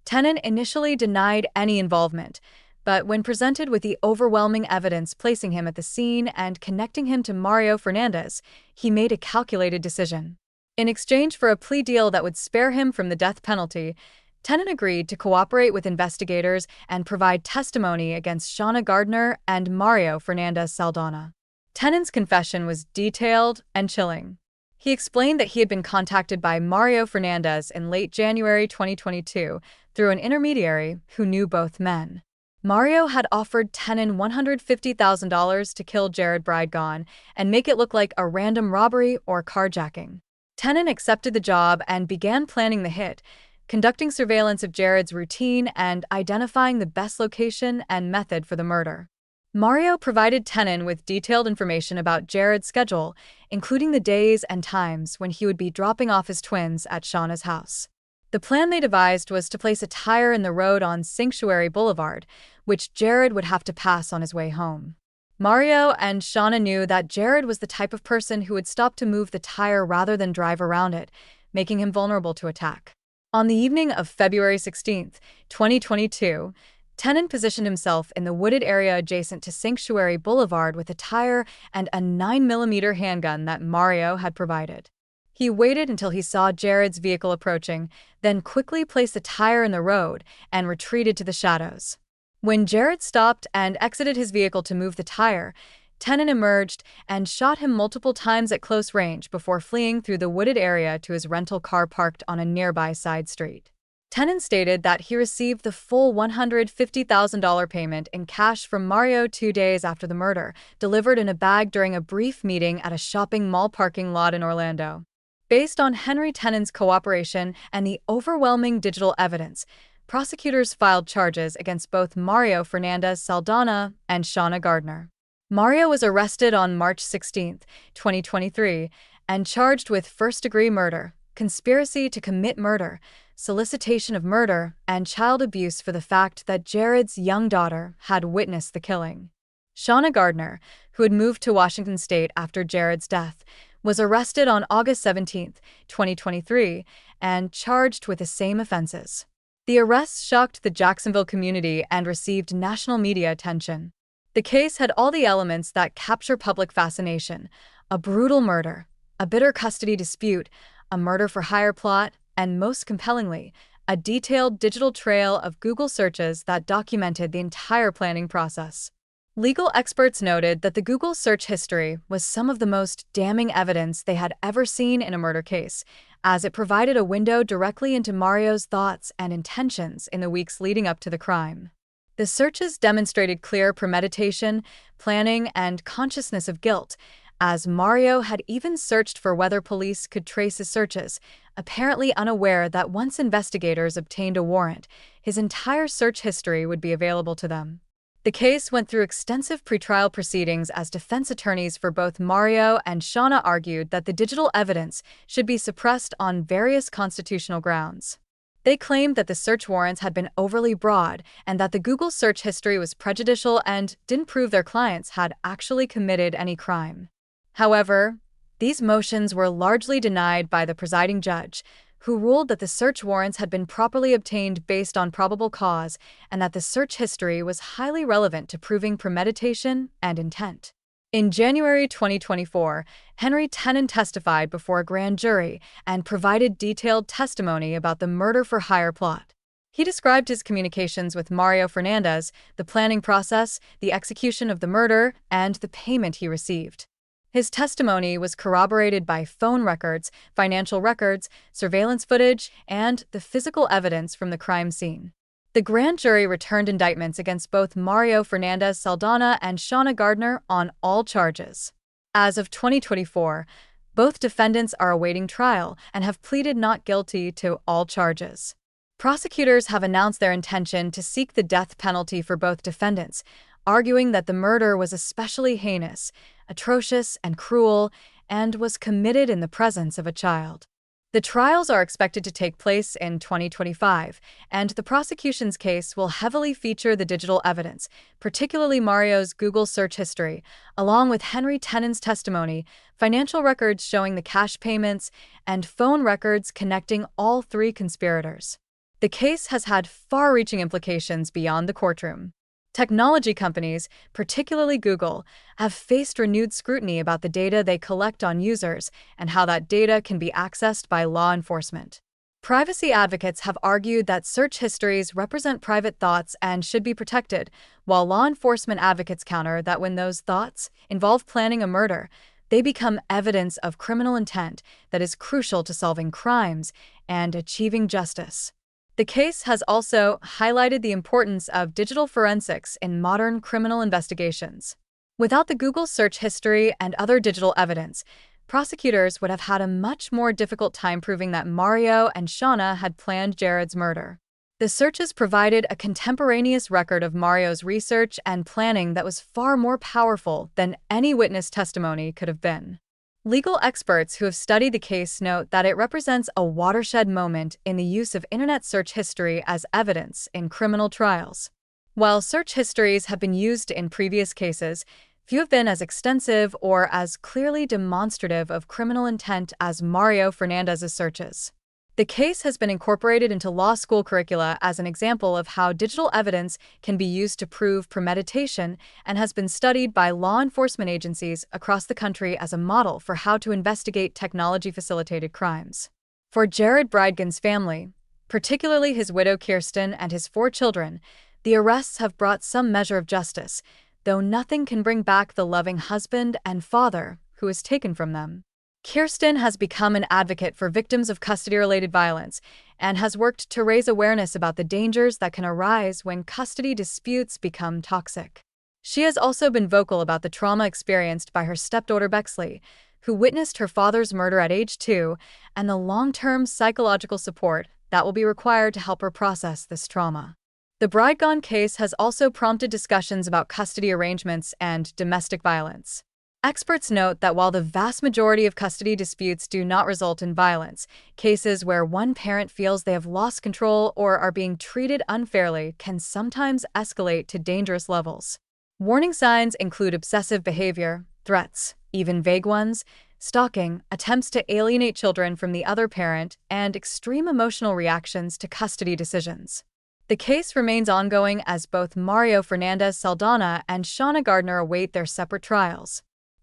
Tenen initially denied any involvement, but when presented with the overwhelming evidence placing him at the scene and connecting him to Mario Fernandez, he made a calculated decision. In exchange for a plea deal that would spare him from the death penalty, Tenen agreed to cooperate with investigators and provide testimony against Shayna Gardner and Mario Fernandez Saldana. Tenen's confession was detailed and chilling. He explained that he had been contacted by Mario Fernandez in late January 2022 through an intermediary who knew both men. Mario had offered Tenen $150,000 to kill Jared Bridegan and make it look like a random robbery or carjacking. Tenen accepted the job and began planning the hit, conducting surveillance of Jared's routine and identifying the best location and method for the murder. Mario provided Tenen with detailed information about Jared's schedule, including the days and times when he would be dropping off his twins at Shayna's house. The plan they devised was to place a tire in the road on Sanctuary Boulevard, which Jared would have to pass on his way home. Mario and Shayna knew that Jared was the type of person who would stop to move the tire rather than drive around it, making him vulnerable to attack. On the evening of February 16, 2022, Tenon positioned himself in the wooded area adjacent to Sanctuary Boulevard with a tire and a 9mm handgun that Mario had provided. He waited until he saw Jared's vehicle approaching, then quickly placed the tire in the road and retreated to the shadows. When Jared stopped and exited his vehicle to move the tire, Tenon emerged and shot him multiple times at close range before fleeing through the wooded area to his rental car parked on a nearby side street. Tenon stated that he received the full $150,000 payment in cash from Mario 2 days after the murder, delivered in a bag during a brief meeting at a shopping mall parking lot in Orlando. Based on Henry Tenon's cooperation and the overwhelming digital evidence, prosecutors filed charges against both Mario Fernandez Saldana and Shayna Gardner. Mario was arrested on March 16, 2023, and charged with first-degree murder, conspiracy to commit murder, solicitation of murder, and child abuse for the fact that Jared's young daughter had witnessed the killing. Shayna Gardner, who had moved to Washington state after Jared's death, was arrested on August 17, 2023, and charged with the same offenses. The arrests shocked the Jacksonville community and received national media attention. The case had all the elements that capture public fascination: a brutal murder, a bitter custody dispute, a murder-for-hire plot, and most compellingly, a detailed digital trail of Google searches that documented the entire planning process. Legal experts noted that the Google search history was some of the most damning evidence they had ever seen in a murder case, as it provided a window directly into Mario's thoughts and intentions in the weeks leading up to the crime. The searches demonstrated clear premeditation, planning, and consciousness of guilt, as Mario had even searched for whether police could trace his searches, apparently unaware that once investigators obtained a warrant, his entire search history would be available to them. The case went through extensive pretrial proceedings as defense attorneys for both Mario and Shayna argued that the digital evidence should be suppressed on various constitutional grounds. They claimed that the search warrants had been overly broad and that the Google search history was prejudicial and didn't prove their clients had actually committed any crime. However, these motions were largely denied by the presiding judge, who ruled that the search warrants had been properly obtained based on probable cause and that the search history was highly relevant to proving premeditation and intent. In January 2024, Henry Tenon testified before a grand jury and provided detailed testimony about the murder-for-hire plot. He described his communications with Mario Fernandez, the planning process, the execution of the murder, and the payment he received. His testimony was corroborated by phone records, financial records, surveillance footage, and the physical evidence from the crime scene. The grand jury returned indictments against both Mario Fernandez Saldana and Shayna Gardner on all charges. As of 2024, both defendants are awaiting trial and have pleaded not guilty to all charges. Prosecutors have announced their intention to seek the death penalty for both defendants, arguing that the murder was especially heinous, atrocious, and cruel, and was committed in the presence of a child. The trials are expected to take place in 2025, and the prosecution's case will heavily feature the digital evidence, particularly Mario's Google search history, along with Henry Tenon's testimony, financial records showing the cash payments, and phone records connecting all three conspirators. The case has had far-reaching implications beyond the courtroom. Technology companies, particularly Google, have faced renewed scrutiny about the data they collect on users and how that data can be accessed by law enforcement. Privacy advocates have argued that search histories represent private thoughts and should be protected, while law enforcement advocates counter that when those thoughts involve planning a murder, they become evidence of criminal intent that is crucial to solving crimes and achieving justice. The case has also highlighted the importance of digital forensics in modern criminal investigations. Without the Google search history and other digital evidence, prosecutors would have had a much more difficult time proving that Mario and Shayna had planned Jared's murder. The searches provided a contemporaneous record of Mario's research and planning that was far more powerful than any witness testimony could have been. Legal experts who have studied the case note that it represents a watershed moment in the use of internet search history as evidence in criminal trials. While search histories have been used in previous cases, few have been as extensive or as clearly demonstrative of criminal intent as Mario Fernandez's searches. The case has been incorporated into law school curricula as an example of how digital evidence can be used to prove premeditation and has been studied by law enforcement agencies across the country as a model for how to investigate technology-facilitated crimes. For Jared Bridegan's family, particularly his widow Kirsten and his 4 children, the arrests have brought some measure of justice, though nothing can bring back the loving husband and father who was taken from them. Kirsten has become an advocate for victims of custody-related violence and has worked to raise awareness about the dangers that can arise when custody disputes become toxic. She has also been vocal about the trauma experienced by her stepdaughter Bexley, who witnessed her father's murder at age 2, and the long-term psychological support that will be required to help her process this trauma. The Bridegan case has also prompted discussions about custody arrangements and domestic violence. Experts note that while the vast majority of custody disputes do not result in violence, cases where one parent feels they have lost control or are being treated unfairly can sometimes escalate to dangerous levels. Warning signs include obsessive behavior, threats, even vague ones, stalking, attempts to alienate children from the other parent, and extreme emotional reactions to custody decisions. The case remains ongoing as both Mario Fernandez Saldana and Shauna Gardner await their separate trials.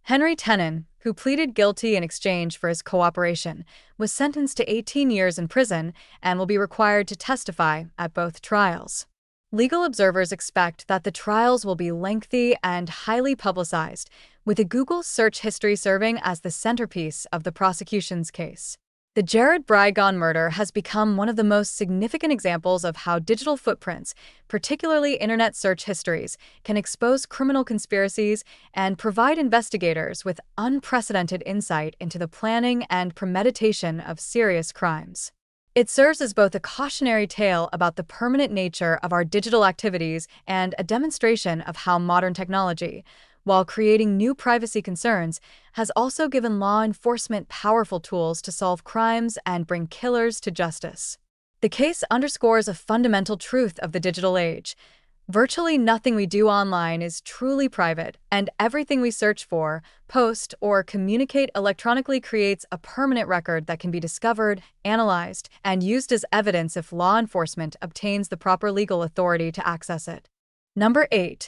Henry Tenon, who pleaded guilty in exchange for his cooperation, was sentenced to 18 years in prison and will be required to testify at both trials. Legal observers expect that the trials will be lengthy and highly publicized, with a Google search history serving as the centerpiece of the prosecution's case. The Jared Bridegan murder has become one of the most significant examples of how digital footprints, particularly internet search histories, can expose criminal conspiracies and provide investigators with unprecedented insight into the planning and premeditation of serious crimes. It serves as both a cautionary tale about the permanent nature of our digital activities and a demonstration of how modern technology, while creating new privacy concerns, has also given law enforcement powerful tools to solve crimes and bring killers to justice. The case underscores a fundamental truth of the digital age. Virtually nothing we do online is truly private, and everything we search for, post, or communicate electronically creates a permanent record that can be discovered, analyzed, and used as evidence if law enforcement obtains the proper legal authority to access it. Number 8.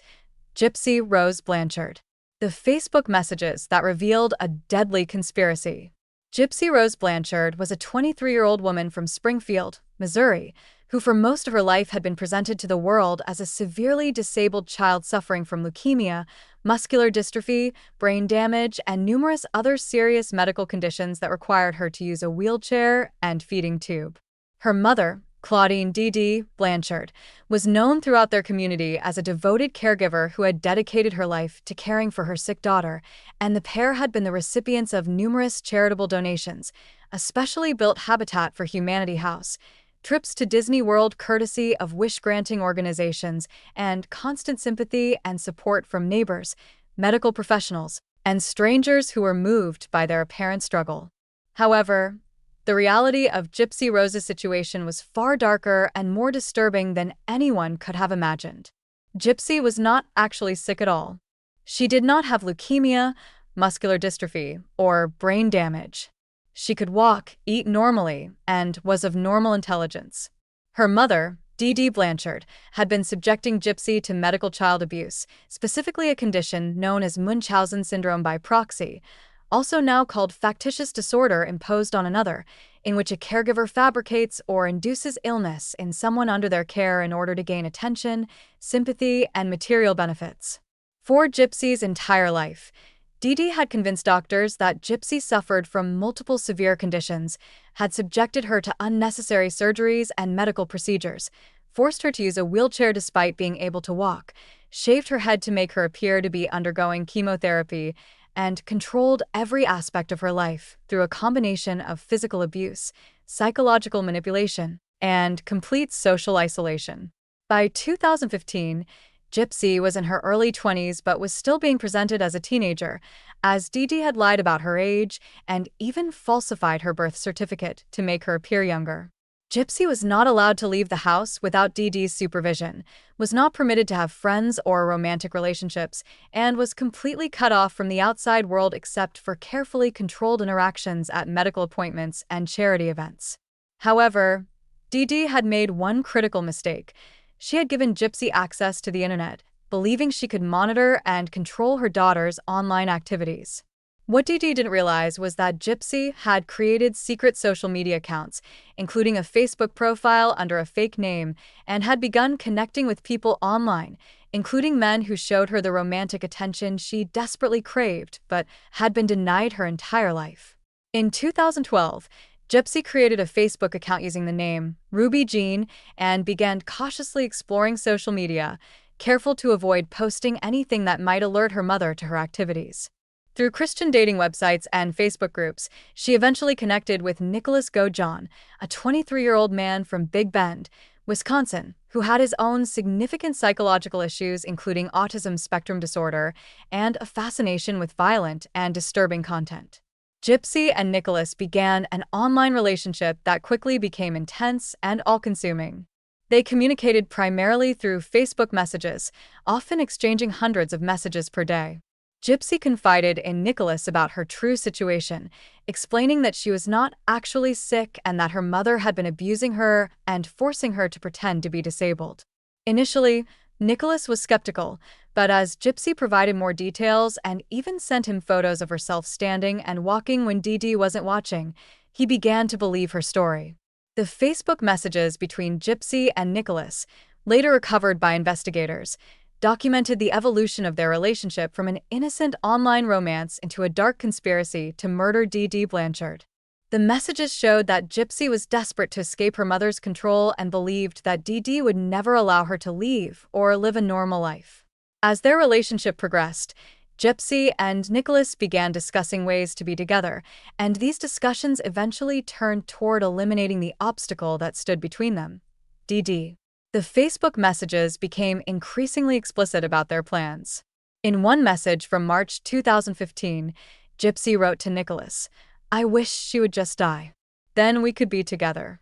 Gypsy Rose Blanchard. The Facebook messages that revealed a deadly conspiracy. Gypsy Rose Blanchard was a 23-year-old woman from Springfield, Missouri, who for most of her life had been presented to the world as a severely disabled child suffering from leukemia, muscular dystrophy, brain damage, and numerous other serious medical conditions that required her to use a wheelchair and feeding tube. Her mother, Claudine D.D. Blanchard, was known throughout their community as a devoted caregiver who had dedicated her life to caring for her sick daughter, and the pair had been the recipients of numerous charitable donations, a specially built Habitat for Humanity house, trips to Disney World courtesy of wish-granting organizations, and constant sympathy and support from neighbors, medical professionals, and strangers who were moved by their apparent struggle. However, the reality of Gypsy Rose's situation was far darker and more disturbing than anyone could have imagined. Gypsy was not actually sick at all. She did not have leukemia, muscular dystrophy, or brain damage. She could walk, eat normally, and was of normal intelligence. Her mother, D.D. Blanchard, had been subjecting Gypsy to medical child abuse, specifically a condition known as Munchausen syndrome by proxy, also now called factitious disorder imposed on another, in which a caregiver fabricates or induces illness in someone under their care in order to gain attention, sympathy, and material benefits. For Gypsy's entire life, Dee had convinced doctors that Gypsy suffered from multiple severe conditions, had subjected her to unnecessary surgeries and medical procedures, forced her to use a wheelchair despite being able to walk, shaved her head to make her appear to be undergoing chemotherapy, and controlled every aspect of her life through a combination of physical abuse, psychological manipulation, and complete social isolation. By 2015, Gypsy was in her early 20s but was still being presented as a teenager, as Dee had lied about her age and even falsified her birth certificate to make her appear younger. Gypsy was not allowed to leave the house without Dee's supervision, was not permitted to have friends or romantic relationships, and was completely cut off from the outside world except for carefully controlled interactions at medical appointments and charity events. However, Dee Dee had made one critical mistake. She had given Gypsy access to the internet, believing she could monitor and control her daughter's online activities. What Dee Dee didn't realize was that Gypsy had created secret social media accounts, including a Facebook profile under a fake name, and had begun connecting with people online, including men who showed her the romantic attention she desperately craved but had been denied her entire life. In 2012, Gypsy created a Facebook account using the name Ruby Jean and began cautiously exploring social media, careful to avoid posting anything that might alert her mother to her activities. Through Christian dating websites and Facebook groups, she eventually connected with Nicholas Gojon, a 23-year-old man from Big Bend, Wisconsin, who had his own significant psychological issues, including autism spectrum disorder and a fascination with violent and disturbing content. Gypsy and Nicholas began an online relationship that quickly became intense and all-consuming. They communicated primarily through Facebook messages, often exchanging hundreds of messages per day. Gypsy confided in Nicholas about her true situation, explaining that she was not actually sick and that her mother had been abusing her and forcing her to pretend to be disabled. Initially, Nicholas was skeptical, but as Gypsy provided more details and even sent him photos of herself standing and walking when Dee Dee wasn't watching, he began to believe her story. The Facebook messages between Gypsy and Nicholas, later recovered by investigators, documented the evolution of their relationship from an innocent online romance into a dark conspiracy to murder Dee Dee Blanchard. The messages showed that Gypsy was desperate to escape her mother's control and believed that Dee Dee would never allow her to leave or live a normal life. As their relationship progressed, Gypsy and Nicholas began discussing ways to be together, and these discussions eventually turned toward eliminating the obstacle that stood between them, Dee Dee. The Facebook messages became increasingly explicit about their plans. In one message from March 2015, Gypsy wrote to Nicholas, "I wish she would just die. Then we could be together."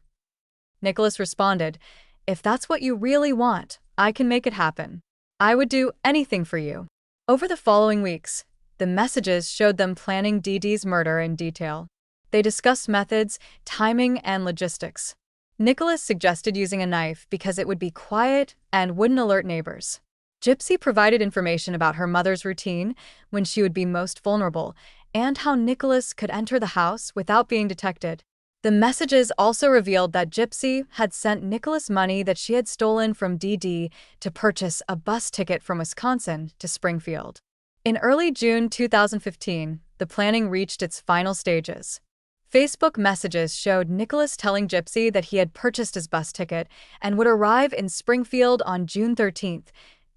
Nicholas responded, "If that's what you really want, I can make it happen. I would do anything for you." Over the following weeks, the messages showed them planning Dee Dee's murder in detail. They discussed methods, timing, and logistics. Nicholas suggested using a knife because it would be quiet and wouldn't alert neighbors. Gypsy provided information about her mother's routine, when she would be most vulnerable, and how Nicholas could enter the house without being detected. The messages also revealed that Gypsy had sent Nicholas money that she had stolen from Dee Dee to purchase a bus ticket from Wisconsin to Springfield. In early June 2015, the planning reached its final stages. Facebook messages showed Nicholas telling Gypsy that he had purchased his bus ticket and would arrive in Springfield on June 13,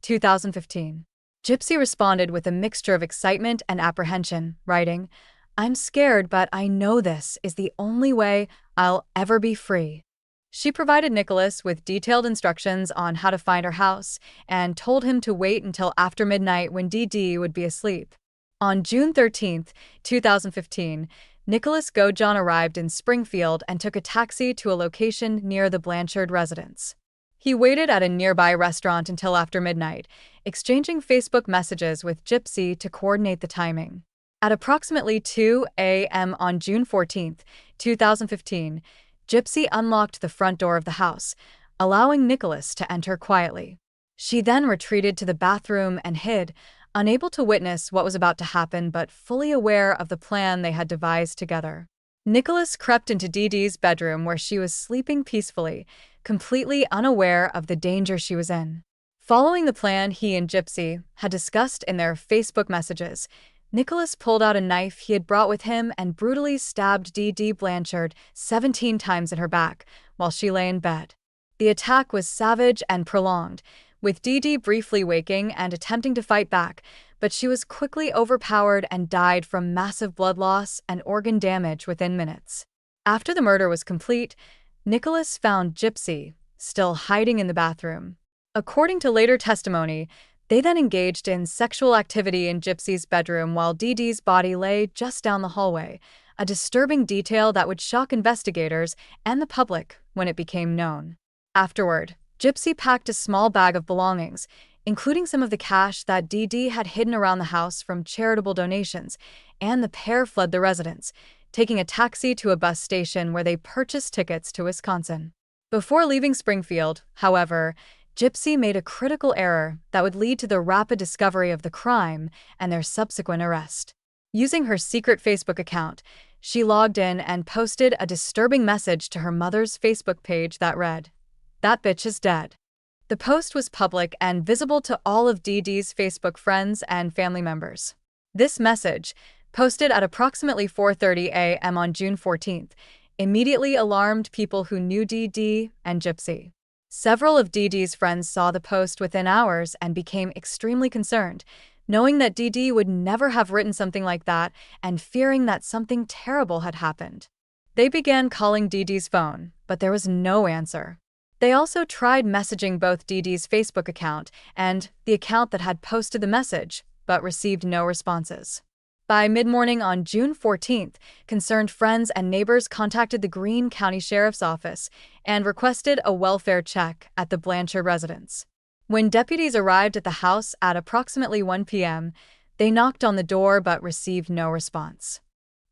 2015. Gypsy responded with a mixture of excitement and apprehension, writing, "I'm scared, but I know this is the only way I'll ever be free." She provided Nicholas with detailed instructions on how to find her house and told him to wait until after midnight when Dee Dee would be asleep. On June 13, 2015, Nicholas Gojon arrived in Springfield and took a taxi to a location near the Blanchard residence. He waited at a nearby restaurant until after midnight, exchanging Facebook messages with Gypsy to coordinate the timing. At approximately 2 a.m. on June 14, 2015, Gypsy unlocked the front door of the house, allowing Nicholas to enter quietly. She then retreated to the bathroom and hid, unable to witness what was about to happen but fully aware of the plan they had devised together. Nicholas crept into Dee Dee's bedroom where she was sleeping peacefully, completely unaware of the danger she was in. Following the plan he and Gypsy had discussed in their Facebook messages, Nicholas pulled out a knife he had brought with him and brutally stabbed Dee Dee Blanchard 17 times in her back while she lay in bed. The attack was savage and prolonged, with Dee Dee briefly waking and attempting to fight back, but she was quickly overpowered and died from massive blood loss and organ damage within minutes. After the murder was complete, Nicholas found Gypsy still hiding in the bathroom. According to later testimony, they then engaged in sexual activity in Gypsy's bedroom while Dee Dee's body lay just down the hallway, a disturbing detail that would shock investigators and the public when it became known. Afterward, Gypsy packed a small bag of belongings, including some of the cash that Dee Dee had hidden around the house from charitable donations, and the pair fled the residence, taking a taxi to a bus station where they purchased tickets to Wisconsin. Before leaving Springfield, however, Gypsy made a critical error that would lead to the rapid discovery of the crime and their subsequent arrest. Using her secret Facebook account, she logged in and posted a disturbing message to her mother's Facebook page that read, "That bitch is dead." The post was public and visible to all of Dee Dee's Facebook friends and family members. This message, posted at approximately 4:30 a.m. on June 14th, immediately alarmed people who knew Dee Dee and Gypsy. Several of Dee Dee's friends saw the post within hours and became extremely concerned, knowing that Dee Dee would never have written something like that and fearing that something terrible had happened. They began calling Dee Dee's phone, but there was no answer. They also tried messaging both Dee Dee's Facebook account and the account that had posted the message, but received no responses. By mid-morning on June 14th, concerned friends and neighbors contacted the Greene County Sheriff's Office and requested a welfare check at the Blanchard residence. When deputies arrived at the house at approximately 1 p.m., they knocked on the door but received no response.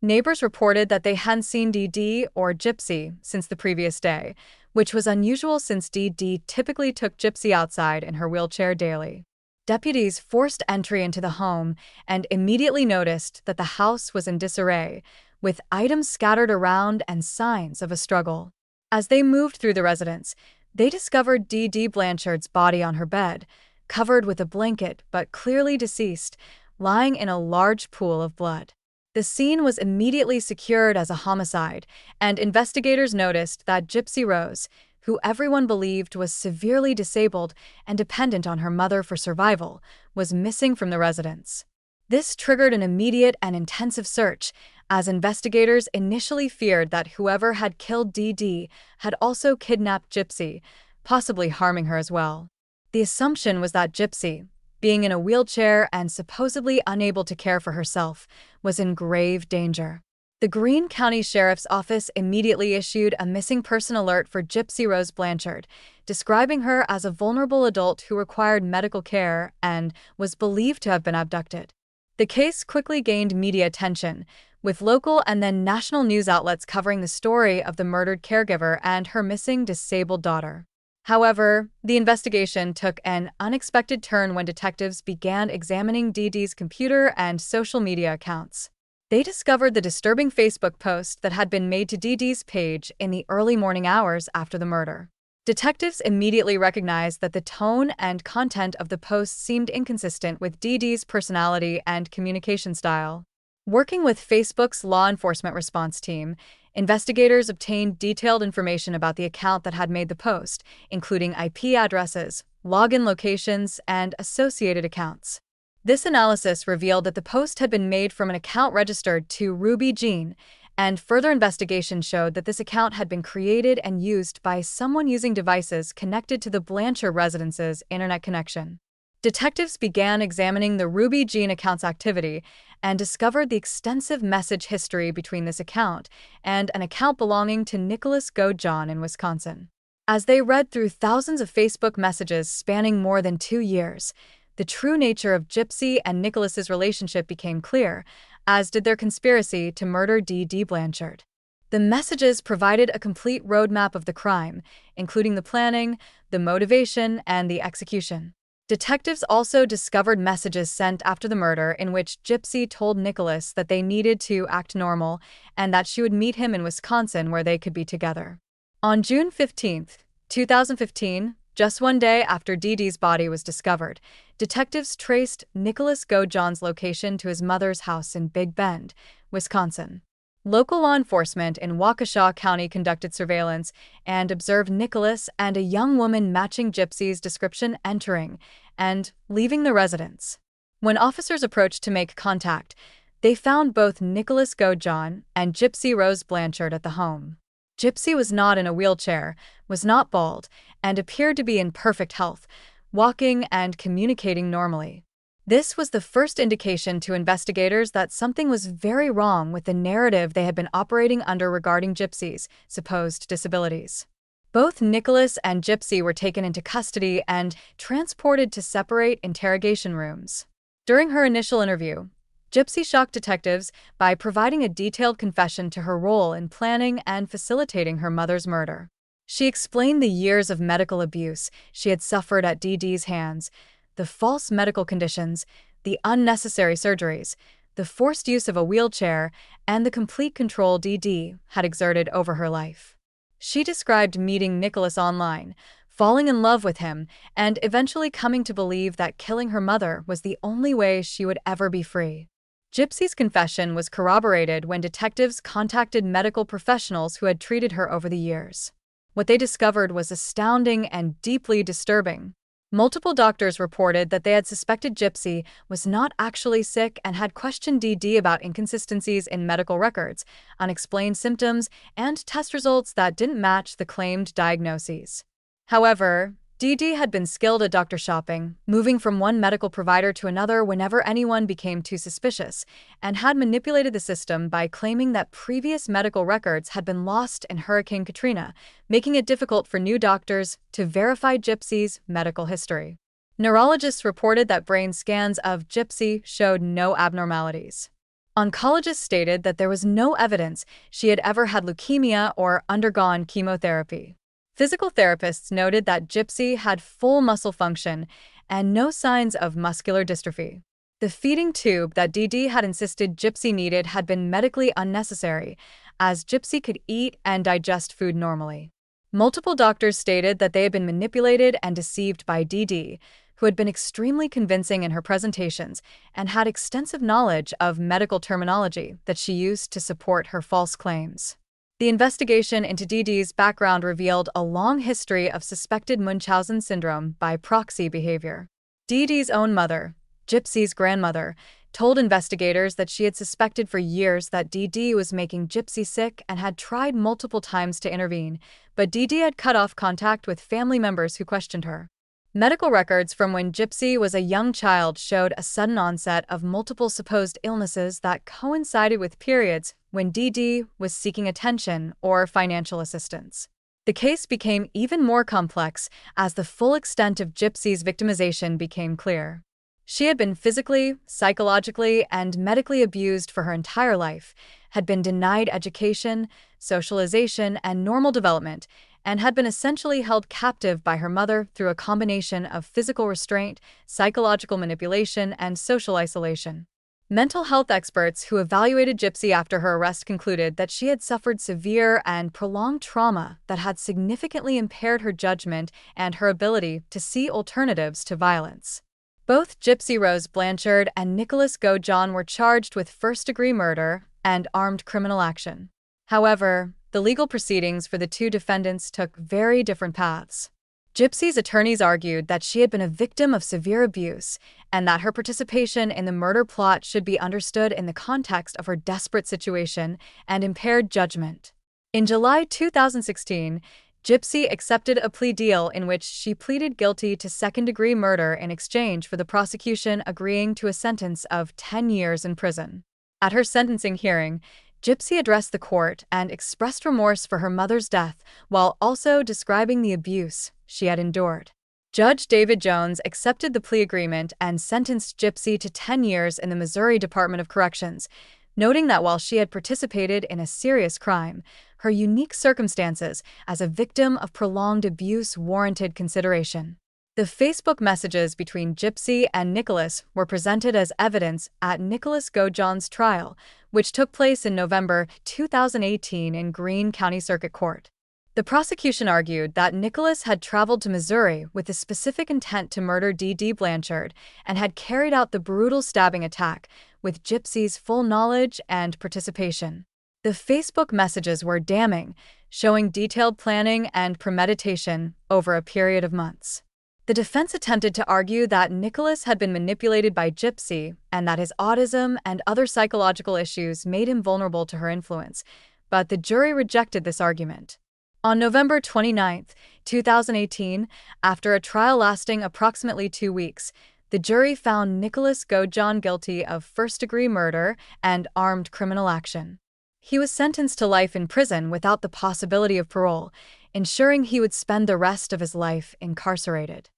Neighbors reported that they hadn't seen Dee Dee or Gypsy since the previous day, which was unusual since Dee Dee typically took Gypsy outside in her wheelchair daily. Deputies forced entry into the home and immediately noticed that the house was in disarray, with items scattered around and signs of a struggle. As they moved through the residence, they discovered Dee Dee Blanchard's body on her bed, covered with a blanket but clearly deceased, lying in a large pool of blood. The scene was immediately secured as a homicide, and investigators noticed that Gypsy Rose, who everyone believed was severely disabled and dependent on her mother for survival, was missing from the residence. This triggered an immediate and intensive search, as investigators initially feared that whoever had killed Dee Dee had also kidnapped Gypsy, possibly harming her as well. The assumption was that Gypsy, being in a wheelchair and supposedly unable to care for herself, was in grave danger. The Greene County Sheriff's Office immediately issued a missing person alert for Gypsy Rose Blanchard, describing her as a vulnerable adult who required medical care and was believed to have been abducted. The case quickly gained media attention, with local and then national news outlets covering the story of the murdered caregiver and her missing disabled daughter. However, the investigation took an unexpected turn when detectives began examining Dee Dee's computer and social media accounts. They discovered the disturbing Facebook post that had been made to Dee Dee's page in the early morning hours after the murder. Detectives immediately recognized that the tone and content of the post seemed inconsistent with Dee Dee's personality and communication style. Working with Facebook's law enforcement response team, investigators obtained detailed information about the account that had made the post, including IP addresses, login locations, and associated accounts. This analysis revealed that the post had been made from an account registered to Ruby Jean, and further investigation showed that this account had been created and used by someone using devices connected to the Blanchard residence's internet connection. Detectives began examining the Ruby Jean account's activity and discovered the extensive message history between this account and an account belonging to Nicholas Gojohn in Wisconsin. As they read through thousands of Facebook messages spanning more than 2 years, the true nature of Gypsy and Nicholas's relationship became clear, as did their conspiracy to murder Dee Dee Blanchard. The messages provided a complete roadmap of the crime, including the planning, the motivation, and the execution. Detectives also discovered messages sent after the murder in which Gypsy told Nicholas that they needed to act normal and that she would meet him in Wisconsin where they could be together. On June 15, 2015, just one day after Dee Dee's body was discovered, detectives traced Nicholas Gojohn's location to his mother's house in Big Bend, Wisconsin. Local law enforcement in Waukesha County conducted surveillance and observed Nicholas and a young woman matching Gypsy's description entering and leaving the residence. When officers approached to make contact, they found both Nicholas Gojohn and Gypsy Rose Blanchard at the home. Gypsy was not in a wheelchair, was not bald, and appeared to be in perfect health, walking and communicating normally. This was the first indication to investigators that something was very wrong with the narrative they had been operating under regarding Gypsy's supposed disabilities. Both Nicholas and Gypsy were taken into custody and transported to separate interrogation rooms. During her initial interview, Gypsy shocked detectives by providing a detailed confession to her role in planning and facilitating her mother's murder. She explained the years of medical abuse she had suffered at Dee Dee's hands, the false medical conditions, the unnecessary surgeries, the forced use of a wheelchair, and the complete control Dee Dee had exerted over her life. She described meeting Nicholas online, falling in love with him, and eventually coming to believe that killing her mother was the only way she would ever be free. Gypsy's confession was corroborated when detectives contacted medical professionals who had treated her over the years. What they discovered was astounding and deeply disturbing. Multiple doctors reported that they had suspected Gypsy was not actually sick and had questioned Dee Dee about inconsistencies in medical records, unexplained symptoms, and test results that didn't match the claimed diagnoses. However, Dee Dee had been skilled at doctor shopping, moving from one medical provider to another whenever anyone became too suspicious, and had manipulated the system by claiming that previous medical records had been lost in Hurricane Katrina, making it difficult for new doctors to verify Gypsy's medical history. Neurologists reported that brain scans of Gypsy showed no abnormalities. Oncologists stated that there was no evidence she had ever had leukemia or undergone chemotherapy. Physical therapists noted that Gypsy had full muscle function and no signs of muscular dystrophy. The feeding tube that Dee Dee had insisted Gypsy needed had been medically unnecessary, as Gypsy could eat and digest food normally. Multiple doctors stated that they had been manipulated and deceived by Dee Dee, who had been extremely convincing in her presentations and had extensive knowledge of medical terminology that she used to support her false claims. The investigation into Dee Dee's background revealed a long history of suspected Munchausen syndrome by proxy behavior. Dee Dee's own mother, Gypsy's grandmother, told investigators that she had suspected for years that Dee Dee was making Gypsy sick and had tried multiple times to intervene, but Dee Dee had cut off contact with family members who questioned her. Medical records from when Gypsy was a young child showed a sudden onset of multiple supposed illnesses that coincided with periods when Dee Dee was seeking attention or financial assistance. The case became even more complex as the full extent of Gypsy's victimization became clear. She had been physically, psychologically, and medically abused for her entire life, had been denied education, socialization, and normal development, and had been essentially held captive by her mother through a combination of physical restraint, psychological manipulation, and social isolation. Mental health experts who evaluated Gypsy after her arrest concluded that she had suffered severe and prolonged trauma that had significantly impaired her judgment and her ability to see alternatives to violence. Both Gypsy Rose Blanchard and Nicholas Gaujon were charged with first-degree murder and armed criminal action. However, the legal proceedings for the two defendants took very different paths. Gypsy's attorneys argued that she had been a victim of severe abuse and that her participation in the murder plot should be understood in the context of her desperate situation and impaired judgment. In July 2016, Gypsy accepted a plea deal in which she pleaded guilty to second-degree murder in exchange for the prosecution agreeing to a sentence of 10 years in prison. At her sentencing hearing, Gypsy addressed the court and expressed remorse for her mother's death while also describing the abuse she had endured. Judge David Jones accepted the plea agreement and sentenced Gypsy to 10 years in the Missouri Department of Corrections, noting that while she had participated in a serious crime, her unique circumstances as a victim of prolonged abuse warranted consideration. The Facebook messages between Gypsy and Nicholas were presented as evidence at Nicholas Gaujon's trial, which took place in November 2018 in Greene County Circuit Court. The prosecution argued that Nicholas had traveled to Missouri with the specific intent to murder Dee Dee Blanchard and had carried out the brutal stabbing attack with Gypsy's full knowledge and participation. The Facebook messages were damning, showing detailed planning and premeditation over a period of months. The defense attempted to argue that Nicholas had been manipulated by Gypsy and that his autism and other psychological issues made him vulnerable to her influence, but the jury rejected this argument. On November 29, 2018, after a trial lasting approximately 2 weeks, the jury found Nicholas Gaujon guilty of first-degree murder and armed criminal action. He was sentenced to life in prison without the possibility of parole, ensuring he would spend the rest of his life incarcerated.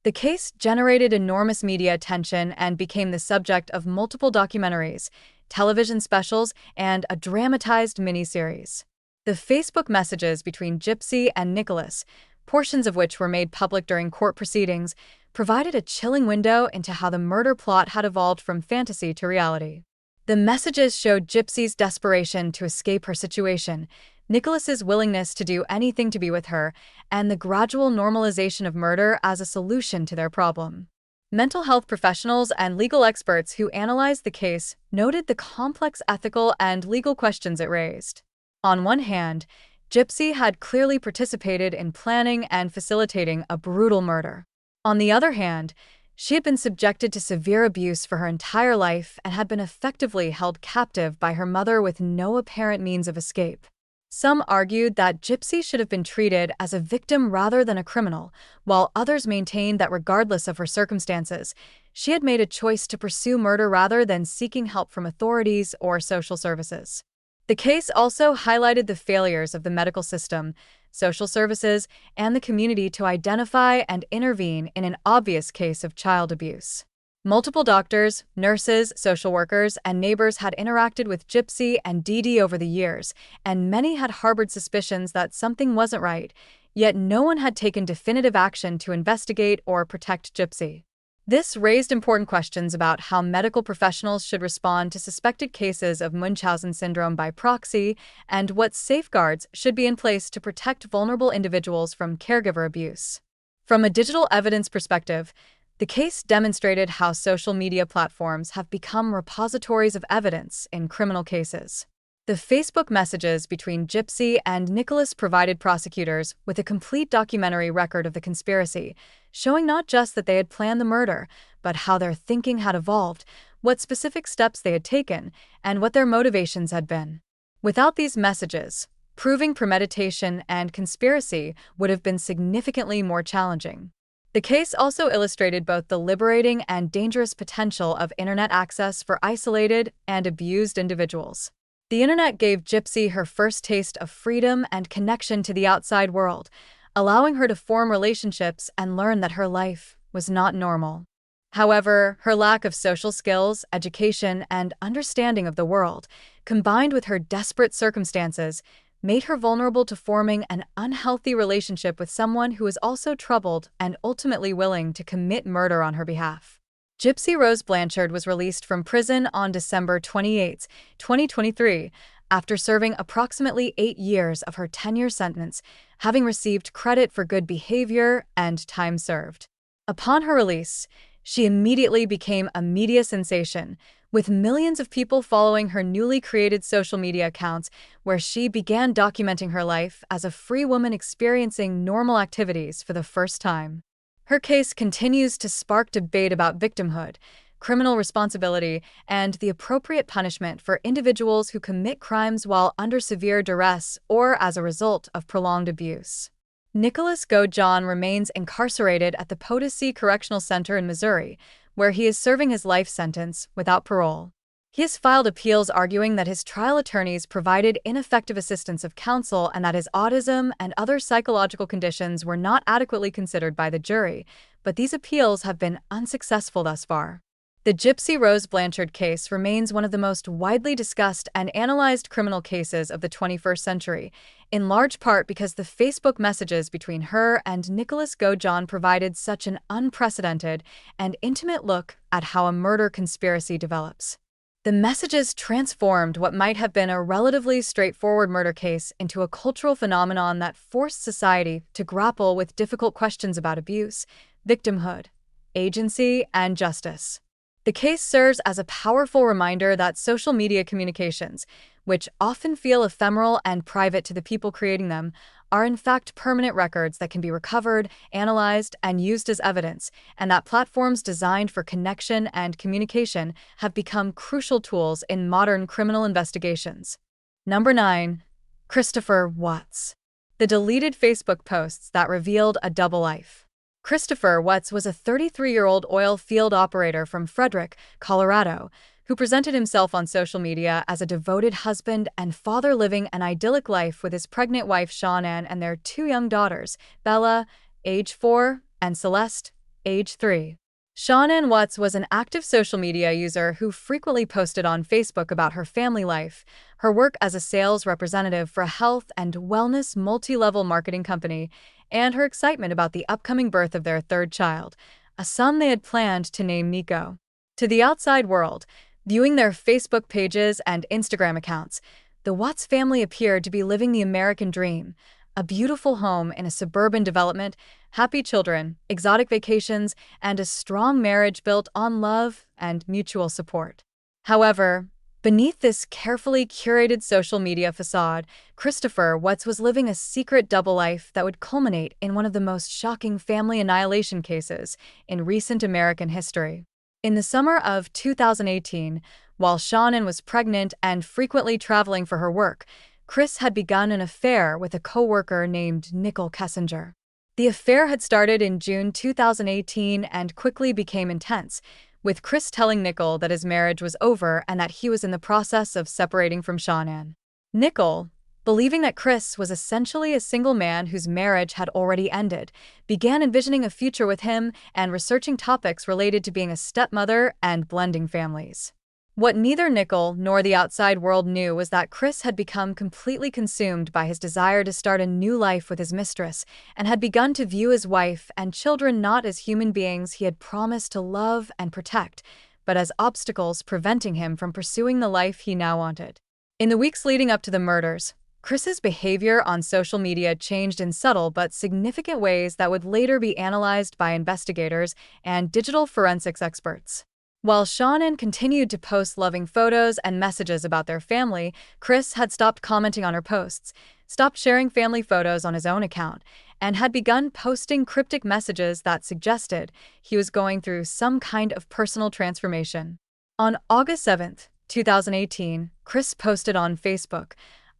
The case generated enormous media attention and became the subject of multiple documentaries, television specials, and a dramatized miniseries. The Facebook messages between Gypsy and Nicholas, portions of which were made public during court proceedings, provided a chilling window into how the murder plot had evolved from fantasy to reality. The messages showed Gypsy's desperation to escape her situation, Nicholas's willingness to do anything to be with her, and the gradual normalization of murder as a solution to their problem. Mental health professionals and legal experts who analyzed the case noted the complex ethical and legal questions it raised. On one hand, Gypsy had clearly participated in planning and facilitating a brutal murder. On the other hand, she had been subjected to severe abuse for her entire life and had been effectively held captive by her mother with no apparent means of escape. Some argued that Gypsy should have been treated as a victim rather than a criminal, while others maintained that regardless of her circumstances, she had made a choice to pursue murder rather than seeking help from authorities or social services. The case also highlighted the failures of the medical system, social services, and the community to identify and intervene in an obvious case of child abuse. Multiple doctors, nurses, social workers, and neighbors had interacted with Gypsy and Dee Dee over the years, and many had harbored suspicions that something wasn't right, yet no one had taken definitive action to investigate or protect Gypsy. This raised important questions about how medical professionals should respond to suspected cases of Munchausen syndrome by proxy and what safeguards should be in place to protect vulnerable individuals from caregiver abuse. From a digital evidence perspective, the case demonstrated how social media platforms have become repositories of evidence in criminal cases. The Facebook messages between Gypsy and Nicholas provided prosecutors with a complete documentary record of the conspiracy, showing not just that they had planned the murder, but how their thinking had evolved, what specific steps they had taken, and what their motivations had been. Without these messages, proving premeditation and conspiracy would have been significantly more challenging. The case also illustrated both the liberating and dangerous potential of internet access for isolated and abused individuals. The internet gave Gypsy her first taste of freedom and connection to the outside world, allowing her to form relationships and learn that her life was not normal. However, her lack of social skills, education, and understanding of the world, combined with her desperate circumstances, made her vulnerable to forming an unhealthy relationship with someone who was also troubled and ultimately willing to commit murder on her behalf. Gypsy Rose Blanchard was released from prison on December 28, 2023, after serving approximately 8 years of her 10-year sentence, having received credit for good behavior and time served. Upon her release, she immediately became a media sensation, with millions of people following her newly created social media accounts where she began documenting her life as a free woman experiencing normal activities for the first time. Her case continues to spark debate about victimhood, criminal responsibility, and the appropriate punishment for individuals who commit crimes while under severe duress or as a result of prolonged abuse. Nicholas Gojon remains incarcerated at the Potosi Correctional Center in Missouri, where he is serving his life sentence without parole. He has filed appeals arguing that his trial attorneys provided ineffective assistance of counsel and that his autism and other psychological conditions were not adequately considered by the jury, but these appeals have been unsuccessful thus far. The Gypsy Rose Blanchard case remains one of the most widely discussed and analyzed criminal cases of the 21st century, in large part because the Facebook messages between her and Nicholas Gojon provided such an unprecedented and intimate look at how a murder conspiracy develops. The messages transformed what might have been a relatively straightforward murder case into a cultural phenomenon that forced society to grapple with difficult questions about abuse, victimhood, agency, and justice. The case serves as a powerful reminder that social media communications, which often feel ephemeral and private to the people creating them, are in fact permanent records that can be recovered, analyzed, and used as evidence, and that platforms designed for connection and communication have become crucial tools in modern criminal investigations. Number 9. Christopher Watts. The deleted Facebook posts that revealed a double life. Christopher Watts was a 33-year-old oil field operator from Frederick, Colorado, who presented himself on social media as a devoted husband and father living an idyllic life with his pregnant wife Sean Ann and their 2 young daughters, Bella, age 4, and Celeste, age 3. Shannon Watts was an active social media user who frequently posted on Facebook about her family life, her work as a sales representative for a health and wellness multi-level marketing company, and her excitement about the upcoming birth of their third child, a son they had planned to name Nico. To the outside world, viewing their Facebook pages and Instagram accounts, the Watts family appeared to be living the American dream: a beautiful home in a suburban development, happy children, exotic vacations, and a strong marriage built on love and mutual support. However, beneath this carefully curated social media facade, Christopher Watts was living a secret double life that would culminate in one of the most shocking family annihilation cases in recent American history. In the summer of 2018, while Shannon was pregnant and frequently traveling for her work, Chris had begun an affair with a coworker named Nicole Kessinger. The affair had started in June 2018 and quickly became intense, with Chris telling Nicole that his marriage was over and that he was in the process of separating from Shannon. Nicole, believing that Chris was essentially a single man whose marriage had already ended, began envisioning a future with him and researching topics related to being a stepmother and blending families. What neither Nicole nor the outside world knew was that Chris had become completely consumed by his desire to start a new life with his mistress and had begun to view his wife and children not as human beings he had promised to love and protect, but as obstacles preventing him from pursuing the life he now wanted. In the weeks leading up to the murders, Chris's behavior on social media changed in subtle but significant ways that would later be analyzed by investigators and digital forensics experts. While Shannon continued to post loving photos and messages about their family, Chris had stopped commenting on her posts, stopped sharing family photos on his own account, and had begun posting cryptic messages that suggested he was going through some kind of personal transformation. On August 7th, 2018, Chris posted on Facebook,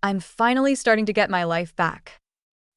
"I'm finally starting to get my life back."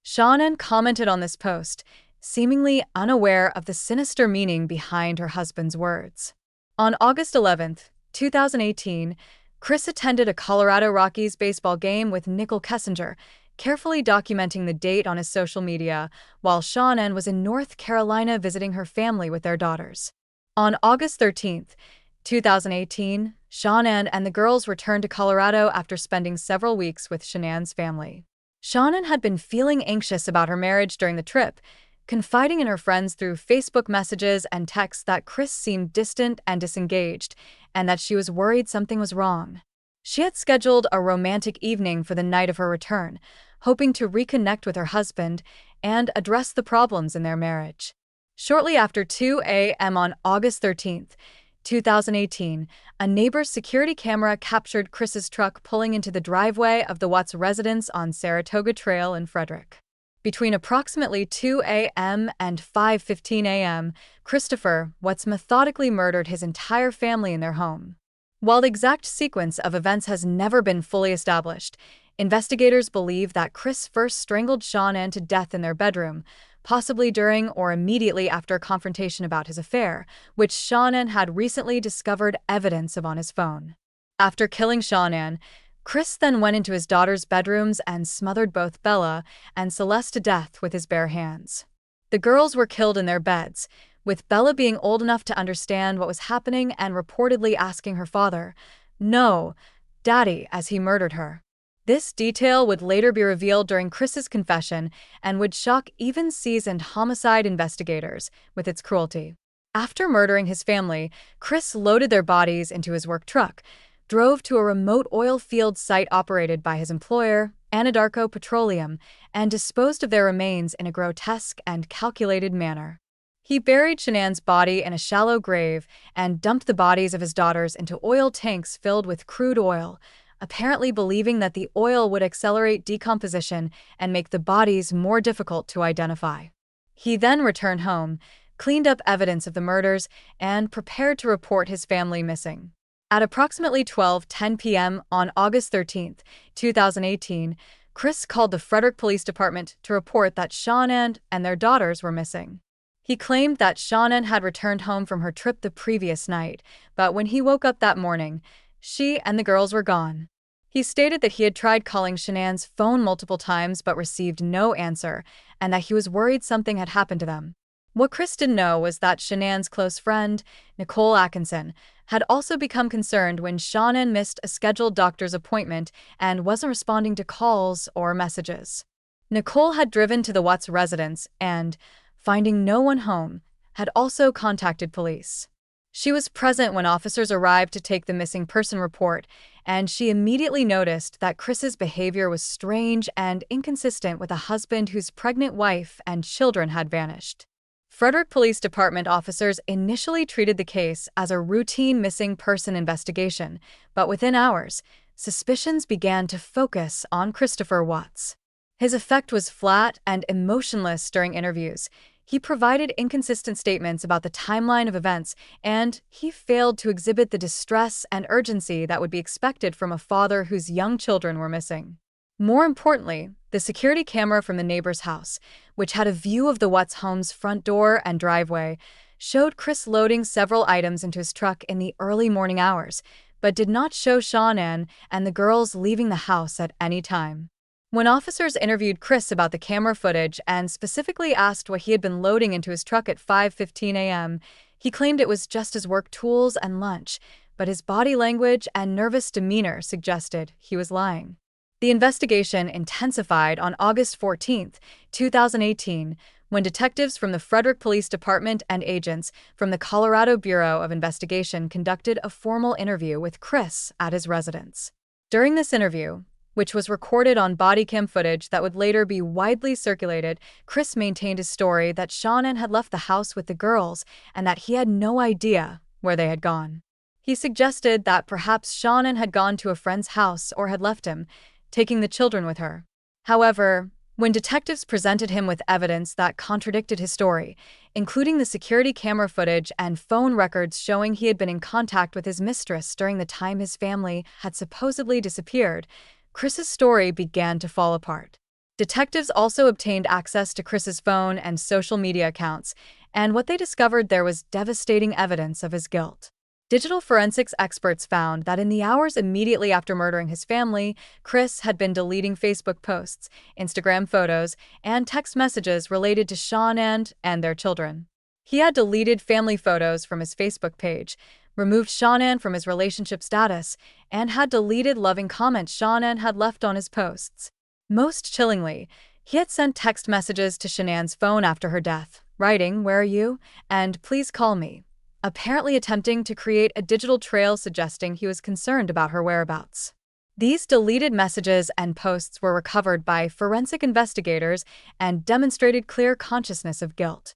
Shannon commented on this post, seemingly unaware of the sinister meaning behind her husband's words. On August 11th, 2018, Chris attended a Colorado Rockies baseball game with Nicole Kessinger, carefully documenting the date on his social media, while Shannon was in North Carolina visiting her family with their daughters. On August 13th, 2018, Shannon and the girls returned to Colorado after spending several weeks with Shannon's family. Shannon had been feeling anxious about her marriage during the trip, confiding in her friends through Facebook messages and texts that Chris seemed distant and disengaged, and that she was worried something was wrong. She had scheduled a romantic evening for the night of her return, hoping to reconnect with her husband and address the problems in their marriage. Shortly after 2 a.m. on August 13th, 2018, a neighbor's security camera captured Chris's truck pulling into the driveway of the Watts residence on Saratoga Trail in Frederick. Between approximately 2 a.m. and 5:15 a.m., Christopher Watts methodically murdered his entire family in their home. While the exact sequence of events has never been fully established, investigators believe that Chris first strangled Shannon to death in their bedroom, possibly during or immediately after a confrontation about his affair, which Shannon had recently discovered evidence of on his phone. After killing Shannon, Chris then went into his daughter's bedrooms and smothered both Bella and Celeste to death with his bare hands. The girls were killed in their beds, with Bella being old enough to understand what was happening and reportedly asking her father, "No, Daddy," as he murdered her. This detail would later be revealed during Chris's confession and would shock even seasoned homicide investigators with its cruelty. After murdering his family, Chris loaded their bodies into his work truck, drove to a remote oil field site operated by his employer, Anadarko Petroleum, and disposed of their remains in a grotesque and calculated manner. He buried Shannon's body in a shallow grave and dumped the bodies of his daughters into oil tanks filled with crude oil, apparently believing that the oil would accelerate decomposition and make the bodies more difficult to identify. He then returned home, cleaned up evidence of the murders, and prepared to report his family missing. At approximately 12:10 p.m. on August 13th, 2018, Chris called the Frederick Police Department to report that Shannon and their daughters were missing. He claimed that Shannon had returned home from her trip the previous night, but when he woke up that morning, she and the girls were gone. He stated that he had tried calling Shannon's phone multiple times but received no answer, and that he was worried something had happened to them. What Chris didn't know was that Shannon's close friend, Nicole Atkinson, had also become concerned when Shannon missed a scheduled doctor's appointment and wasn't responding to calls or messages. Nicole had driven to the Watts residence and, finding no one home, had also contacted police. She was present when officers arrived to take the missing person report, and she immediately noticed that Chris's behavior was strange and inconsistent with a husband whose pregnant wife and children had vanished. Frederick Police Department officers initially treated the case as a routine missing person investigation, but within hours, suspicions began to focus on Christopher Watts. His effect was flat and emotionless during interviews. He provided inconsistent statements about the timeline of events, and he failed to exhibit the distress and urgency that would be expected from a father whose young children were missing. More importantly, the security camera from the neighbor's house, which had a view of the Watts home's front door and driveway, showed Chris loading several items into his truck in the early morning hours, but did not show Shannon and the girls leaving the house at any time. When officers interviewed Chris about the camera footage and specifically asked what he had been loading into his truck at 5:15 a.m., he claimed it was just his work tools and lunch, but his body language and nervous demeanor suggested he was lying. The investigation intensified on August 14, 2018, when detectives from the Frederick Police Department and agents from the Colorado Bureau of Investigation conducted a formal interview with Chris at his residence. During this interview, which was recorded on body cam footage that would later be widely circulated, Chris maintained his story that Shannon had left the house with the girls and that he had no idea where they had gone. He suggested that perhaps Shannon had gone to a friend's house or had left him, taking the children with her. However, when detectives presented him with evidence that contradicted his story, including the security camera footage and phone records showing he had been in contact with his mistress during the time his family had supposedly disappeared, Chris's story began to fall apart. Detectives also obtained access to Chris's phone and social media accounts, and what they discovered there was devastating evidence of his guilt. Digital forensics experts found that in the hours immediately after murdering his family, Chris had been deleting Facebook posts, Instagram photos, and text messages related to Shannon and their children. He had deleted family photos from his Facebook page, removed Shannon from his relationship status, and had deleted loving comments Shannon had left on his posts. Most chillingly, he had sent text messages to Shannon's phone after her death, writing, "Where are you?" and "Please call me," apparently attempting to create a digital trail suggesting he was concerned about her whereabouts. These deleted messages and posts were recovered by forensic investigators and demonstrated clear consciousness of guilt.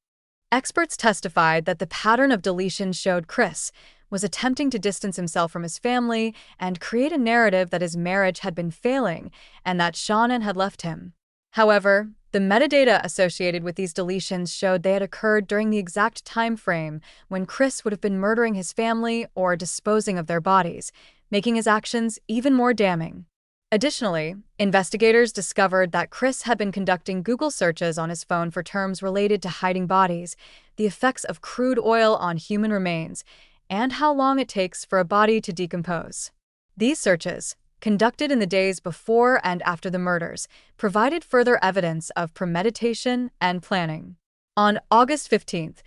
Experts testified that the pattern of deletions showed Chris was attempting to distance himself from his family and create a narrative that his marriage had been failing and that Shannon had left him. However, the metadata associated with these deletions showed they had occurred during the exact time frame when Chris would have been murdering his family or disposing of their bodies, making his actions even more damning. Additionally, investigators discovered that Chris had been conducting Google searches on his phone for terms related to hiding bodies, the effects of crude oil on human remains, and how long it takes for a body to decompose. These searches, conducted in the days before and after the murders, provided further evidence of premeditation and planning. On August 15,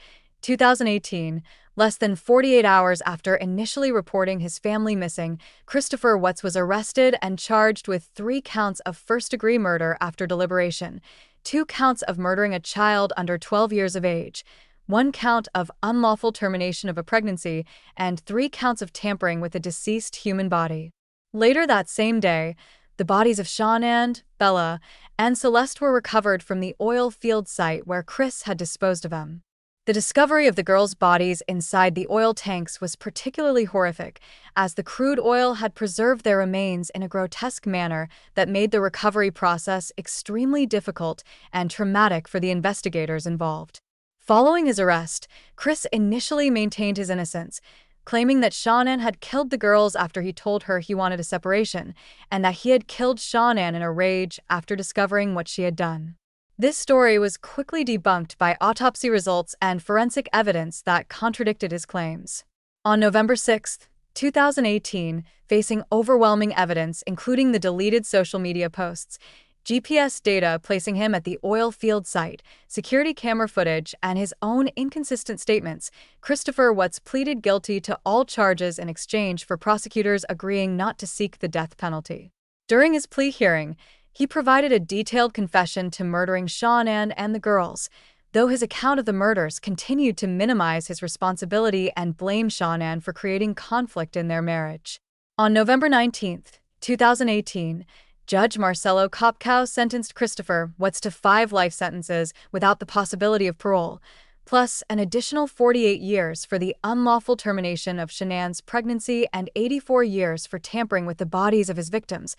2018, less than 48 hours after initially reporting his family missing, Christopher Watts was arrested and charged with 3 counts of first-degree murder after deliberation, 2 counts of murdering a child under 12 years of age, 1 count of unlawful termination of a pregnancy, and 3 counts of tampering with a deceased human body. Later that same day, the bodies of Shannon, Bella, and Celeste were recovered from the oil field site where Chris had disposed of them. The discovery of the girls' bodies inside the oil tanks was particularly horrific, as the crude oil had preserved their remains in a grotesque manner that made the recovery process extremely difficult and traumatic for the investigators involved. Following his arrest, Chris initially maintained his innocence, claiming that Shannon had killed the girls after he told her he wanted a separation, and that he had killed Shannon in a rage after discovering what she had done. This story was quickly debunked by autopsy results and forensic evidence that contradicted his claims. On November 6, 2018, facing overwhelming evidence, including the deleted social media posts, GPS data placing him at the oil field site, security camera footage, and his own inconsistent statements, Christopher Watts pleaded guilty to all charges in exchange for prosecutors agreeing not to seek the death penalty. During his plea hearing, he provided a detailed confession to murdering Shayna and the girls, though his account of the murders continued to minimize his responsibility and blame Shayna for creating conflict in their marriage. On November 19, 2018, Judge Marcelo Kopkow sentenced Christopher Watts to 5 life sentences without the possibility of parole, plus an additional 48 years for the unlawful termination of Shayna's pregnancy and 84 years for tampering with the bodies of his victims,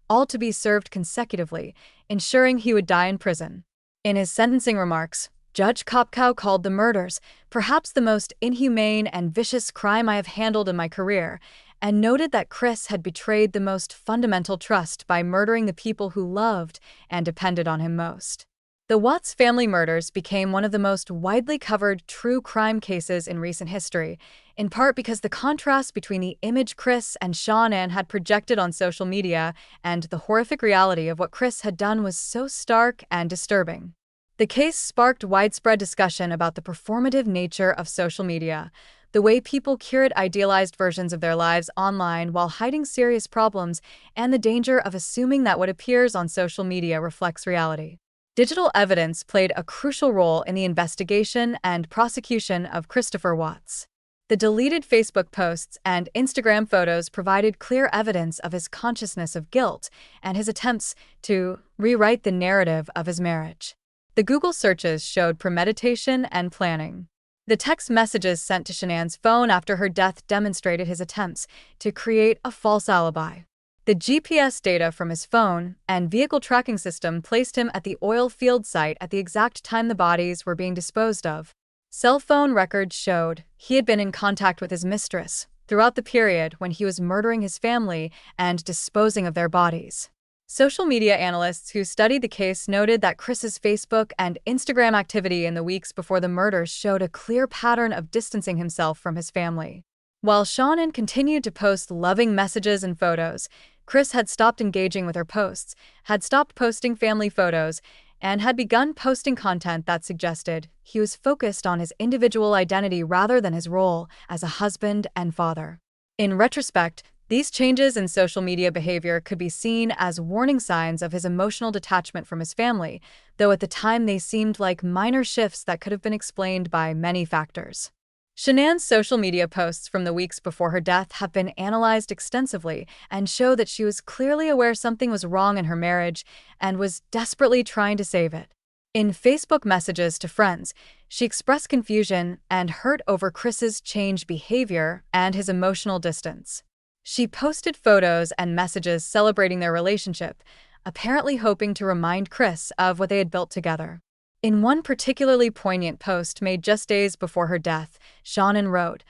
all to be served consecutively, ensuring he would die in prison. In his sentencing remarks, Judge Kopkow called the murders perhaps the most inhumane and vicious crime I have handled in my career, and noted that Chris had betrayed the most fundamental trust by murdering the people who loved and depended on him most. The Watts family murders became one of the most widely covered true crime cases in recent history, in part because the contrast between the image Chris and Shayna had projected on social media and the horrific reality of what Chris had done was so stark and disturbing. The case sparked widespread discussion about the performative nature of social media, the way people curate idealized versions of their lives online while hiding serious problems, and the danger of assuming that what appears on social media reflects reality. Digital evidence played a crucial role in the investigation and prosecution of Christopher Watts. The deleted Facebook posts and Instagram photos provided clear evidence of his consciousness of guilt and his attempts to rewrite the narrative of his marriage. The Google searches showed premeditation and planning. The text messages sent to Shayna's phone after her death demonstrated his attempts to create a false alibi. The GPS data from his phone and vehicle tracking system placed him at the oil field site at the exact time the bodies were being disposed of. Cell phone records showed he had been in contact with his mistress throughout the period when he was murdering his family and disposing of their bodies. Social media analysts who studied the case noted that Chris's Facebook and Instagram activity in the weeks before the murders showed a clear pattern of distancing himself from his family. While Shayna continued to post loving messages and photos, Chris had stopped engaging with her posts, had stopped posting family photos, and had begun posting content that suggested he was focused on his individual identity rather than his role as a husband and father. In retrospect, these changes in social media behavior could be seen as warning signs of his emotional detachment from his family, though at the time they seemed like minor shifts that could have been explained by many factors. Shayna's social media posts from the weeks before her death have been analyzed extensively and show that she was clearly aware something was wrong in her marriage and was desperately trying to save it. In Facebook messages to friends, she expressed confusion and hurt over Chris's changed behavior and his emotional distance. She posted photos and messages celebrating their relationship, apparently hoping to remind Chris of what they had built together. In one particularly poignant post made just days before her death, Shayna wrote,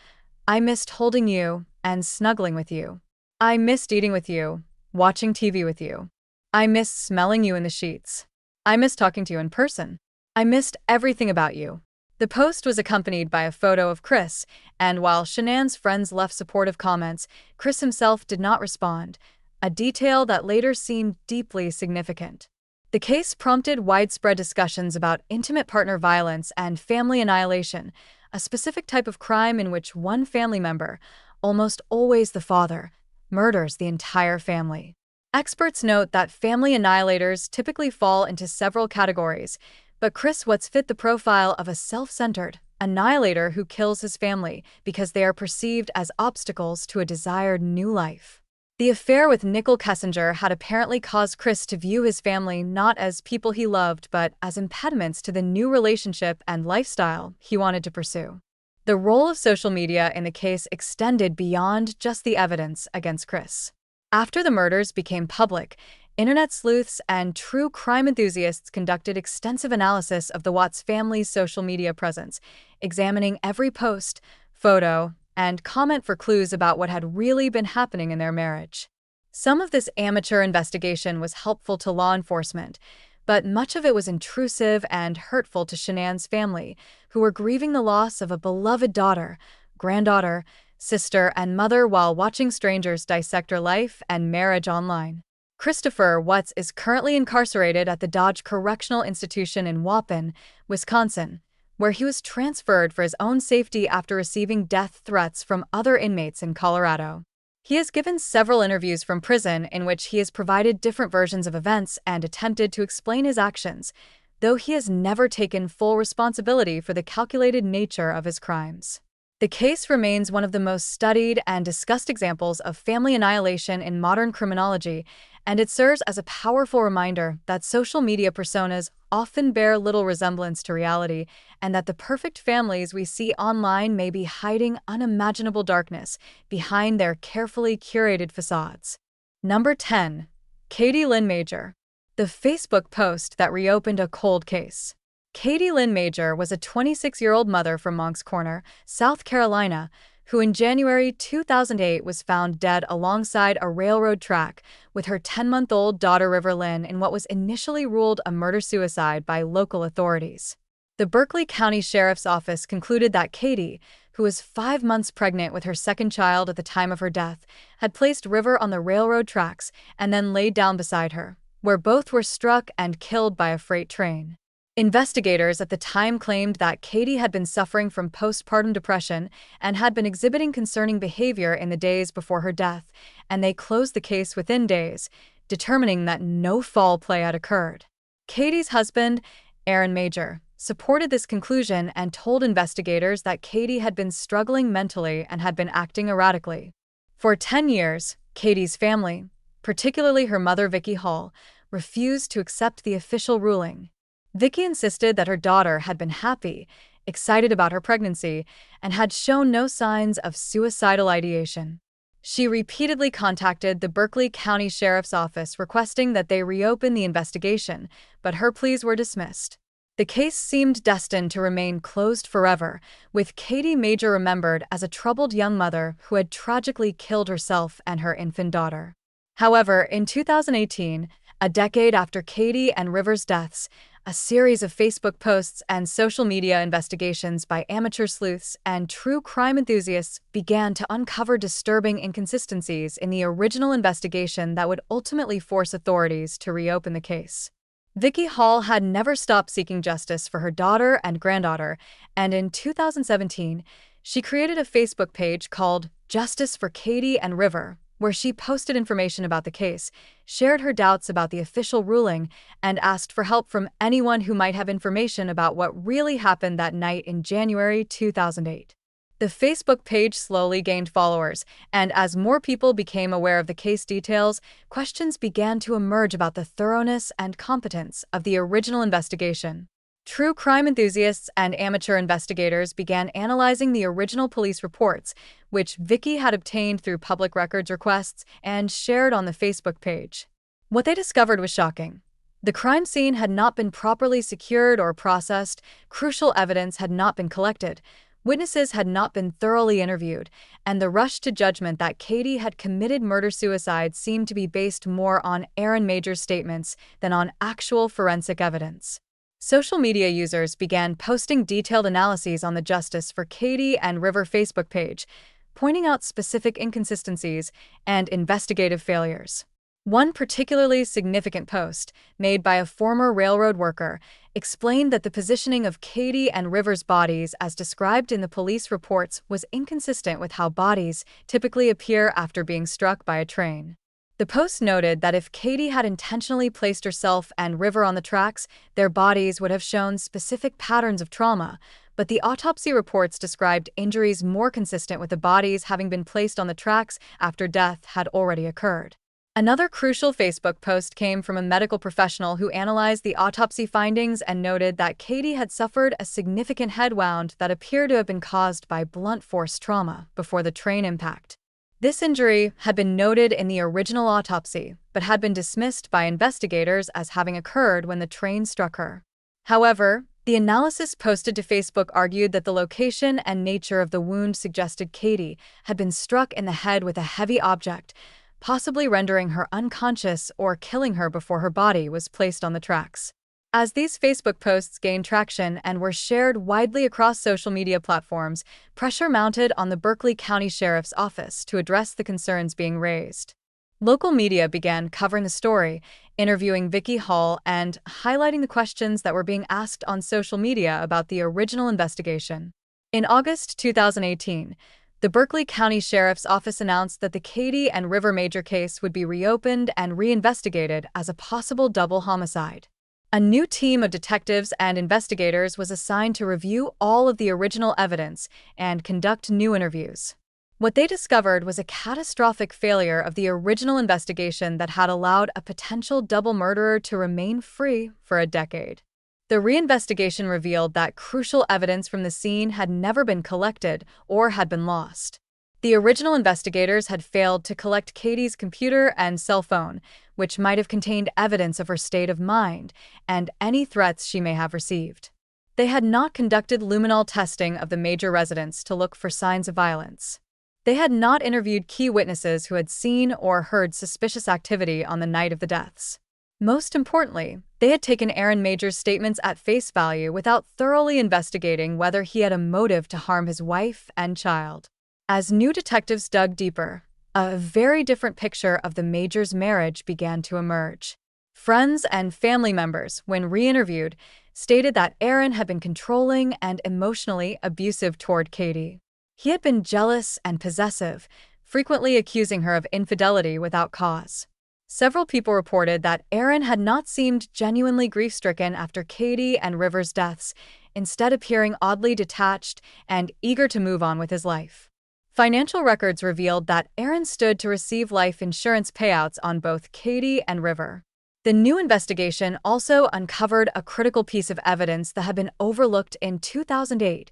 "I missed holding you and snuggling with you. I missed eating with you, watching TV with you. I missed smelling you in the sheets. I missed talking to you in person. I missed everything about you." The post was accompanied by a photo of Chris, and while Shayna's friends left supportive comments, Chris himself did not respond, a detail that later seemed deeply significant. The case prompted widespread discussions about intimate partner violence and family annihilation, a specific type of crime in which one family member, almost always the father, murders the entire family. Experts note that family annihilators typically fall into several categories, but Chris Watts fit the profile of a self-centered annihilator who kills his family because they are perceived as obstacles to a desired new life. The affair with Nicole Kessinger had apparently caused Chris to view his family not as people he loved but as impediments to the new relationship and lifestyle he wanted to pursue. The role of social media in the case extended beyond just the evidence against Chris. After the murders became public, internet sleuths and true crime enthusiasts conducted extensive analysis of the Watts family's social media presence, examining every post, photo, and comment for clues about what had really been happening in their marriage. Some of this amateur investigation was helpful to law enforcement, but much of it was intrusive and hurtful to Shayna's family, who were grieving the loss of a beloved daughter, granddaughter, sister, and mother while watching strangers dissect her life and marriage online. Christopher Watts is currently incarcerated at the Dodge Correctional Institution in Waupun, Wisconsin, where he was transferred for his own safety after receiving death threats from other inmates in Colorado. He has given several interviews from prison in which he has provided different versions of events and attempted to explain his actions, though he has never taken full responsibility for the calculated nature of his crimes. The case remains one of the most studied and discussed examples of family annihilation in modern criminology, and it serves as a powerful reminder that social media personas often bear little resemblance to reality, and that the perfect families we see online may be hiding unimaginable darkness behind their carefully curated facades. Number 10. Kaitlin Major. The Facebook post that reopened a cold case. Kaitlin Major was a 26-year-old mother from Moncks Corner, South Carolina, who in January 2008 was found dead alongside a railroad track with her 10-month-old daughter River Lynn in what was initially ruled a murder-suicide by local authorities. The Berkeley County Sheriff's Office concluded that Katie, who was 5 months pregnant with her second child at the time of her death, had placed River on the railroad tracks and then laid down beside her, where both were struck and killed by a freight train. Investigators at the time claimed that Katie had been suffering from postpartum depression and had been exhibiting concerning behavior in the days before her death, and they closed the case within days, determining that no foul play had occurred. Katie's husband, Aaron Major, supported this conclusion and told investigators that Katie had been struggling mentally and had been acting erratically. For 10 years, Katie's family, particularly her mother Vicki Hall, refused to accept the official ruling. Vicki insisted that her daughter had been happy, excited about her pregnancy, and had shown no signs of suicidal ideation. She repeatedly contacted the Berkeley County Sheriff's Office requesting that they reopen the investigation, but her pleas were dismissed. The case seemed destined to remain closed forever, with Katie Major remembered as a troubled young mother who had tragically killed herself and her infant daughter. However, in 2018, a decade after Katie and River's deaths, a series of Facebook posts and social media investigations by amateur sleuths and true crime enthusiasts began to uncover disturbing inconsistencies in the original investigation that would ultimately force authorities to reopen the case. Vicki Hall had never stopped seeking justice for her daughter and granddaughter, and in 2017, she created a Facebook page called Justice for Katie and River, where she posted information about the case, shared her doubts about the official ruling, and asked for help from anyone who might have information about what really happened that night in January 2008. The Facebook page slowly gained followers, and as more people became aware of the case details, questions began to emerge about the thoroughness and competence of the original investigation. True crime enthusiasts and amateur investigators began analyzing the original police reports, which Vicki had obtained through public records requests and shared on the Facebook page. What they discovered was shocking. The crime scene had not been properly secured or processed, crucial evidence had not been collected, witnesses had not been thoroughly interviewed, and the rush to judgment that Katie had committed murder-suicide seemed to be based more on Aaron Major's statements than on actual forensic evidence. Social media users began posting detailed analyses on the Justice for Katie and River Facebook page, pointing out specific inconsistencies and investigative failures. One particularly significant post, made by a former railroad worker, explained that the positioning of Katie and River's bodies as described in the police reports was inconsistent with how bodies typically appear after being struck by a train. The post noted that if Katie had intentionally placed herself and River on the tracks, their bodies would have shown specific patterns of trauma, but the autopsy reports described injuries more consistent with the bodies having been placed on the tracks after death had already occurred. Another crucial Facebook post came from a medical professional who analyzed the autopsy findings and noted that Katie had suffered a significant head wound that appeared to have been caused by blunt force trauma before the train impact. This injury had been noted in the original autopsy, but had been dismissed by investigators as having occurred when the train struck her. However, the analysis posted to Facebook argued that the location and nature of the wound suggested Katie had been struck in the head with a heavy object, possibly rendering her unconscious or killing her before her body was placed on the tracks. As these Facebook posts gained traction and were shared widely across social media platforms, pressure mounted on the Berkeley County Sheriff's Office to address the concerns being raised. Local media began covering the story, interviewing Vicky Hall and highlighting the questions that were being asked on social media about the original investigation. In August 2018, the Berkeley County Sheriff's Office announced that the Katie and River Major case would be reopened and reinvestigated as a possible double homicide. A new team of detectives and investigators was assigned to review all of the original evidence and conduct new interviews. What they discovered was a catastrophic failure of the original investigation that had allowed a potential double murderer to remain free for a decade. The reinvestigation revealed that crucial evidence from the scene had never been collected or had been lost. The original investigators had failed to collect Katie's computer and cell phone, which might have contained evidence of her state of mind and any threats she may have received. They had not conducted luminol testing of the Major residence to look for signs of violence. They had not interviewed key witnesses who had seen or heard suspicious activity on the night of the deaths. Most importantly, they had taken Aaron Major's statements at face value without thoroughly investigating whether he had a motive to harm his wife and child. As new detectives dug deeper, a very different picture of the Majors' marriage began to emerge. Friends and family members, when re-interviewed, stated that Aaron had been controlling and emotionally abusive toward Katie. He had been jealous and possessive, frequently accusing her of infidelity without cause. Several people reported that Aaron had not seemed genuinely grief-stricken after Katie and River's deaths, instead appearing oddly detached and eager to move on with his life. Financial records revealed that Aaron stood to receive life insurance payouts on both Katie and River. The new investigation also uncovered a critical piece of evidence that had been overlooked in 2008.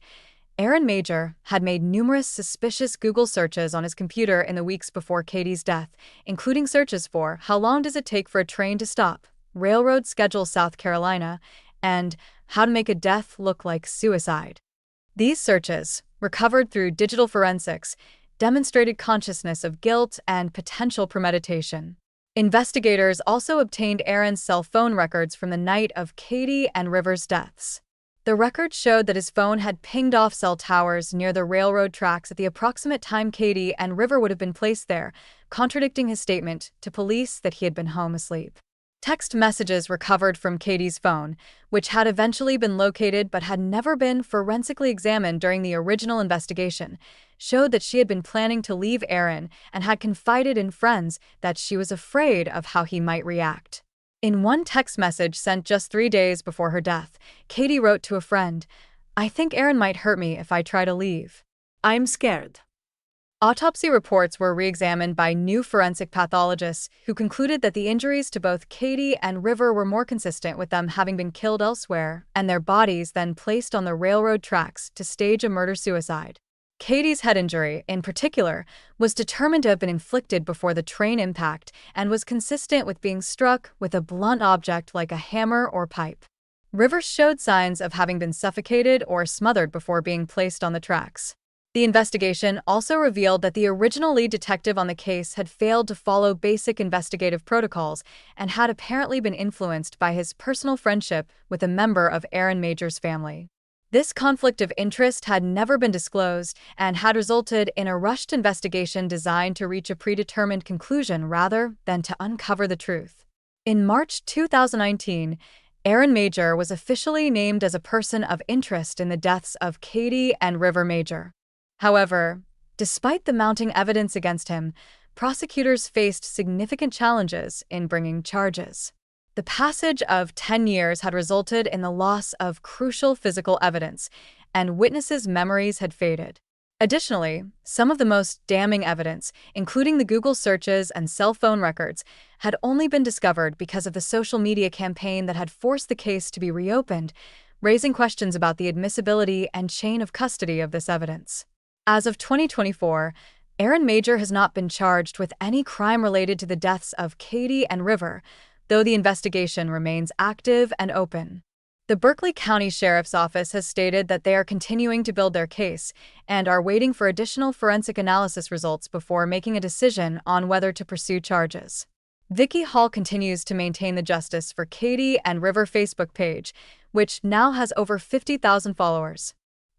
Aaron Major had made numerous suspicious Google searches on his computer in the weeks before Katie's death, including searches for how long does it take for a train to stop, railroad schedule South Carolina, and how to make a death look like suicide. These searches, recovered through digital forensics, demonstrated consciousness of guilt and potential premeditation. Investigators also obtained Aaron's cell phone records from the night of Katie and River's deaths. The records showed that his phone had pinged off cell towers near the railroad tracks at the approximate time Katie and River would have been placed there, contradicting his statement to police that he had been home asleep. Text messages recovered from Katie's phone, which had eventually been located but had never been forensically examined during the original investigation, showed that she had been planning to leave Aaron and had confided in friends that she was afraid of how he might react. In one text message sent just 3 days before her death, Katie wrote to a friend, "I think Aaron might hurt me if I try to leave. I'm scared." Autopsy reports were re-examined by new forensic pathologists who concluded that the injuries to both Katie and River were more consistent with them having been killed elsewhere and their bodies then placed on the railroad tracks to stage a murder-suicide. Katie's head injury, in particular, was determined to have been inflicted before the train impact and was consistent with being struck with a blunt object like a hammer or pipe. River showed signs of having been suffocated or smothered before being placed on the tracks. The investigation also revealed that the original lead detective on the case had failed to follow basic investigative protocols and had apparently been influenced by his personal friendship with a member of Aaron Major's family. This conflict of interest had never been disclosed and had resulted in a rushed investigation designed to reach a predetermined conclusion rather than to uncover the truth. In March 2019, Aaron Major was officially named as a person of interest in the deaths of Katie and River Major. However, despite the mounting evidence against him, prosecutors faced significant challenges in bringing charges. The passage of 10 years had resulted in the loss of crucial physical evidence, and witnesses' memories had faded. Additionally, some of the most damning evidence, including the Google searches and cell phone records, had only been discovered because of the social media campaign that had forced the case to be reopened, raising questions about the admissibility and chain of custody of this evidence. As of 2024, Aaron Major has not been charged with any crime related to the deaths of Katie and River, though the investigation remains active and open. The Berkeley County Sheriff's Office has stated that they are continuing to build their case and are waiting for additional forensic analysis results before making a decision on whether to pursue charges. Vicky Hall continues to maintain the Justice for Katie and River Facebook page, which now has over 50,000 followers.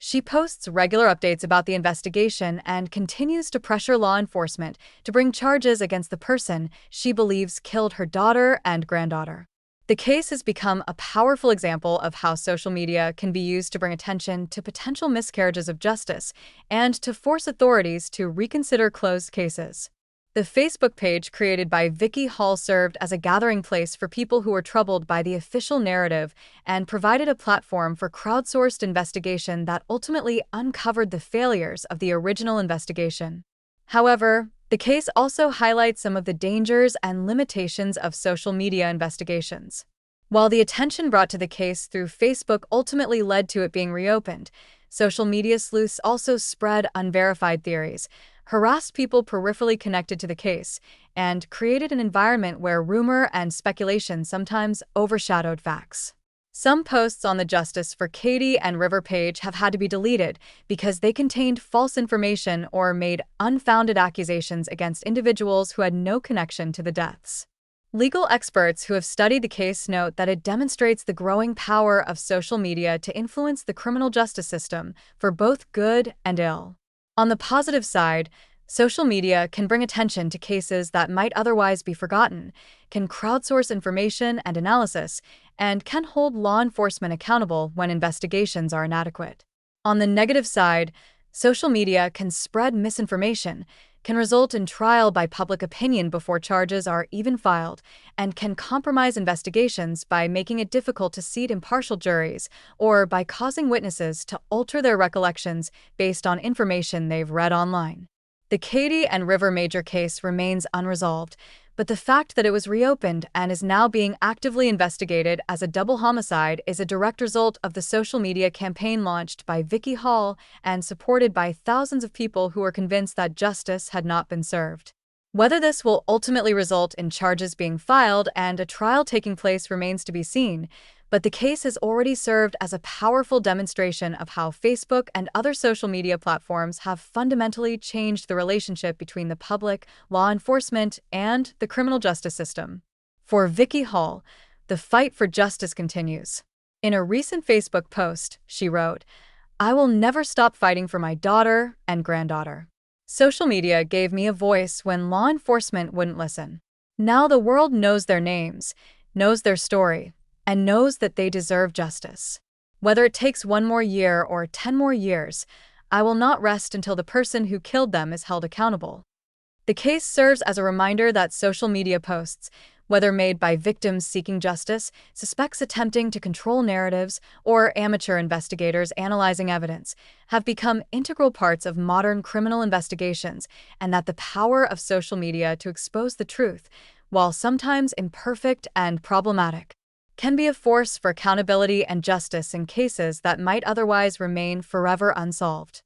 She posts regular updates about the investigation and continues to pressure law enforcement to bring charges against the person she believes killed her daughter and granddaughter. The case has become a powerful example of how social media can be used to bring attention to potential miscarriages of justice and to force authorities to reconsider closed cases. The Facebook page created by Vicky Hall served as a gathering place for people who were troubled by the official narrative and provided a platform for crowdsourced investigation that ultimately uncovered the failures of the original investigation. However, the case also highlights some of the dangers and limitations of social media investigations. While the attention brought to the case through Facebook ultimately led to it being reopened, social media sleuths also spread unverified theories, harassed people peripherally connected to the case, and created an environment where rumor and speculation sometimes overshadowed facts. Some posts on the Justice for Katie and River page have had to be deleted because they contained false information or made unfounded accusations against individuals who had no connection to the deaths. Legal experts who have studied the case note that it demonstrates the growing power of social media to influence the criminal justice system for both good and ill. On the positive side, social media can bring attention to cases that might otherwise be forgotten, can crowdsource information and analysis, and can hold law enforcement accountable when investigations are inadequate. On the negative side, social media can spread misinformation, can result in trial by public opinion before charges are even filed, and can compromise investigations by making it difficult to seat impartial juries or by causing witnesses to alter their recollections based on information they've read online. The Katie and River Major case remains unresolved, but the fact that it was reopened and is now being actively investigated as a double homicide is a direct result of the social media campaign launched by Vicky Hall and supported by thousands of people who are convinced that justice had not been served. Whether this will ultimately result in charges being filed and a trial taking place remains to be seen, but the case has already served as a powerful demonstration of how Facebook and other social media platforms have fundamentally changed the relationship between the public, law enforcement, and the criminal justice system. For Vicky Hall, the fight for justice continues. In a recent Facebook post, she wrote, "I will never stop fighting for my daughter and granddaughter. Social media gave me a voice when law enforcement wouldn't listen. Now the world knows their names, knows their story, and knows that they deserve justice. Whether it takes 1 more year or 10 more years, I will not rest until the person who killed them is held accountable." The case serves as a reminder that social media posts, whether made by victims seeking justice, suspects attempting to control narratives, or amateur investigators analyzing evidence, have become integral parts of modern criminal investigations, and that the power of social media to expose the truth, while sometimes imperfect and problematic, can be a force for accountability and justice in cases that might otherwise remain forever unsolved.